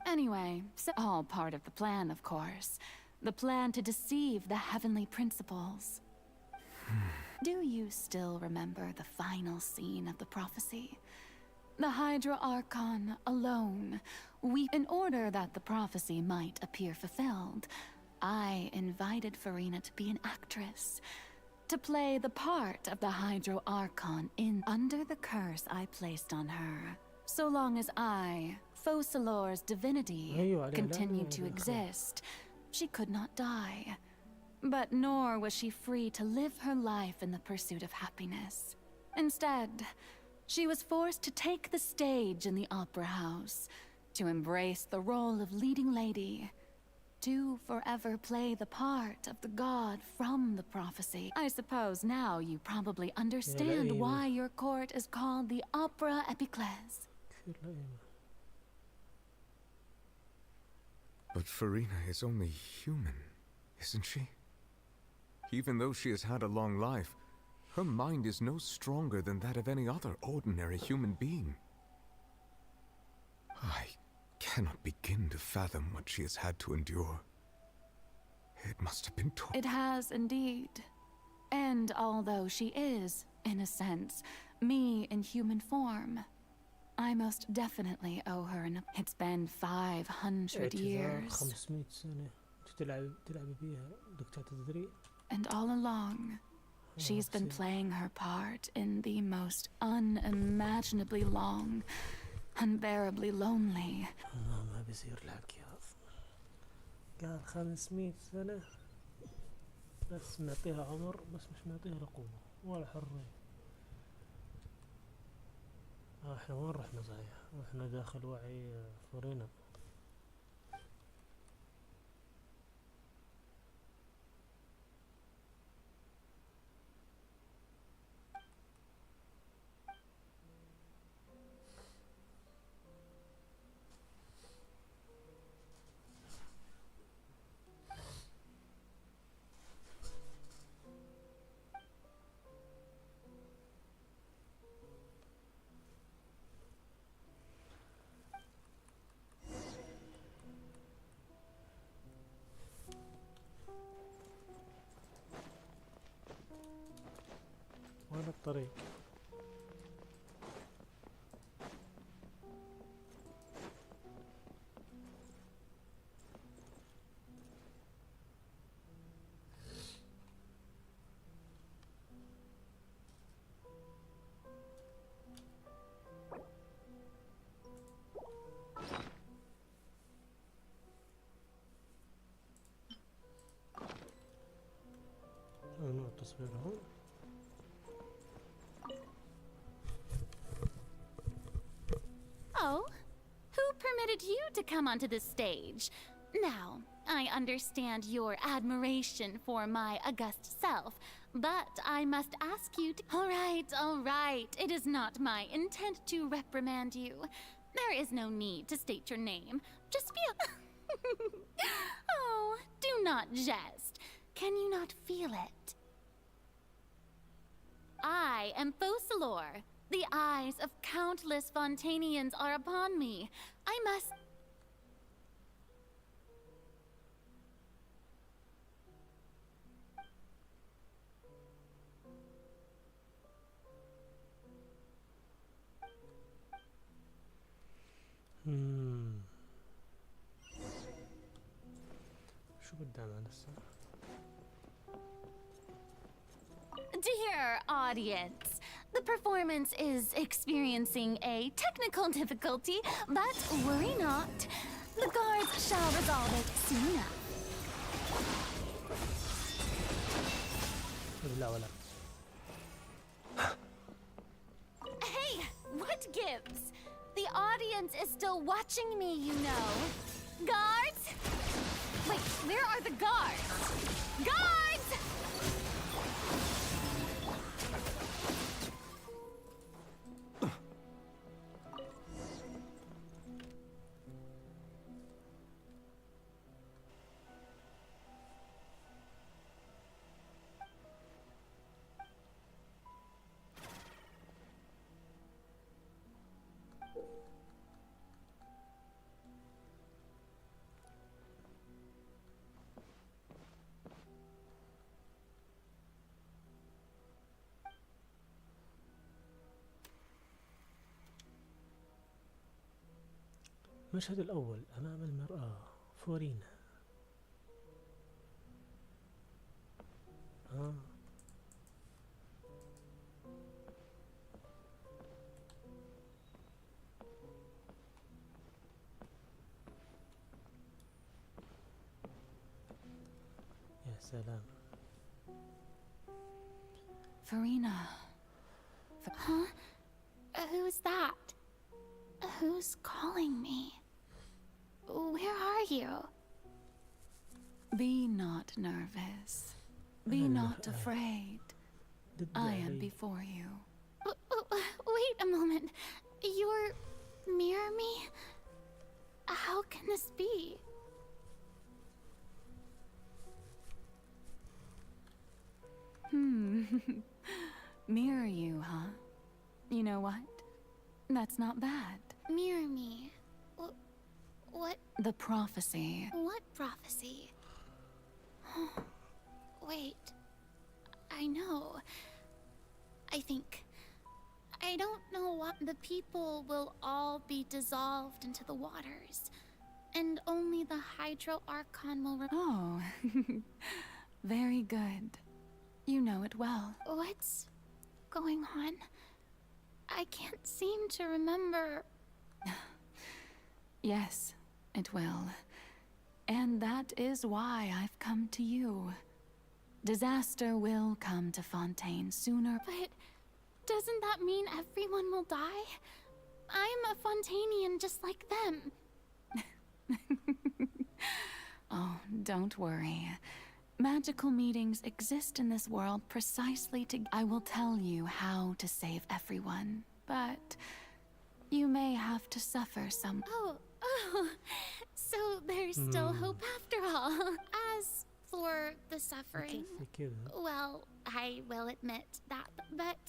Anyway, all part of the plan, of course. The plan to deceive the heavenly principles. Do you still remember the final scene of the prophecy? The Hydra Archon alone. In order that the prophecy might appear fulfilled, I invited Farina to be an actress, to play the part of the Hydro Archon under the curse I placed on her. So long as I, Focalor's divinity, continued to exist, she could not die. But nor was she free to live her life in the pursuit of happiness. Instead, she was forced to take the stage in the opera house, to embrace the role of leading lady, to forever play the part of the god from the prophecy. I suppose now you probably understand why your court is called the Opera Epiclese. But Farina is only human, isn't she? Even though she has had a long life, her mind is no stronger than that of any other ordinary human being. I cannot begin to fathom what she has had to endure. It must have been It has indeed. And although she is, in a sense, me in human form, I most definitely owe her It's been 500 years. 500 سنة تلعب بيها بدك تعتذري. And all along, she's been playing her part in the most unimaginably long, unbearably lonely. ما بيصير الحكي هذا. قال 500 سنة بس معطيها عمر بس مش معطيها رقوبة ولا حرية. احنا وين رحنا صحيح؟ احنا داخل وعي فورينا. الطريق. ممنوع التصوير هون. Oh, who permitted you to come onto the stage? Now, I understand your admiration for my august self, but I must ask you to— all right. It is not my intent to reprimand you. There is no need to state your name. Just be a— oh, do not jest. Can you not feel it? I am Focalor. The eyes of countless Fontanians are upon me. I must— شو قدامنا لسه؟ Dear audience, the performance is experiencing a technical difficulty, but worry not. The guards shall resolve it soon enough. لا ولا. Hey, what gives? The audience is still watching me, you know. Guards? Wait, where are the guards? Guards! المشهد الأول أمام المرآة فورينا. يا سلام. Farina. Huh? Who's that? Who's calling me? Where are you? Be not nervous. Be not afraid. I am before you. Wait a moment. You're near me? How can this be? Mirror you, huh? You know what? That's not bad. Mirror me? What? The prophecy. What prophecy? Wait. I know. I think. I don't know what— the people will all be dissolved into the waters, and only the Hydro Archon will— Oh, very good. You know it well. What's going on? I can't seem to remember. Yes, it will. And that is why I've come to you. Disaster will come to Fontaine sooner. But doesn't that mean everyone will die? I'm a Fontanian just like them. Oh, don't worry. Magical meetings exist in this world precisely to— I will tell you how to save everyone, but you may have to suffer some— Oh, so there's still hope after all. As for the suffering, well, I will admit that, but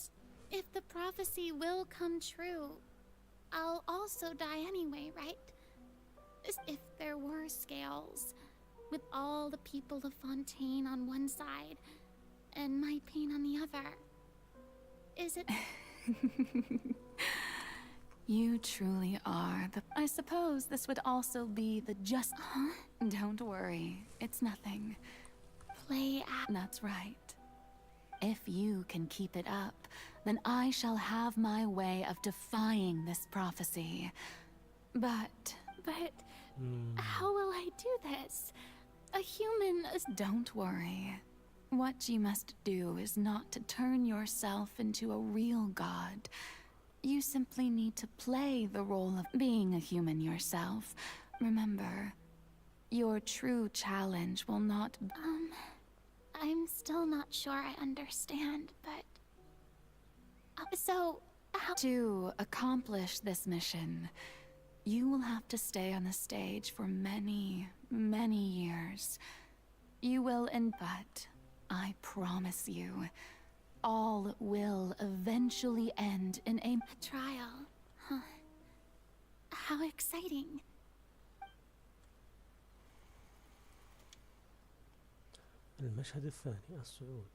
if the prophecy will come true, I'll also die anyway, right? As if there were scales, with all the people of Fontaine on one side, and my pain on the other. is it? You truly are the. I suppose this would also be the just. Huh? Don't worry, it's nothing. Play at. That's right. If you can keep it up, then I shall have my way of defying this prophecy. But. How will I do this? A human. Don't worry. What you must do is not to turn yourself into a real god. You simply need to play the role of being a human yourself. Remember, your true challenge will not. I'm still not sure I understand, but. So, how. To accomplish this mission, you will have to stay on the stage for many, many years. You will, but I promise you, all will eventually end in a trial. Huh. How exciting. المشهد الثاني الصعود.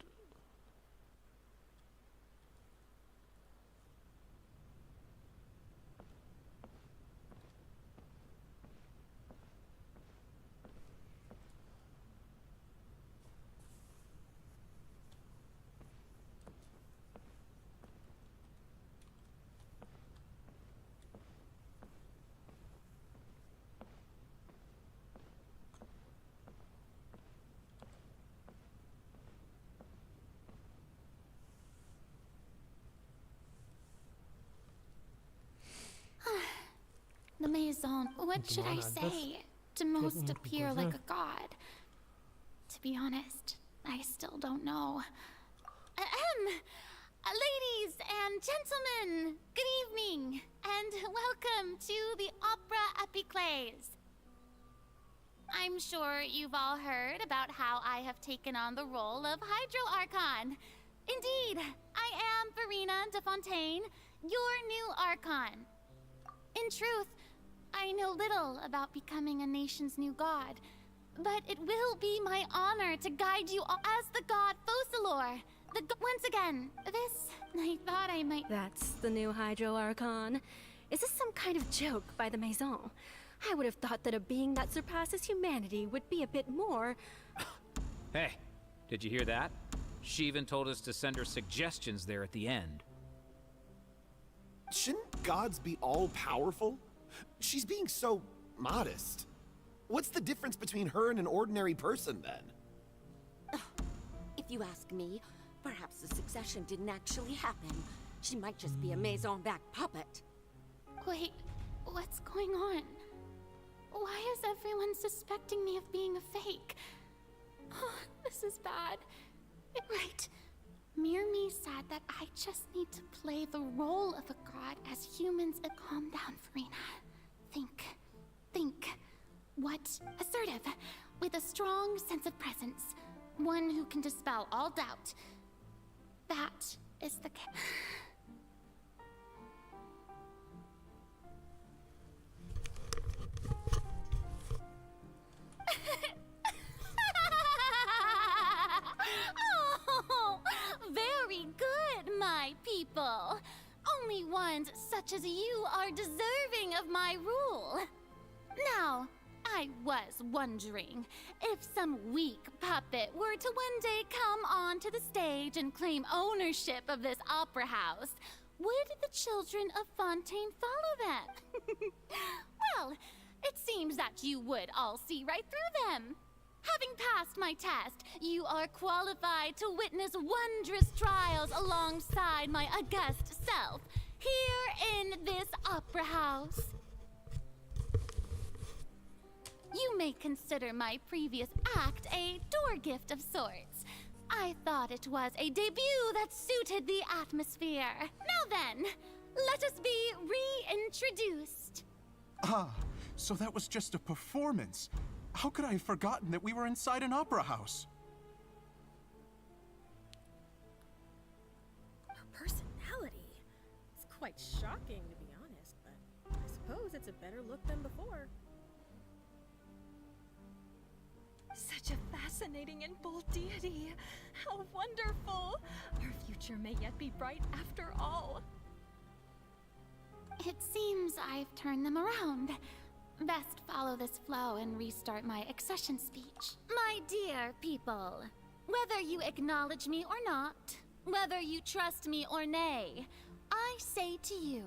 The Maison. What should I say to most appear like a god? To be honest, I still don't know. Ladies and gentlemen, good evening, and welcome to the Opera Epiclese. I'm sure you've all heard about how I have taken on the role of Hydro Archon. Indeed, I am Verena de Fontaine, your new Archon. In truth, I know little about becoming a nation's new god, but it will be my honor to guide you all as the god Focalor. Once again, I thought I might. That's the new Hydro Archon. Is this some kind of joke by the Maison? I would have thought that a being that surpasses humanity would be a bit more. Hey, did you hear that? She even told us to send her suggestions there at the end. Shouldn't gods be all-powerful? She's being so modest. What's the difference between her and an ordinary person, then? If you ask me, perhaps the succession didn't actually happen. She might just be a Maison-backed puppet. Wait, what's going on? Why is everyone suspecting me of being a fake? Oh, this is bad. Right. Mirmi said that I just need to play the role of a god as humans. Calm down, Verena. Think. What? Assertive, with a strong sense of presence. One who can dispel all doubt. That is the Oh, very good, my people. Only ones such as you are deserving of my rule. Now, I was wondering, if some weak puppet were to one day come onto the stage and claim ownership of this opera house, would the children of Fontaine follow them? Well, it seems that you would all see right through them. Having passed my test, you are qualified to witness wondrous trials alongside my august self, here in this opera house. You may consider my previous act a door gift of sorts. I thought it was a debut that suited the atmosphere. Now then, let us be reintroduced. Ah, so that was just a performance. How could I have forgotten that we were inside an opera house? Her personality. It's quite shocking, to be honest, but I suppose it's a better look than before. Such a fascinating culminating in bold deity. How wonderful! Our future may yet be bright after all. It seems I've turned them around. Best follow this flow and restart my accession speech. My dear people, whether you acknowledge me or not, whether you trust me or nay, I say to you,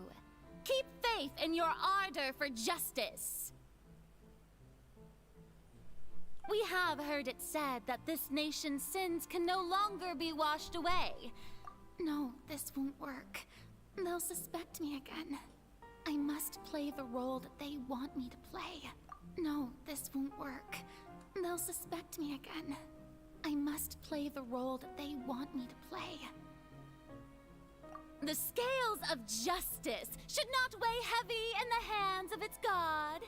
keep faith in your ardor for justice. We have heard it said that this nation's sins can no longer be washed away. No, this won't work. They'll suspect me again. I must play the role that they want me to play. No, this won't work. They'll suspect me again. I must play the role that they want me to play. The scales of justice should not weigh heavy in the hands of its god.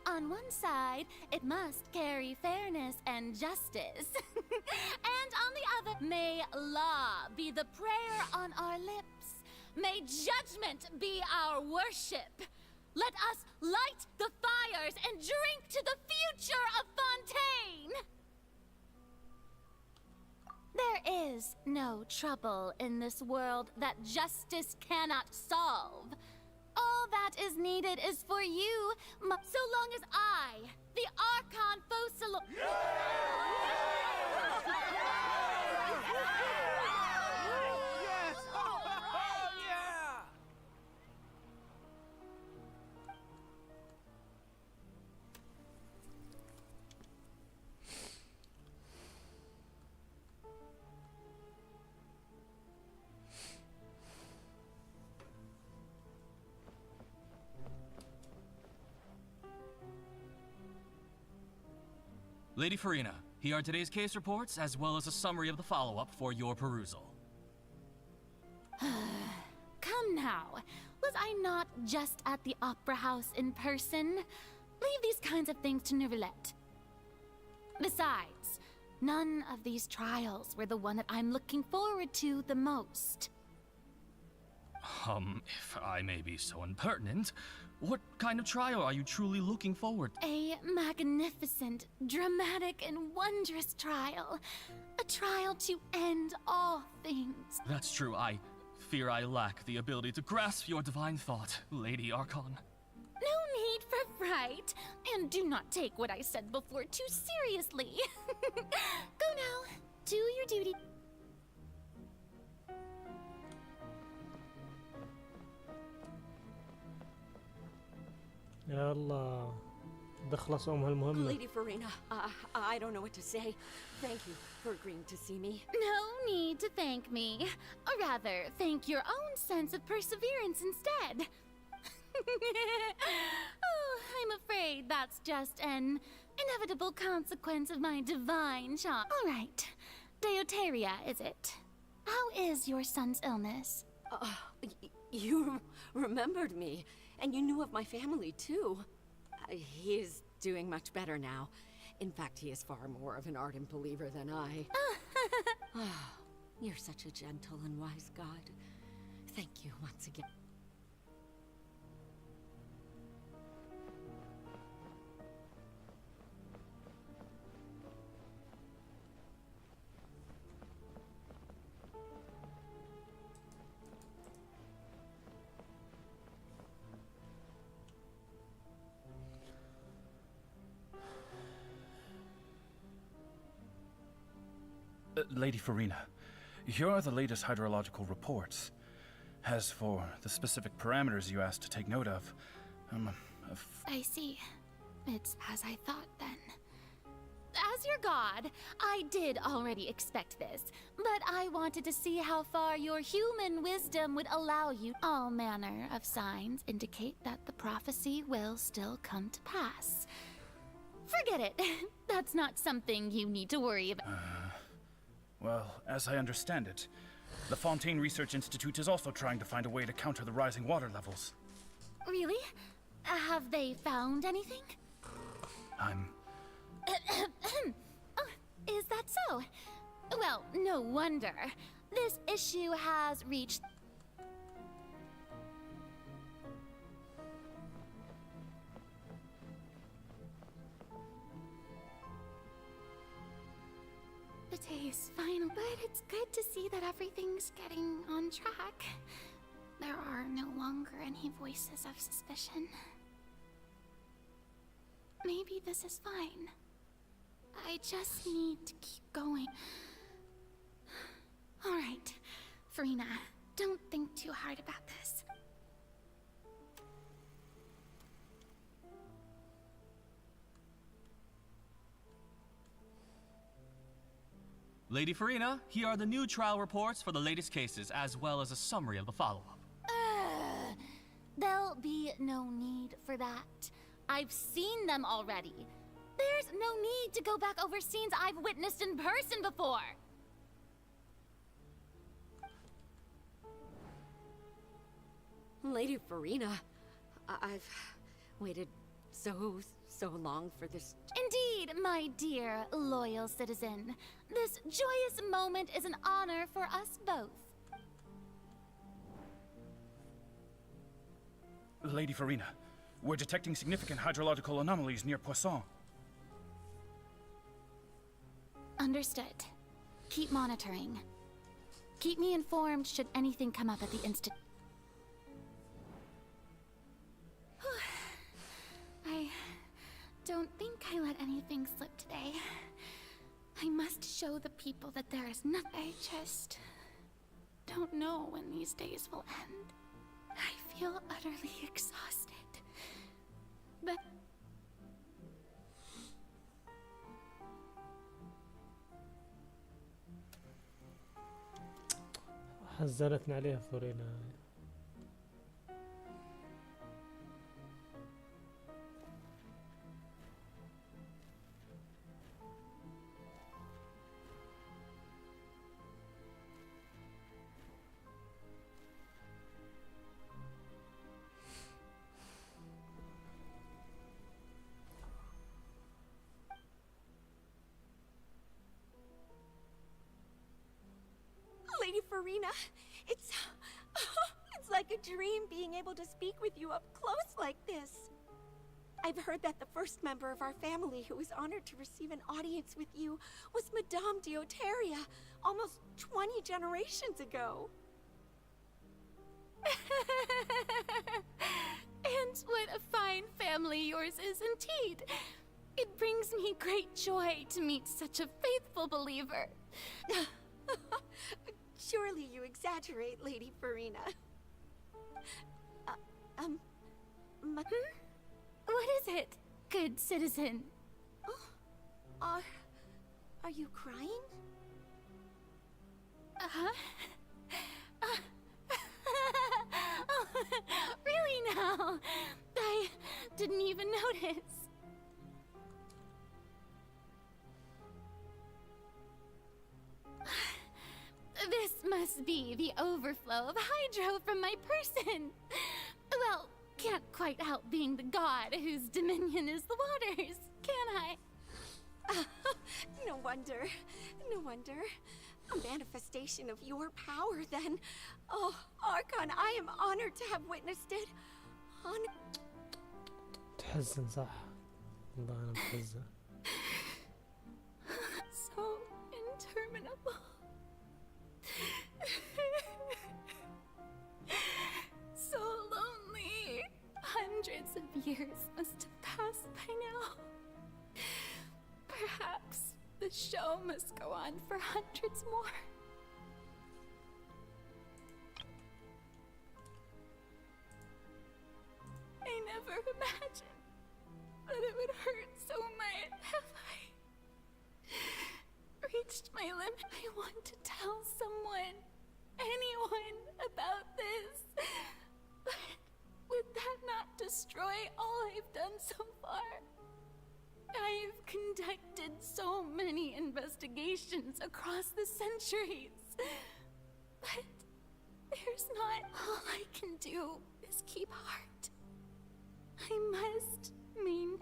On one side, it must carry fairness and justice. And on the other, may law be the prayer on our lips. May judgment be our worship. Let us light the fires and drink to the future of Fontaine. There is no trouble in this world that justice cannot solve. All that is needed is for you, so long as I, the Archon Focilo... Lady Farina, here are today's case reports, as well as a summary of the follow-up for your perusal. Come now. Was I not just at the Opera House in person? Leave these kinds of things to Neuvillette. Besides, none of these trials were the one that I'm looking forward to the most. If I may be so impertinent, what kind of trial are you truly looking forward to? A magnificent, dramatic, and wondrous trial. A trial to end all things. That's true. I fear I lack the ability to grasp your divine thought, Lady Archon. No need for fright, and do not take what I said before too seriously. Go now. Do your duty. يلا تخلص هالمهمة. Lady Farina, I don't know what to say. Thank you for agreeing to see me. No need to thank me. Or rather, thank your own sense of perseverance instead. Oh, I'm afraid that's just an inevitable consequence of my divine charm. All right. Deoteria, is it? How is your son's illness? You remembered me, and you knew of my family, too. He is doing much better now. In fact, he is far more of an ardent believer than I. You're such a gentle and wise god. Thank you once again. Lady Farina, here are the latest hydrological reports. As for the specific parameters you asked to take note of, I see. It's as I thought then. As your god, I did already expect this, but I wanted to see how far your human wisdom would allow you. All manner of signs indicate that the prophecy will still come to pass. Forget it. That's not something you need to worry about. Well, as I understand it, the Fontaine Research Institute is also trying to find a way to counter the rising water levels. Really? Have they found anything? Oh, is that so? Well, no wonder. This issue has reached... day is final, but it's good to see that everything's getting on track. There are no longer any voices of suspicion. Maybe this is fine. I just need to keep going. Alright, Farina, don't think too hard about this. Lady Farina, here are the new trial reports for the latest cases, as well as a summary of the follow-up. There'll be no need for that. I've seen them already. There's no need to go back over scenes I've witnessed in person before. Lady Farina, I've waited so long for this. Indeed, my dear loyal citizen. This joyous moment is an honor for us both. Lady Farina, we're detecting significant hydrological anomalies near Poisson. Understood. Keep monitoring. Keep me informed should anything come up at the instant. I don't think I let anything slip today. I must show the people that there is nothing. I just don't know when these days will end. I feel utterly exhausted. But حزنتني عليها فورينا. Lady Farina, it's like a dream being able to speak with you up close like this. I've heard that the first member of our family who was honored to receive an audience with you was Madame Dioteria, almost 20 generations ago. And what a fine family yours is indeed. It brings me great joy to meet such a faithful believer. Surely you exaggerate, Lady Farina. What is it, good citizen? Oh, are you crying? Uh-huh. Oh, really now? I didn't even notice. This must be the overflow of hydro from my person. Well, can't quite help being the god whose dominion is the waters, can I? No wonder. No wonder. A manifestation of your power, then. Oh, Archon, I am honored to have witnessed it. تحزن صح. والله أنا متحزن. So interminable. So lonely. Hundreds of years must have passed by now. Perhaps the show must go on for hundreds more. I never imagined that it would hurt so much. Have I reached my limit? I want to tell someone, anyone, about this. But would that not destroy all I've done so far? I've conducted so many investigations across the centuries. But there's not. All I can do is keep heart. I must mean.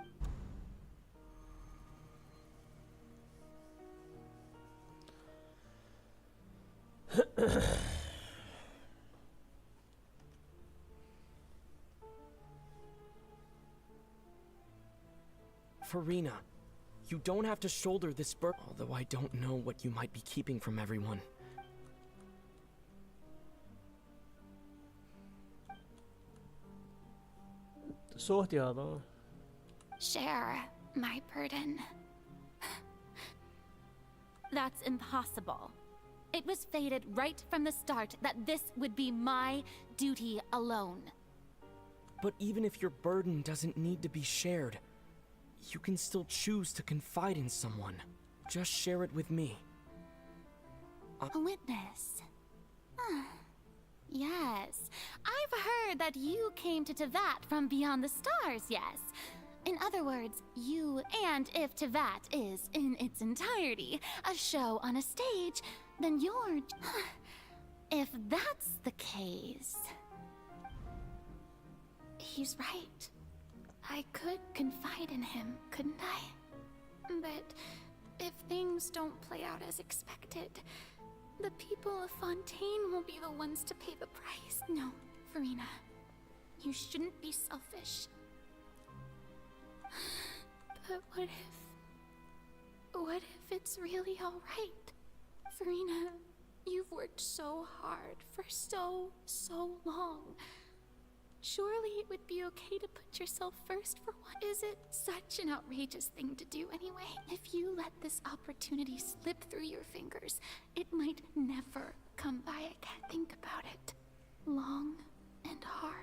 Farina, You don't have to shoulder this burden, although I don't know what you might be keeping from everyone. صوتي هذا. Share my burden. That's impossible. It was fated right from the start that this would be my duty alone. But even if your burden doesn't need to be shared, you can still choose to confide in someone. Just share it with me. A witness. Yes, I've heard that you came to Tevat from beyond the stars, yes. In other words, you and if Tevat is, in its entirety, a show on a stage, then you're... If that's the case... He's right. I could confide in him, couldn't I? But if things don't play out as expected, the people of Fontaine will be the ones to pay the price. No, Farina. You shouldn't be selfish. But what if it's really alright? Farina, you've worked so hard for so long. Surely it would be okay to put yourself first for what? Is it such an outrageous thing to do anyway? If you let this opportunity slip through your fingers, it might never come by again. Think about it. Long and hard.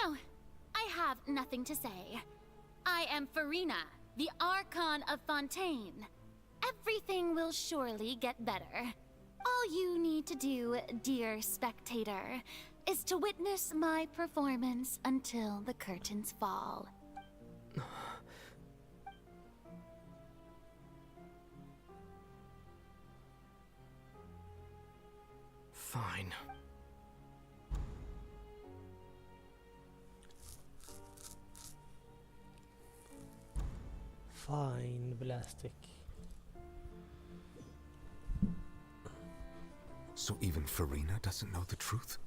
No, I have nothing to say. I am Farina, the Archon of Fontaine. Everything will surely get better. All you need to do, dear spectator, is to witness my performance until the curtains fall. Fine. Fine, plastic. So even Farina doesn't know the truth?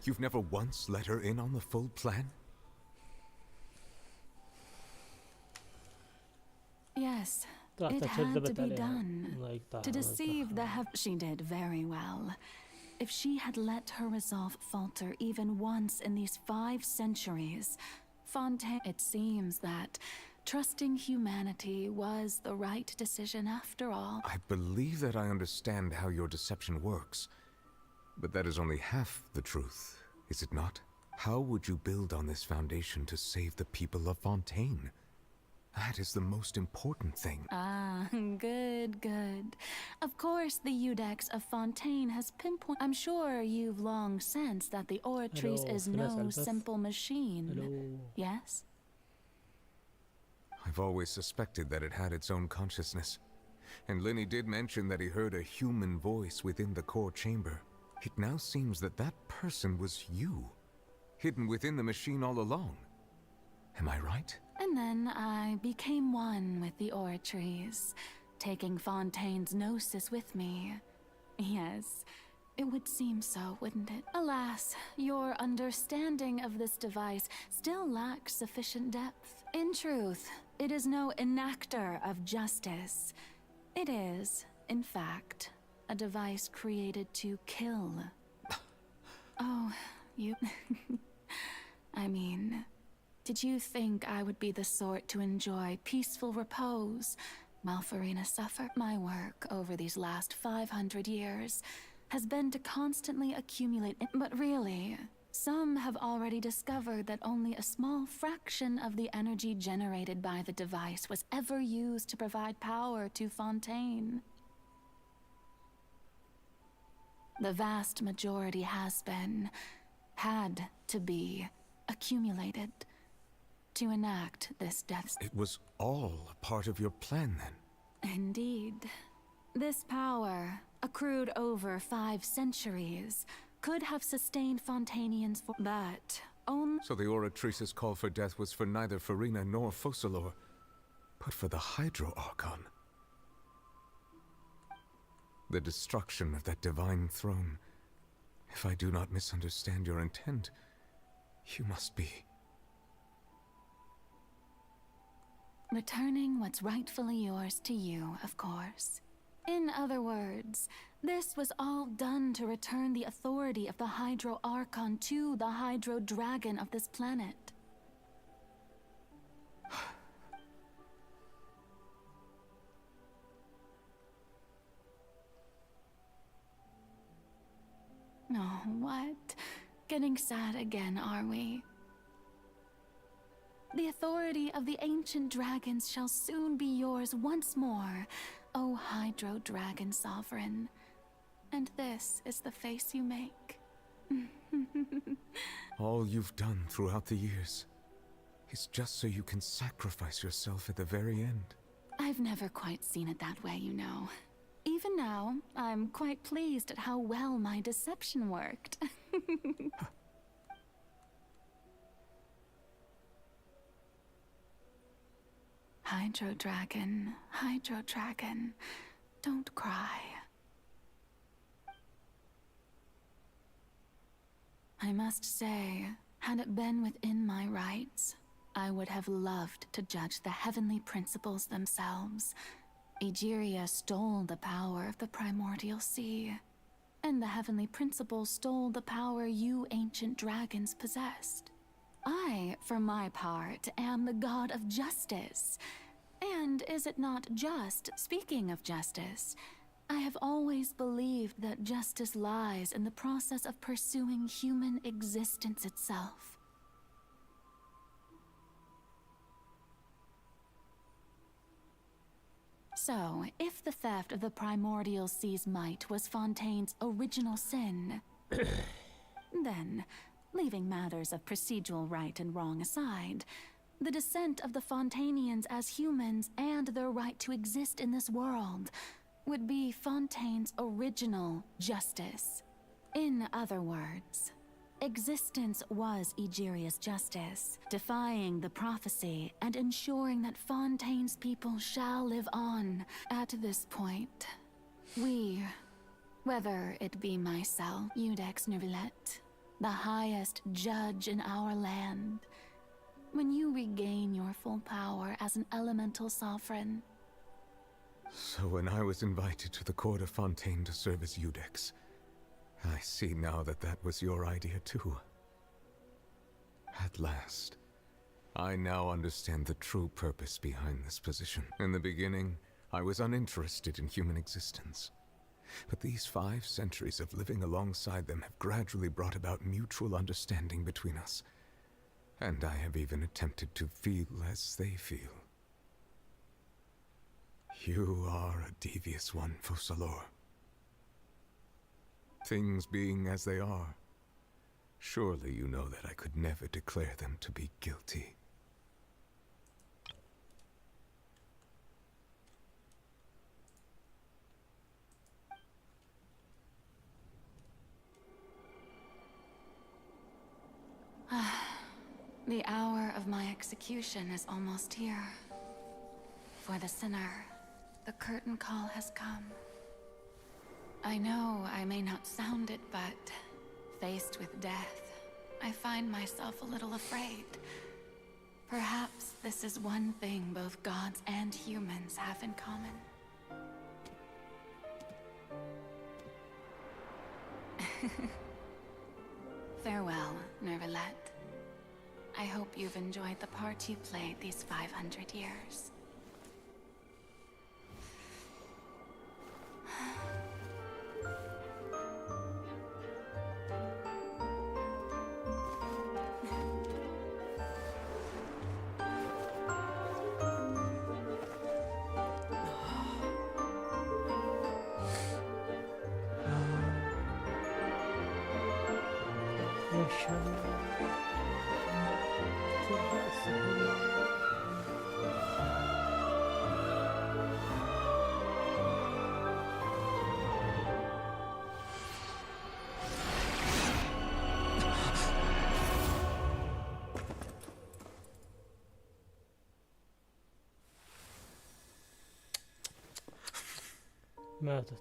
You've never once let her in on the full plan? Yes, it had to be done. To deceive the she did very well. If she had let her resolve falter even once in these 5 centuries, Fontaine, it seems that trusting humanity was the right decision after all. I believe that I understand how your deception works. But that is only half the truth, is it not? How would you build on this foundation to save the people of Fontaine? That is the most important thing. Ah, good, good. Of course, the Udex of Fontaine has pinpointed. I'm sure you've long sensed that the Oratrice is no simple machine. Yes? I've always suspected that it had its own consciousness. And Lenny did mention that he heard a human voice within the core chamber. It now seems that that person was you, hidden within the machine all along. Am I right? And then I became one with the Oratrice, taking Fontaine's gnosis with me. Yes, it would seem so, wouldn't it? Alas, your understanding of this device still lacks sufficient depth. In truth, it is no enactor of justice. It is, in fact, a device created to kill. Oh, you... I mean... Did you think I would be the sort to enjoy peaceful repose while Farina suffered? My work over these last 500 years has been to constantly accumulate but really, some have already discovered that only a small fraction of the energy generated by the device was ever used to provide power to Fontaine. The vast majority had to be accumulated to enact this death. It was all a part of your plan, then? Indeed. This power, accrued over 5 centuries, could have sustained Fontainians for... but only... So the Oratrice's call for death was for neither Farina nor Focalor. But for the Hydro Archon, the destruction of that divine throne, if I do not misunderstand your intent, you must be... Returning what's rightfully yours to you, of course. In other words, this was all done to return the authority of the Hydro Archon to the Hydro Dragon of this planet. Oh, what? Getting sad again, are we? The authority of the ancient dragons shall soon be yours once more, O Hydro Dragon Sovereign. And this is the face you make. All you've done throughout the years is just so you can sacrifice yourself at the very end. I've never quite seen it that way, you know. Even now, I'm quite pleased at how well my deception worked. Hydro Dragon, don't cry. I must say, had it been within my rights, I would have loved to judge the heavenly principles themselves. Egeria stole the power of the primordial sea, and the heavenly principles stole the power you ancient dragons possessed. I, for my part, am the god of justice. And is it not just, speaking of justice, I have always believed that justice lies in the process of pursuing human existence itself. So, if the theft of the primordial sea's might was Fontaine's original sin, then, leaving matters of procedural right and wrong aside, the descent of the Fontanians as humans and their right to exist in this world would be Fontaine's original justice. In other words, existence was Egeria's justice, defying the prophecy and ensuring that Fontaine's people shall live on. At this point, we, whether it be myself, Iudex Neuvillette, the highest judge in our land, when you regain your full power as an elemental sovereign. So when I was invited to the court of Fontaine to serve as Iudex, I see now that that was your idea too. At last, I now understand the true purpose behind this position. In the beginning, I was uninterested in human existence. But these 5 centuries of living alongside them have gradually brought about mutual understanding between us. And I have even attempted to feel as they feel. You are a devious one, Fussalor. Things being as they are, surely you know that I could never declare them to be guilty. The hour of my execution is almost here. For the sinner, the curtain call has come. I know I may not sound it, but faced with death, I find myself a little afraid. Perhaps this is one thing both gods and humans have in common. Farewell, Neuvillette. I hope you've enjoyed the part you played these 500 years. ماتت.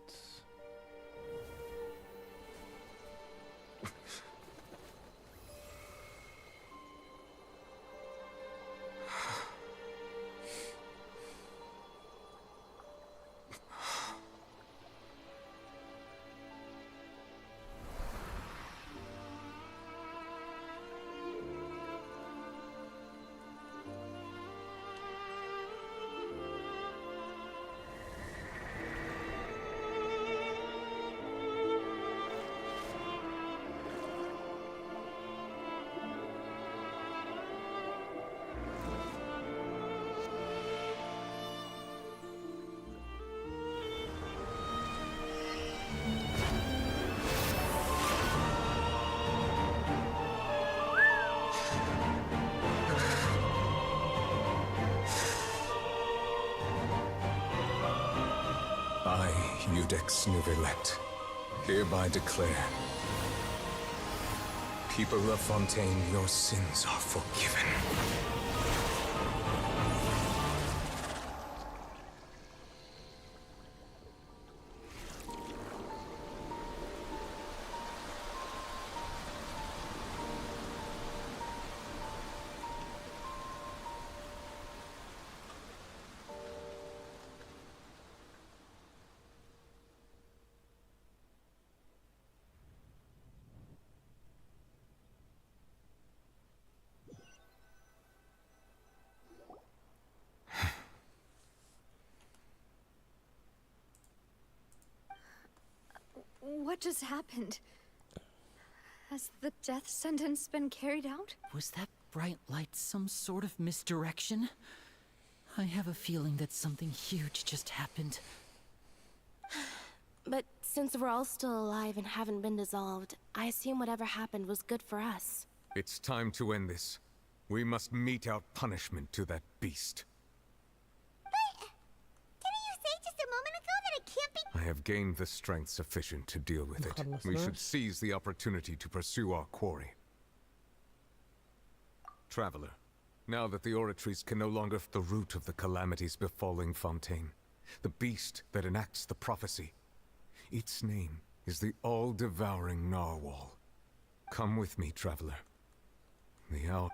I, Eudex Nouvelet, hereby declare, people of Fontaine, your sins are forgiven. What just happened? Has the death sentence been carried out? Was that bright light some sort of misdirection? I have a feeling that something huge just happened. But since we're all still alive and haven't been dissolved, I assume whatever happened was good for us. It's time to end this. We must mete out punishment to that beast. I have gained the strength sufficient to deal with it. We should seize the opportunity to pursue our quarry. Traveler, now that the oratories can no longer the root of the calamities befalling Fontaine, the beast that enacts the prophecy, its name is the all-devouring narwhal. Come with me, traveler. The hour...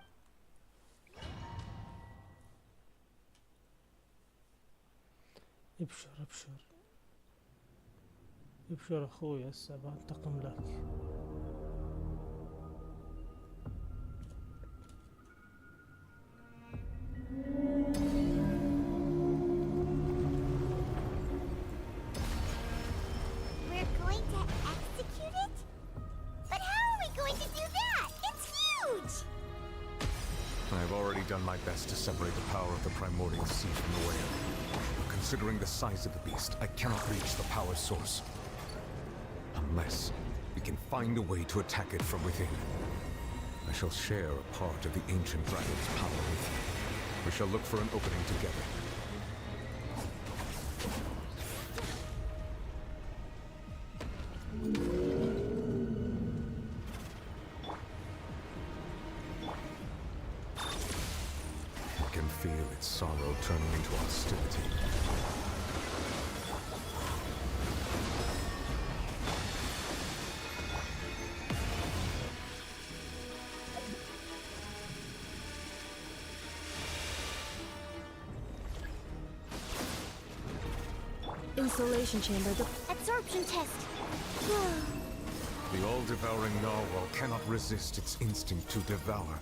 ابشر ابشر ابشر اخوي، هسه بنتقم لك. We're going to execute it? But how are we going to do that? It's huge! I have already done my best to separate the power of the primordial sea from the whale. Considering the size of the beast, I cannot reach the power source. Unless we can find a way to attack it from within. I shall share a part of the ancient dragon's power with you. We shall look for an opening together. I can feel its sorrow turning into hostility. Insulation chamber. Absorption test. The all-devouring narwhal cannot resist its instinct to devour.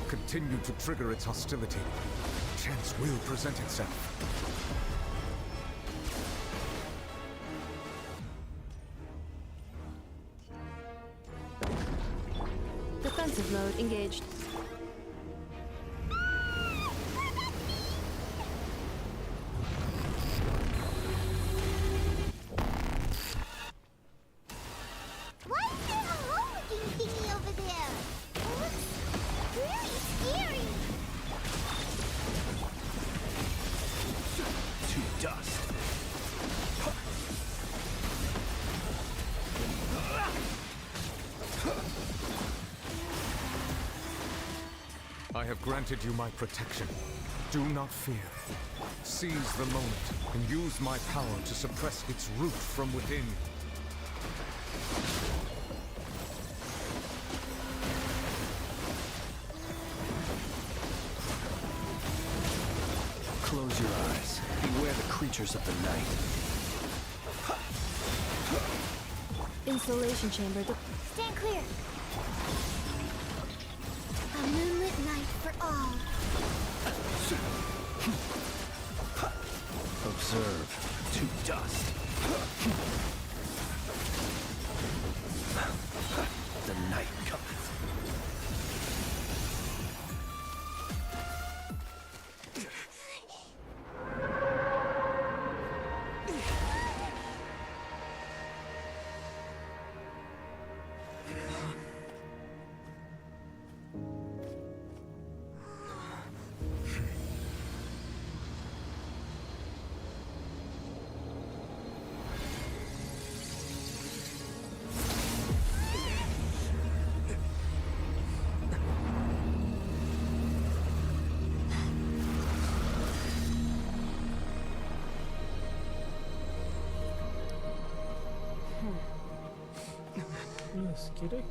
Continue to trigger its hostility. Chance will present itself. Defensive mode engaged. I have granted you my protection. Do not fear. Seize the moment and use my power to suppress its root from within. Close your eyes. Beware the creatures of the night. Insulation chamber. Stand clear. A moonlit night for all. Observe to dust. The night cometh. Yes, gerek.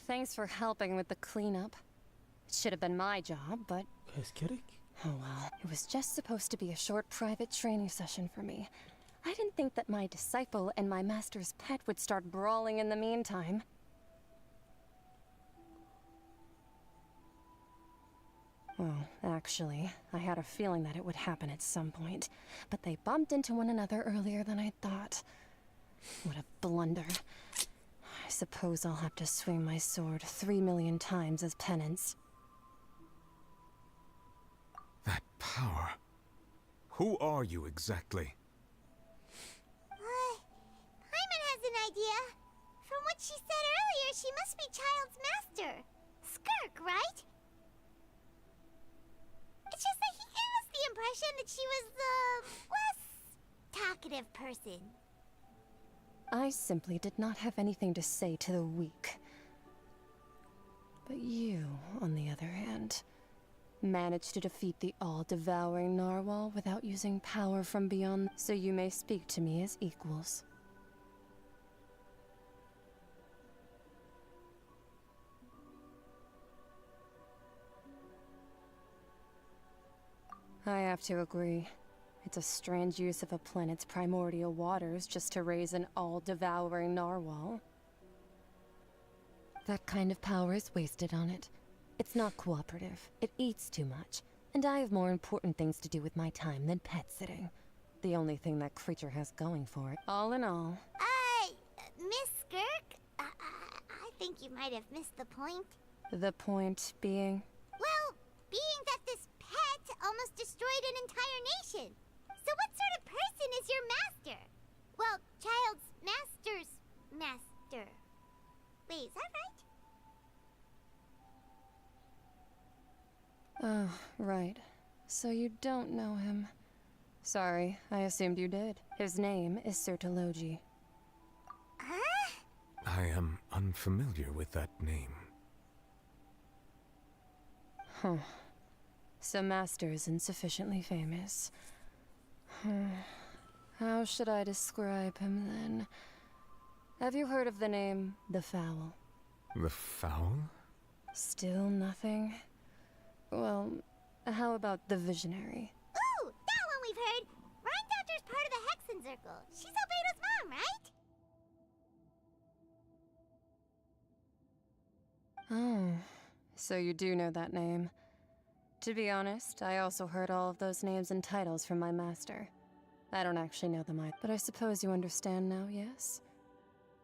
Thanks for helping with the cleanup. It should have been my job, but... Yes, gerek. Oh well. It was just supposed to be a short private training session for me. I didn't think that my disciple and my master's pet would start brawling in the meantime. Well, actually, I had a feeling that it would happen at some point, but they bumped into one another earlier than I thought. What a blunder. I suppose I'll have to swing my sword 3 million times as penance. That power. Who are you exactly? Paimon has an idea. From what she said earlier, she must be Child's master. Skirk, right? It's just that he gave us the impression that she was the less talkative person. I simply did not have anything to say to the weak. But you, on the other hand, managed to defeat the all-devouring narwhal without using power from beyond, so you may speak to me as equals. I have to agree. It's a strange use of a planet's primordial waters just to raise an all-devouring narwhal. That kind of power is wasted on it. It's not cooperative. It eats too much. And I have more important things to do with my time than pet sitting. The only thing that creature has going for it. All in all... Miss Skirk? I think you might have missed the point. The point being... Well, being that this pet almost destroyed an entire nation. So what sort of person is your master? Well, Child's master's master. Wait, is that right? Oh, right. So you don't know him. Sorry, I assumed you did. His name is Sertologi. Huh? I am unfamiliar with that name. Huh. So Master isn't sufficiently famous. How should I describe him then? Have you heard of the name The Fowl? The Fowl? Still nothing? Well, how about the Visionary? Ooh, that one we've heard. Rhine Doctor's part of the Hexen Circle. She's Albedo's mom, right? Oh, so you do know that name. To be honest, I also heard all of those names and titles from my master. I don't actually know them either, but I suppose you understand now, yes?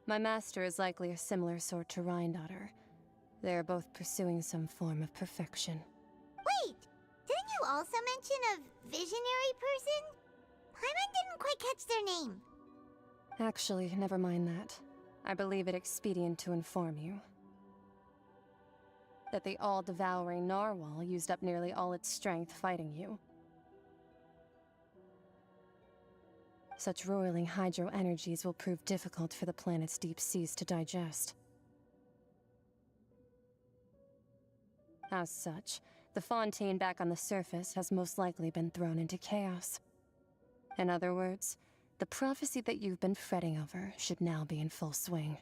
My master is likely a similar sort to Rhine-Daughter. They are both pursuing some form of perfection. Wait, didn't you also mention a visionary person? Paimon didn't quite catch their name. Actually, never mind that. I believe it expedient to inform you that the all-devouring narwhal used up nearly all its strength fighting you. Such roiling hydro energies will prove difficult for the planet's deep seas to digest. As such, the Fontaine back on the surface has most likely been thrown into chaos. In other words, the prophecy that you've been fretting over should now be in full swing.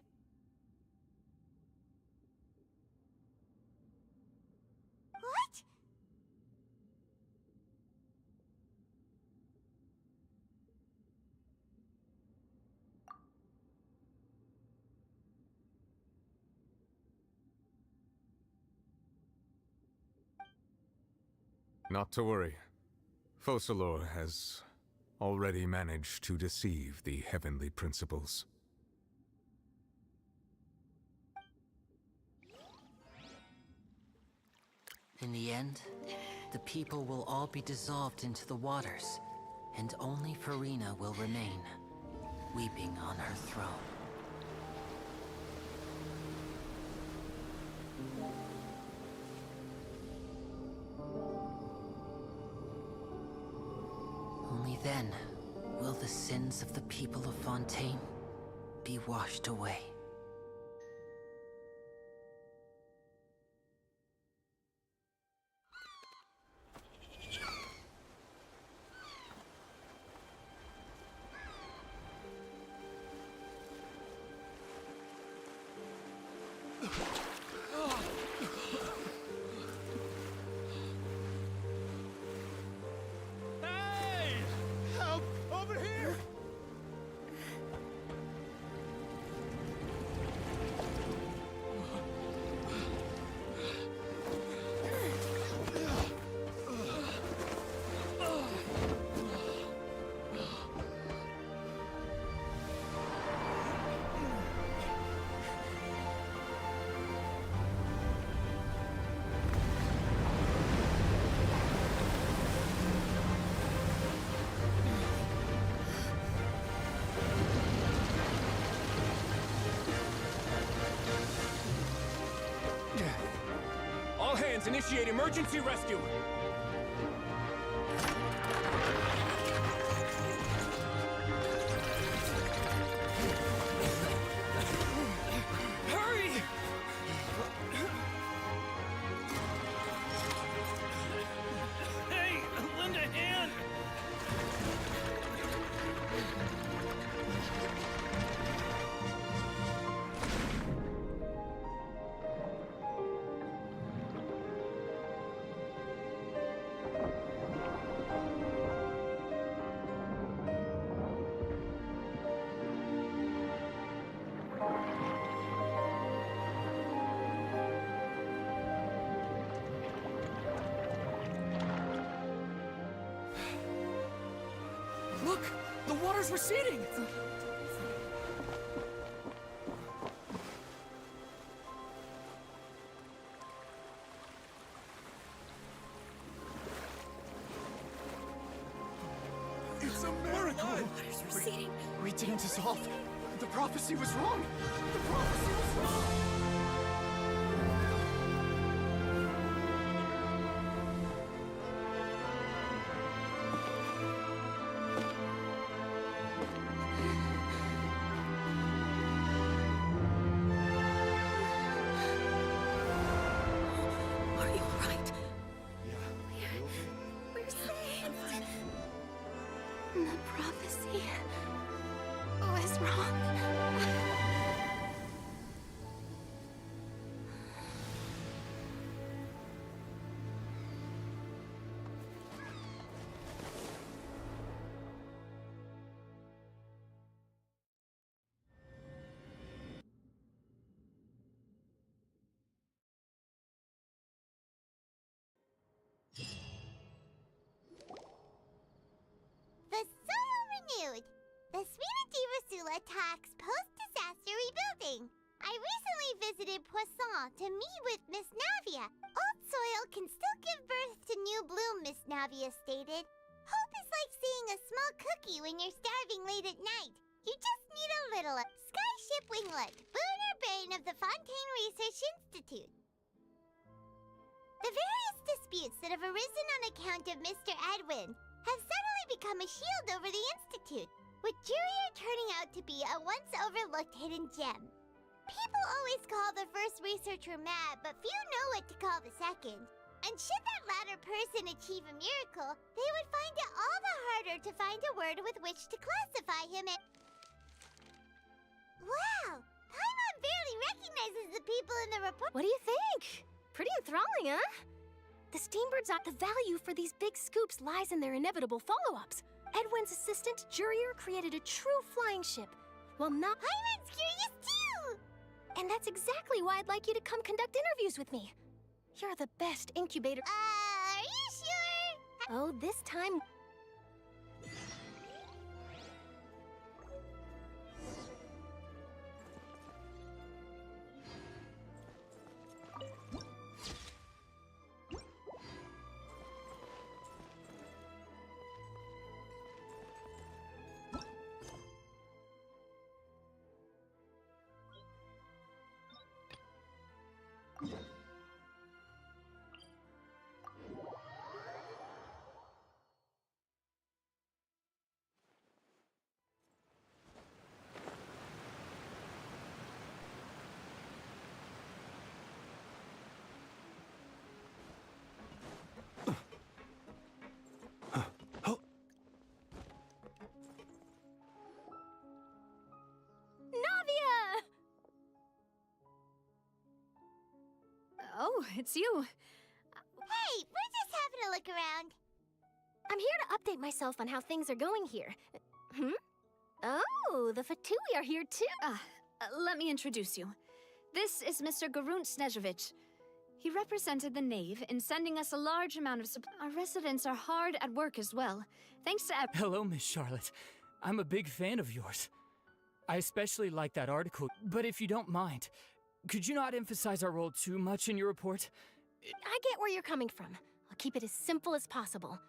What? Not to worry. Focalor has already managed to deceive the heavenly principles. In the end, the people will all be dissolved into the waters, and only Farina will remain, weeping on her throne. Only then will the sins of the people of Fontaine be washed away. Hey! Help! Over here! All hands, initiate emergency rescue! Hurry! Hey, lend a hand! Look! The water's receding! It's a miracle! Water's receding. We didn't dissolve. The prophecy was wrong. The prophecy was wrong. Are you alright? Yeah. We're saved. The prophecy was wrong. The soil renewed. The Spina di Rasula talks post-disaster rebuilding. I recently visited Poisson to meet with Miss Navia. Old soil can still give birth to new bloom, Miss Navia stated. Hope is like seeing a small cookie when you're starving late at night. You just need a little Skyship Winglet, Booner Bane of the Fontaine Research Institute. The various disputes that have arisen on account of Mr. Edwin have suddenly become a shield over the Institute. with Jurier turning out to be a once-overlooked hidden gem. People always call the first researcher mad, but few know what to call the second. And should that latter person achieve a miracle, they would find it all the harder to find a word with which to classify him as... Wow! Paimon barely recognizes the people in the report. What do you think? Pretty enthralling, huh? The Steambird's the value for these big scoops lies in their inevitable follow-ups. Edwin's assistant, Jurier, created a true flying ship. Well, not... Paimon's curious too! And that's exactly why I'd like you to come conduct interviews with me. You're the best incubator... Are you sure? Oh, this time... Oh, it's you. Hey, we're just having a look around. I'm here to update myself on how things are going here. Oh, the Fatui are here too. Let me introduce you. This is Mr. Garunt Snezhevich. He represented the Knave in sending us a large amount of support. Our residents are hard at work as well. Thanks to Hello, Miss Charlotte. I'm a big fan of yours. I especially like that article, but if you don't mind, could you not emphasize our role too much in your report? I get where you're coming from. I'll keep it as simple as possible.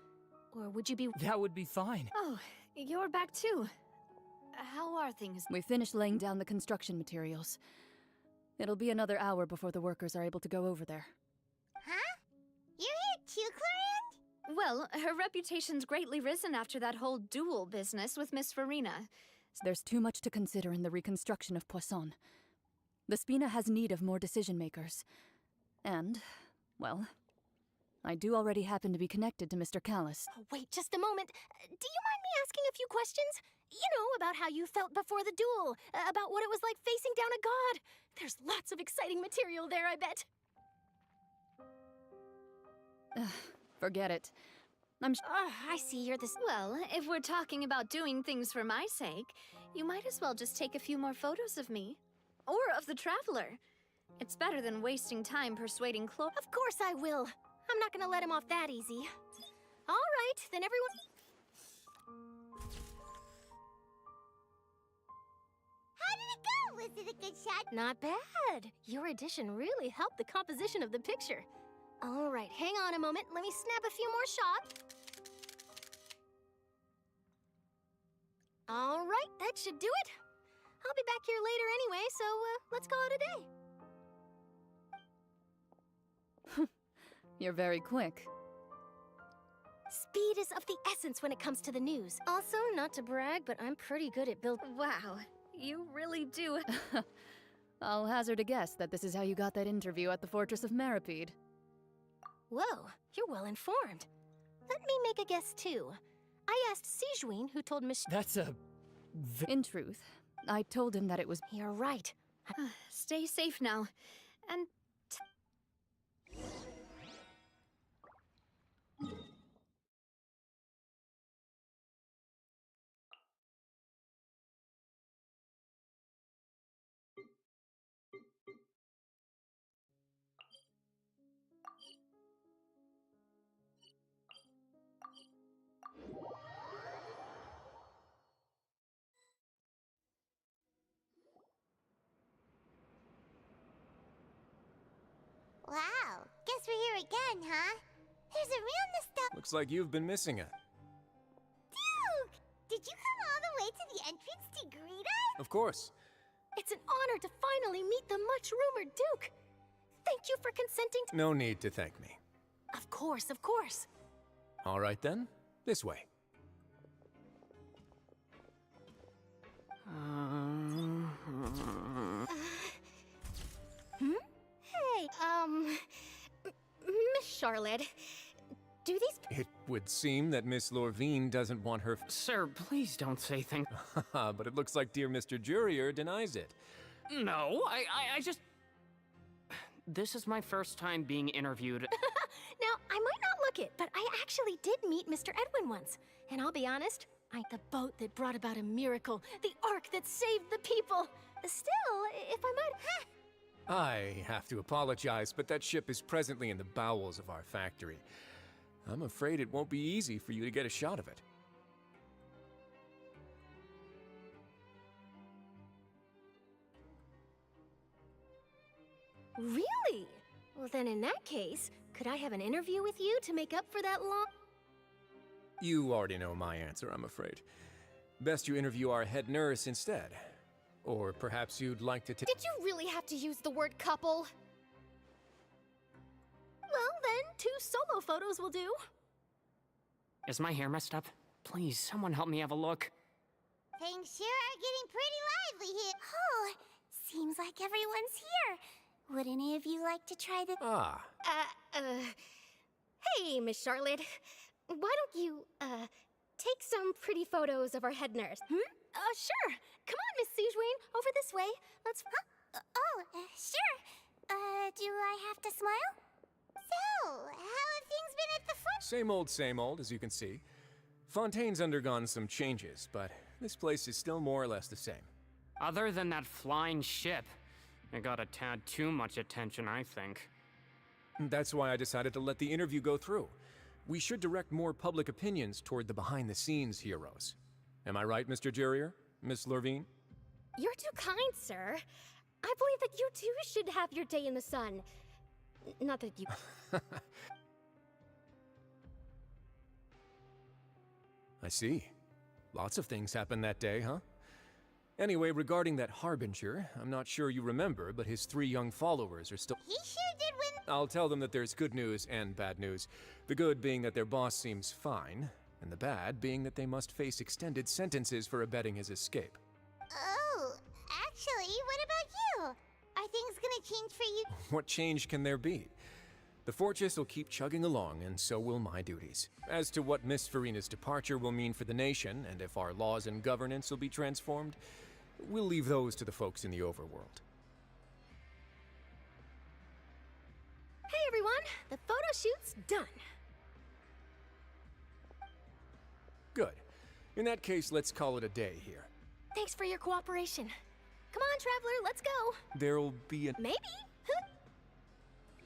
Or would you be... That would be fine. Oh, you're back too. How are things? We finished laying down the construction materials. It'll be another hour before the workers are able to go over there. Huh? You're here too, Clorinde? Well, her reputation's greatly risen after that whole duel business with Miss Farina. There's too much to consider in the reconstruction of Poisson. The Spina has need of more decision-makers. And, well, I do already happen to be connected to Mr. Callis. Oh, wait just a moment. Do you mind me asking a few questions? You know, about how you felt before the duel, about what it was like facing down a god. There's lots of exciting material there, I bet. Forget it. I see you're this... Well, if we're talking about doing things for my sake, you might as well just take a few more photos of me. Or of the Traveler. It's better than wasting time persuading Of course I will. I'm not gonna let him off that easy. All right, then everyone... How did it go? Was it a good shot? Not bad. Your addition really helped the composition of the picture. All right, hang on a moment. Let me snap a few more shots. All right, that should do it. I'll be back here later anyway, so let's call it a day. You're very quick. Speed is of the essence when it comes to the news. Also, not to brag, but I'm pretty good at building... Wow, you really do. I'll hazard a guess that this is how you got that interview at the Fortress of Maripede. Whoa, you're well informed. Let me make a guess too. I asked Sijuin, who told Miss... That's a... In truth, I told him that it was... You're right. Stay safe now. And... Wow, guess we're here again, huh? There's a real nostalgia. Looks like you've been missing it. Duke! Did you come all the way to the entrance to greet us? Of course. It's an honor to finally meet the much-rumored Duke. Thank you for consenting to... No need to thank me. Of course, of course. All right then, this way. Charlotte. Do these... It would seem that Miss Lorvine doesn't want her... Sir, please don't say things... But it looks like dear Mr. Jurier denies it. No, I just... This is my first time being interviewed. Now, I might not look it, but I actually did meet Mr. Edwin once. And I'll be honest, the boat that brought about a miracle, the ark that saved the people. Still, if I might... I have to apologize, but that ship is presently in the bowels of our factory. I'm afraid it won't be easy for you to get a shot of it. Really? Well, then in that case, could I have an interview with you to make up for that long... You already know my answer, I'm afraid. Best you interview our head nurse instead. Or perhaps you'd like to Did you really have to use the word couple? Well, then, 2 solo photos will do. Is my hair messed up? Please, someone help me have a look. Things sure are getting pretty lively here. Oh, seems like everyone's here. Would any of you like to try the... Hey, Miss Charlotte. Why don't you, take some pretty photos of our head nurse? Sure. Come on, Miss Sijuane, over this way. Let's... Sure. Do I have to smile? So, how have things been at the front? Same old, as you can see. Fontaine's undergone some changes, but this place is still more or less the same. Other than that flying ship, it got a tad too much attention, I think. That's why I decided to let the interview go through. We should direct more public opinions toward the behind-the-scenes heroes. Am I right, Mr. Jurier? Miss Lorvine? You're too kind, sir. I believe that you too should have your day in the sun. Not that you... I see. Lots of things happened that day, huh? Anyway, regarding that Harbinger, I'm not sure you remember, but his 3 young followers are still... He sure did win. I'll tell them that there's good news and bad news. The good being that their boss seems fine, and the bad being that they must face extended sentences for abetting his escape. Oh, actually, what about you? Are things gonna change for you? What change can there be? The Fortress will keep chugging along, and so will my duties. As to what Miss Farina's departure will mean for the nation, and if our laws and governance will be transformed, we'll leave those to the folks in the overworld. Hey, everyone! The photo shoot's done. Good. In that case, let's call it a day here. Thanks for your cooperation. Come on, Traveler, let's go. There'll be a... Maybe.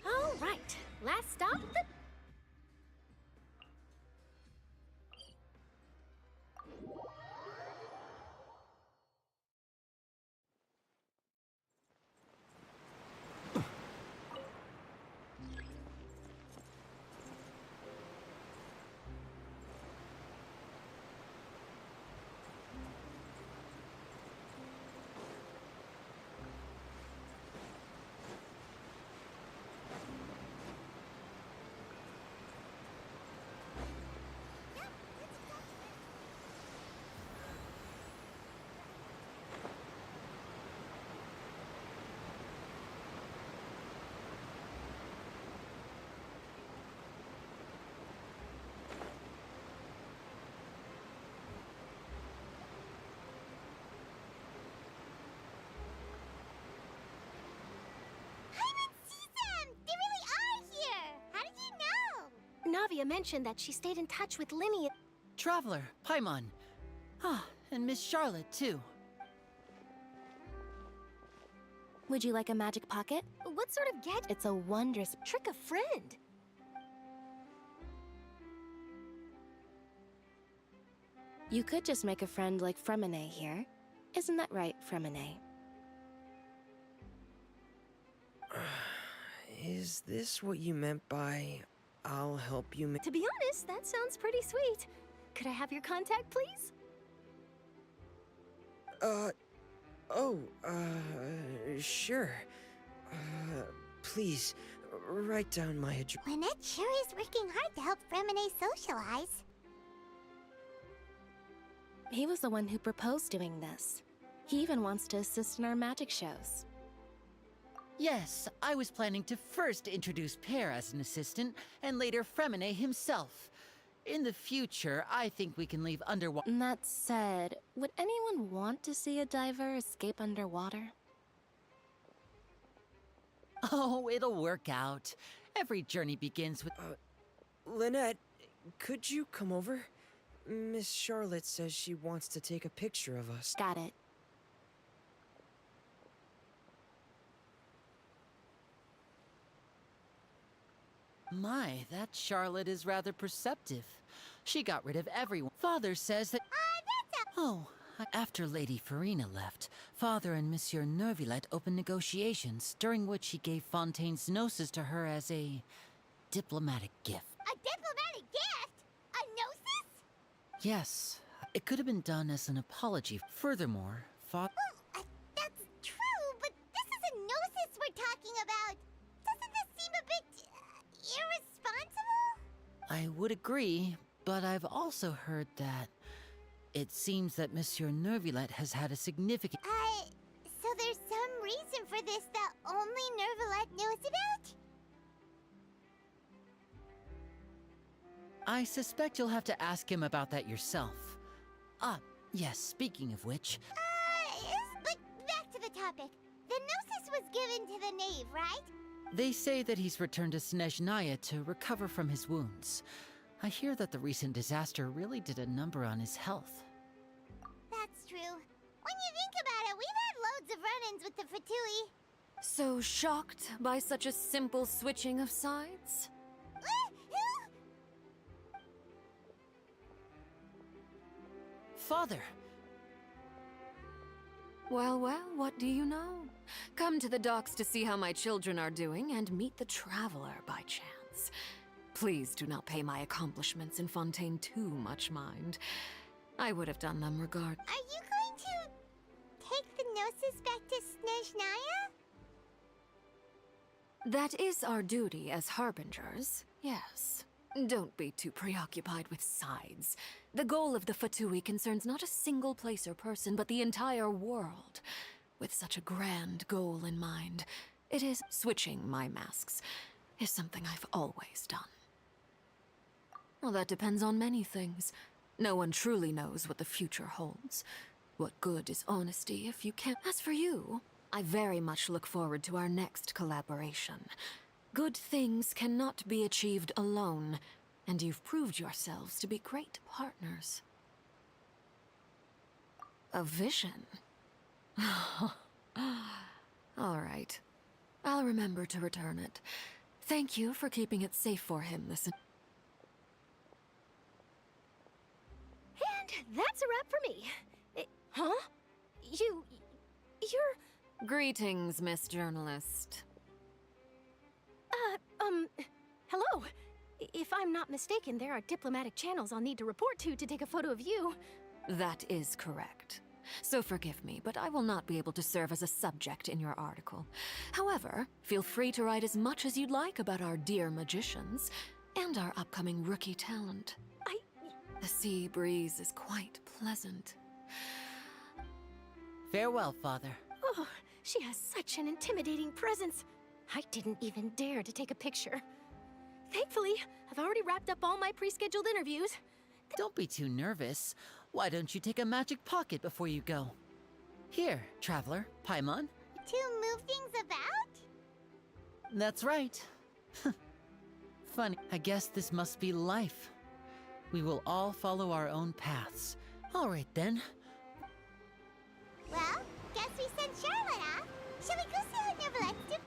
All right. Last stop, the... Navia mentioned that she stayed in touch with Linny. Traveler, Paimon. Ah, and Miss Charlotte, too. Would you like a magic pocket? What sort of gadget? It's a wondrous trick a friend. You could just make a friend like Fremine here. Isn't that right, Fremine? Is this what you meant by, I'll help you To be honest, that sounds pretty sweet. Could I have your contact, please? Sure. Please, write down my address. Lynette sure is working hard to help Fremine socialize. He was the one who proposed doing this. He even wants to assist in our magic shows. Yes, I was planning to first introduce Pear as an assistant, and later Fremine himself. In the future, I think we can leave underwater. That said, would anyone want to see a diver escape underwater? Oh, it'll work out. Every journey begins with... Lynette, could you come over? Miss Charlotte says she wants to take a picture of us. Got it. My, that Charlotte is rather perceptive. She got rid of everyone. Father says that... after Lady Farina left, Father and Monsieur Neuvillette opened negotiations, during which he gave Fontaine's gnosis to her as a diplomatic gift. A diplomatic gift? A gnosis? Yes, it could have been done as an apology. Furthermore, Father... That's true, but this is a gnosis we're talking about. Doesn't this seem a bit... irresponsible? I would agree, but I've also heard that it seems that Monsieur Neuvillette has had a significant... So there's some reason for this that only Neuvillette knows about? I suspect you'll have to ask him about that yourself. Ah, yes, speaking of which... But back to the topic. The gnosis was given to the knave, right? They say that he's returned to Snezhnaya to recover from his wounds. I hear that the recent disaster really did a number on his health. That's true. When you think about it, we've had loads of run-ins with the Fatui. So shocked by such a simple switching of sides? Father! Well, what do you know? Come to the docks to see how my children are doing and meet the traveler by chance. Please do not pay my accomplishments in Fontaine too much mind. I would have done them regard. Are you going to take the gnosis back to Snezhnaya? That is our duty as harbingers, yes. Don't be too preoccupied with sides. The goal of the Fatui concerns not a single place or person, but the entire world. With such a grand goal in mind, it is switching my masks is something I've always done. Well, that depends on many things. No one truly knows what the future holds. What good is honesty if you can't? As for you, I very much look forward to our next collaboration. Good things cannot be achieved alone, and you've proved yourselves to be great partners. A vision? All right. I'll remember to return it. Thank you for keeping it safe for him this... And that's a wrap for me. Huh? You're... Greetings, Miss Journalist. Hello. If I'm not mistaken, there are diplomatic channels I'll need to report to take a photo of you. That is correct. So forgive me, but I will not be able to serve as a subject in your article. However, feel free to write as much as you'd like about our dear magicians and our upcoming rookie talent. The sea breeze is quite pleasant. Farewell, Father. Oh, she has such an intimidating presence. I didn't even dare to take a picture. Thankfully, I've already wrapped up all my pre-scheduled interviews. Don't be too nervous. Why don't you take a magic pocket before you go? Here, traveler, Paimon. To move things about? That's right. Funny. I guess this must be life. We will all follow our own paths. All right, then. Well, guess we sent Charlotte off. Shall we go see how Neuvillette's doing?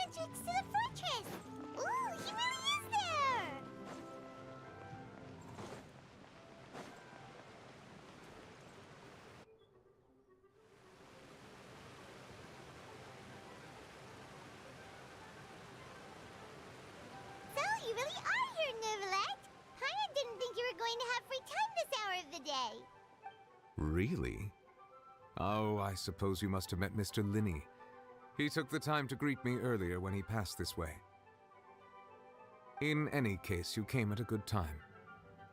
entrance to the fortress! Ooh, he really is there! So, you really are here, Neuvillette! Paimon didn't think you were going to have free time this hour of the day. Really? Oh, I suppose you must have met Mr. Linney. He took the time to greet me earlier when he passed this way. In any case, you came at a good time.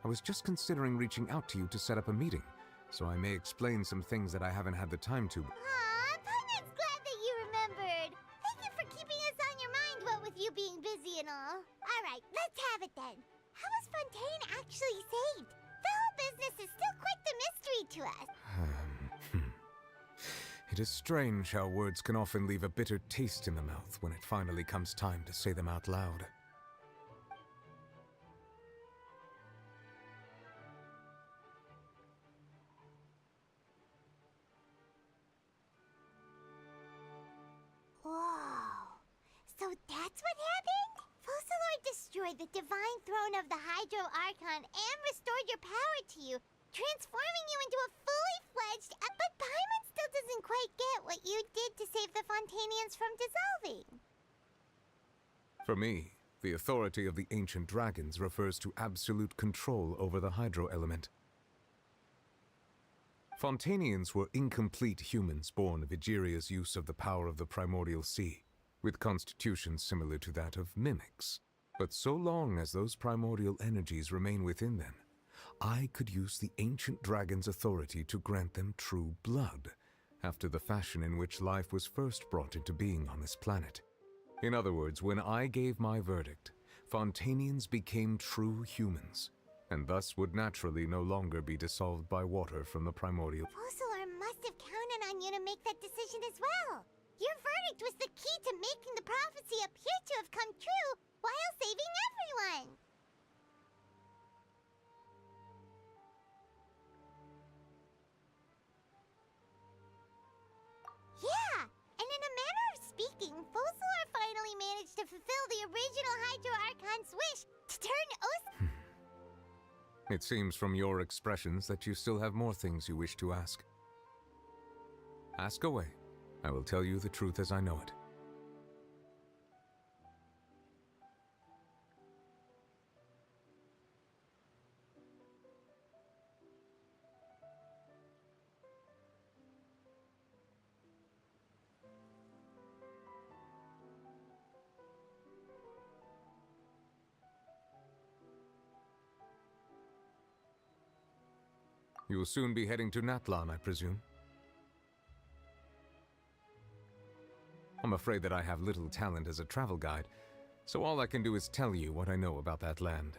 I was just considering reaching out to you to set up a meeting, so I may explain some things that I haven't had the time to. Aw, Paimon's glad that you remembered. Thank you for keeping us on your mind, what with you being busy and all. Alright, let's have it then. How was Fontaine actually saved? The whole business is still quite the mystery to us. It is strange how words can often leave a bitter taste in the mouth when it finally comes time to say them out loud. Whoa. So that's what happened? Focalor destroyed the divine throne of the Hydro Archon and restored your power to you, transforming you into a fully fledged. But Paimon still doesn't quite get what you did to save the Fontanians from dissolving. For me, the authority of the ancient dragons refers to absolute control over the hydro element. Fontanians were incomplete humans born of Egeria's use of the power of the primordial sea, with constitutions similar to that of mimics. But so long as those primordial energies remain within them, I could use the ancient dragon's authority to grant them true blood, after the fashion in which life was first brought into being on this planet. In other words, when I gave my verdict, Fontanians became true humans, and thus would naturally no longer be dissolved by water from the primordial. Focalor must have counted on you to make that decision as well. Your verdict was the key to making the prophecy appear to have come true while saving everyone. Yeah, and in a manner of speaking, Focalor finally managed to fulfill the original Hydro Archon's wish to turn Os. It seems from your expressions that you still have more things you wish to ask. Ask away. I will tell you the truth as I know it. You will soon be heading to Natlan, I presume? I'm afraid that I have little talent as a travel guide, so all I can do is tell you what I know about that land.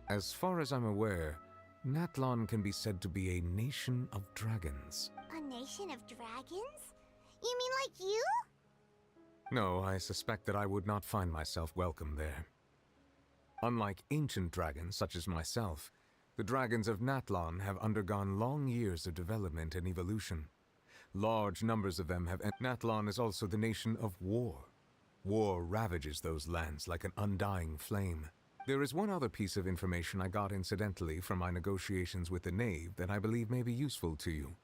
As far as I'm aware, Natlan can be said to be a nation of dragons. A nation of dragons? You mean like you? No, I suspect that I would not find myself welcome there. Unlike ancient dragons such as myself, the dragons of Natlan have undergone long years of development and evolution. Large numbers of them have. Natlan is also the nation of war. War ravages those lands like an undying flame. There is one other piece of information I got incidentally from my negotiations with the Knave that I believe may be useful to you.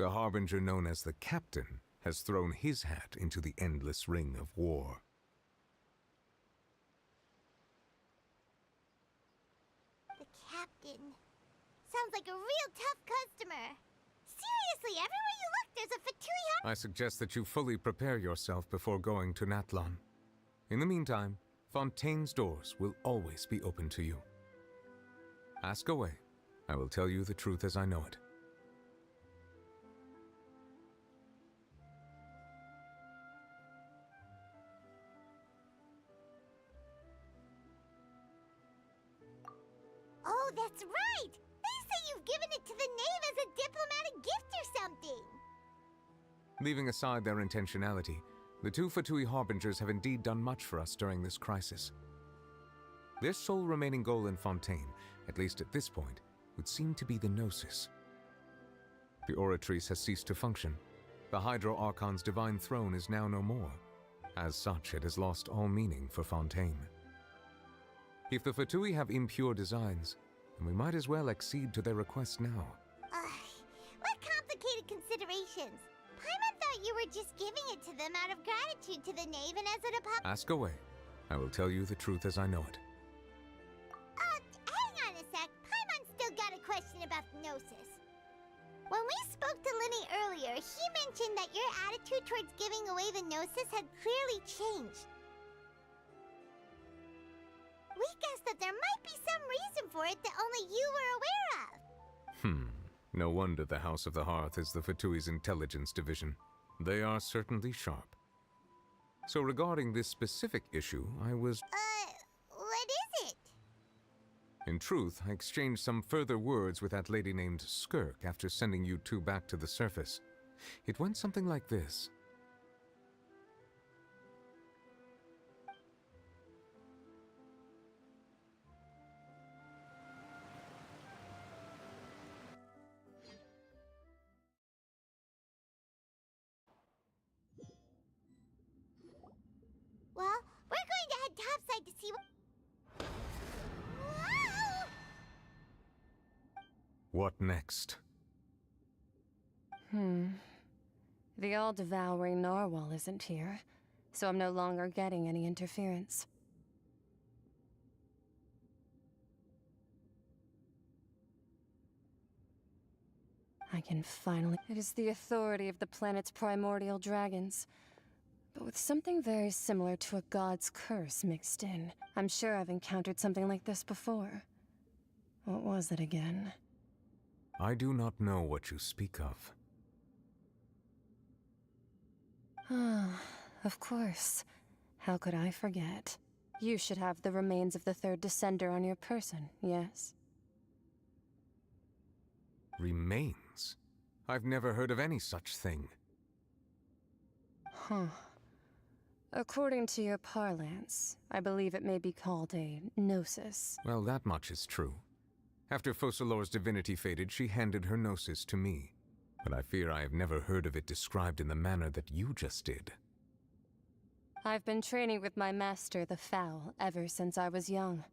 The Harbinger known as the Captain has thrown his hat into the endless ring of war. The Captain. Sounds like a real tough customer. Seriously, everywhere you look, there's a Fatui. I suggest that you fully prepare yourself before going to Natlan. In the meantime, Fontaine's doors will always be open to you. Ask away. I will tell you the truth as I know it. Oh, that's right! They say you've given it to the Knave as a diplomatic gift or something! Leaving aside their intentionality, the two Fatui Harbingers have indeed done much for us during this crisis. Their sole remaining goal in Fontaine, at least at this point, would seem to be the Gnosis. The Oratrice has ceased to function. The Hydro Archon's divine throne is now no more. As such, it has lost all meaning for Fontaine. If the Fatui have impure designs, then we might as well accede to their request now. What complicated considerations? Paimon thought you were just giving it to them out of gratitude to the knave and as an apology. Ask away. I will tell you the truth as I know it. Hang on a sec. Paimon's still got a question about Gnosis. When we spoke to Linny earlier, he mentioned that your attitude towards giving away the Gnosis had clearly changed. We guessed that there might be some reason for it that only you were aware of. No wonder the House of the Hearth is the Fatui's intelligence division. They are certainly sharp. So regarding this specific issue, I was... what is it? In truth, I exchanged some further words with that lady named Skirk after sending you two back to the surface. It went something like this. Well, we're going to head topside to see what... Whoa! What next? The all-devouring narwhal isn't here, so I'm no longer getting any interference. I can finally... It is the authority of the planet's primordial dragons, but with something very similar to a god's curse mixed in. I'm sure I've encountered something like this before. What was it again? I do not know what you speak of. Of course. How could I forget? You should have the remains of the third descender on your person, yes? Remains? I've never heard of any such thing. According to your parlance, I believe it may be called a gnosis. Well, that much is true. After Focalor's divinity faded, she handed her gnosis to me. But I fear I have never heard of it described in the manner that you just did. I've been training with my master, the Foul, ever since I was young,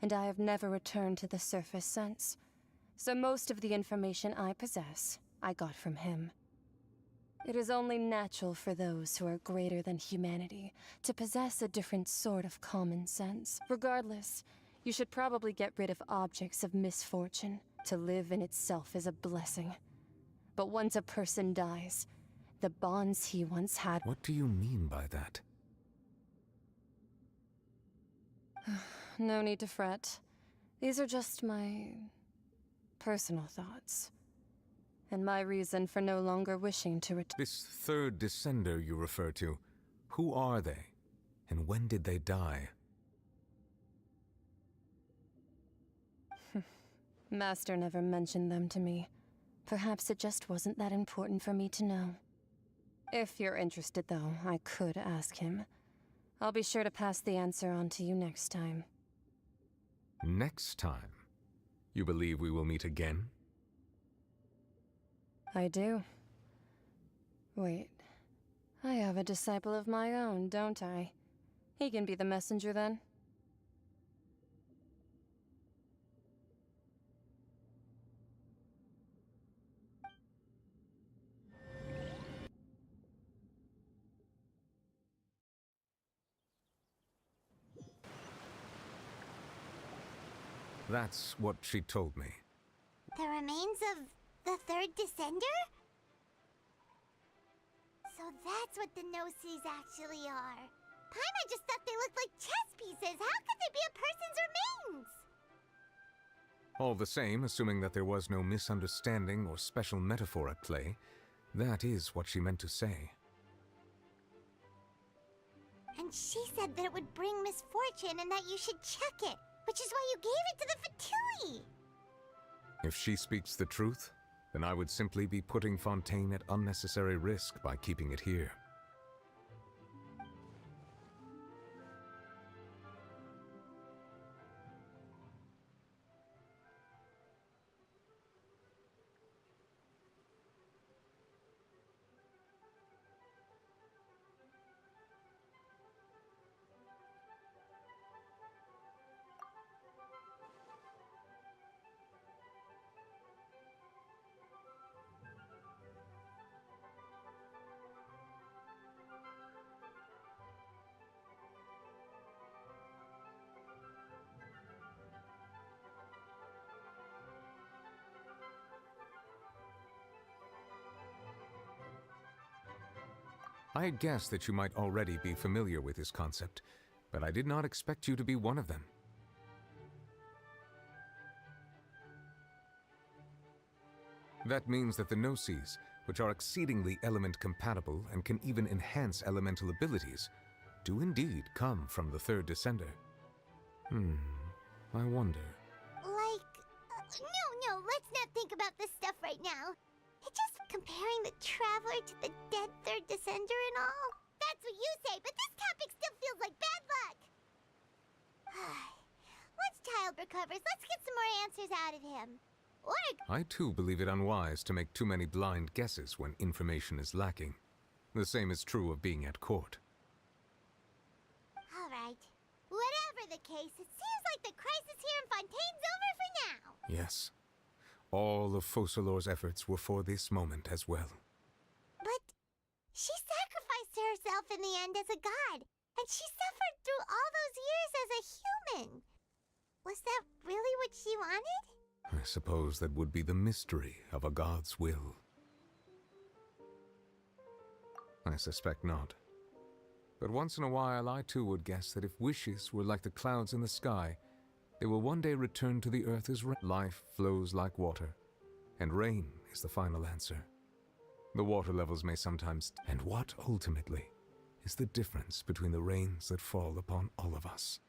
and I have never returned to the surface since. So most of the information I possess, I got from him. It is only natural for those who are greater than humanity to possess a different sort of common sense. Regardless, you should probably get rid of objects of misfortune. To live in itself is a blessing. But once a person dies, the bonds he once had... What do you mean by that? No need to fret. These are just my... personal thoughts. And my reason for no longer wishing to return. This third descender you refer to, who are they? And when did they die? Master never mentioned them to me. Perhaps it just wasn't that important for me to know. If you're interested, though, I could ask him. I'll be sure to pass the answer on to you next time. Next time? You believe we will meet again? I do. Wait. I have a disciple of my own, don't I? He can be the messenger then. That's what she told me. The remains of the third descender? So that's what the Gnosis actually are. Paimon just thought they looked like chess pieces. How could they be a person's remains? All the same, assuming that there was no misunderstanding or special metaphor at play, that is what she meant to say. And she said that it would bring misfortune and that you should check it, which is why you gave it to the Fatui. If she speaks the truth, then I would simply be putting Fontaine at unnecessary risk by keeping it here. I had guessed that you might already be familiar with this concept, but I did not expect you to be one of them. That means that the Gnosis, which are exceedingly element-compatible and can even enhance elemental abilities, do indeed come from the third descender. I wonder. No, let's not think about this stuff right now. It's just comparing the Traveler to the dead third descender and all. That's what you say, but this topic still feels like bad luck. Once Child recovers, let's get some more answers out of him. I too believe it unwise to make too many blind guesses when information is lacking. The same is true of being at court. Alright. Whatever the case, it seems like the crisis here in Fontaine's over for now. Yes. All of Focalor's efforts were for this moment as well. But she sacrificed herself in the end as a god, and she suffered through all those years as a human. Was that really what she wanted? I suppose that would be the mystery of a god's will. I suspect not. But once in a while, I too would guess that if wishes were like the clouds in the sky, they will one day return to the earth as life flows like water, and rain is the final answer. The water levels may sometimes... And what, ultimately, is the difference between the rains that fall upon all of us?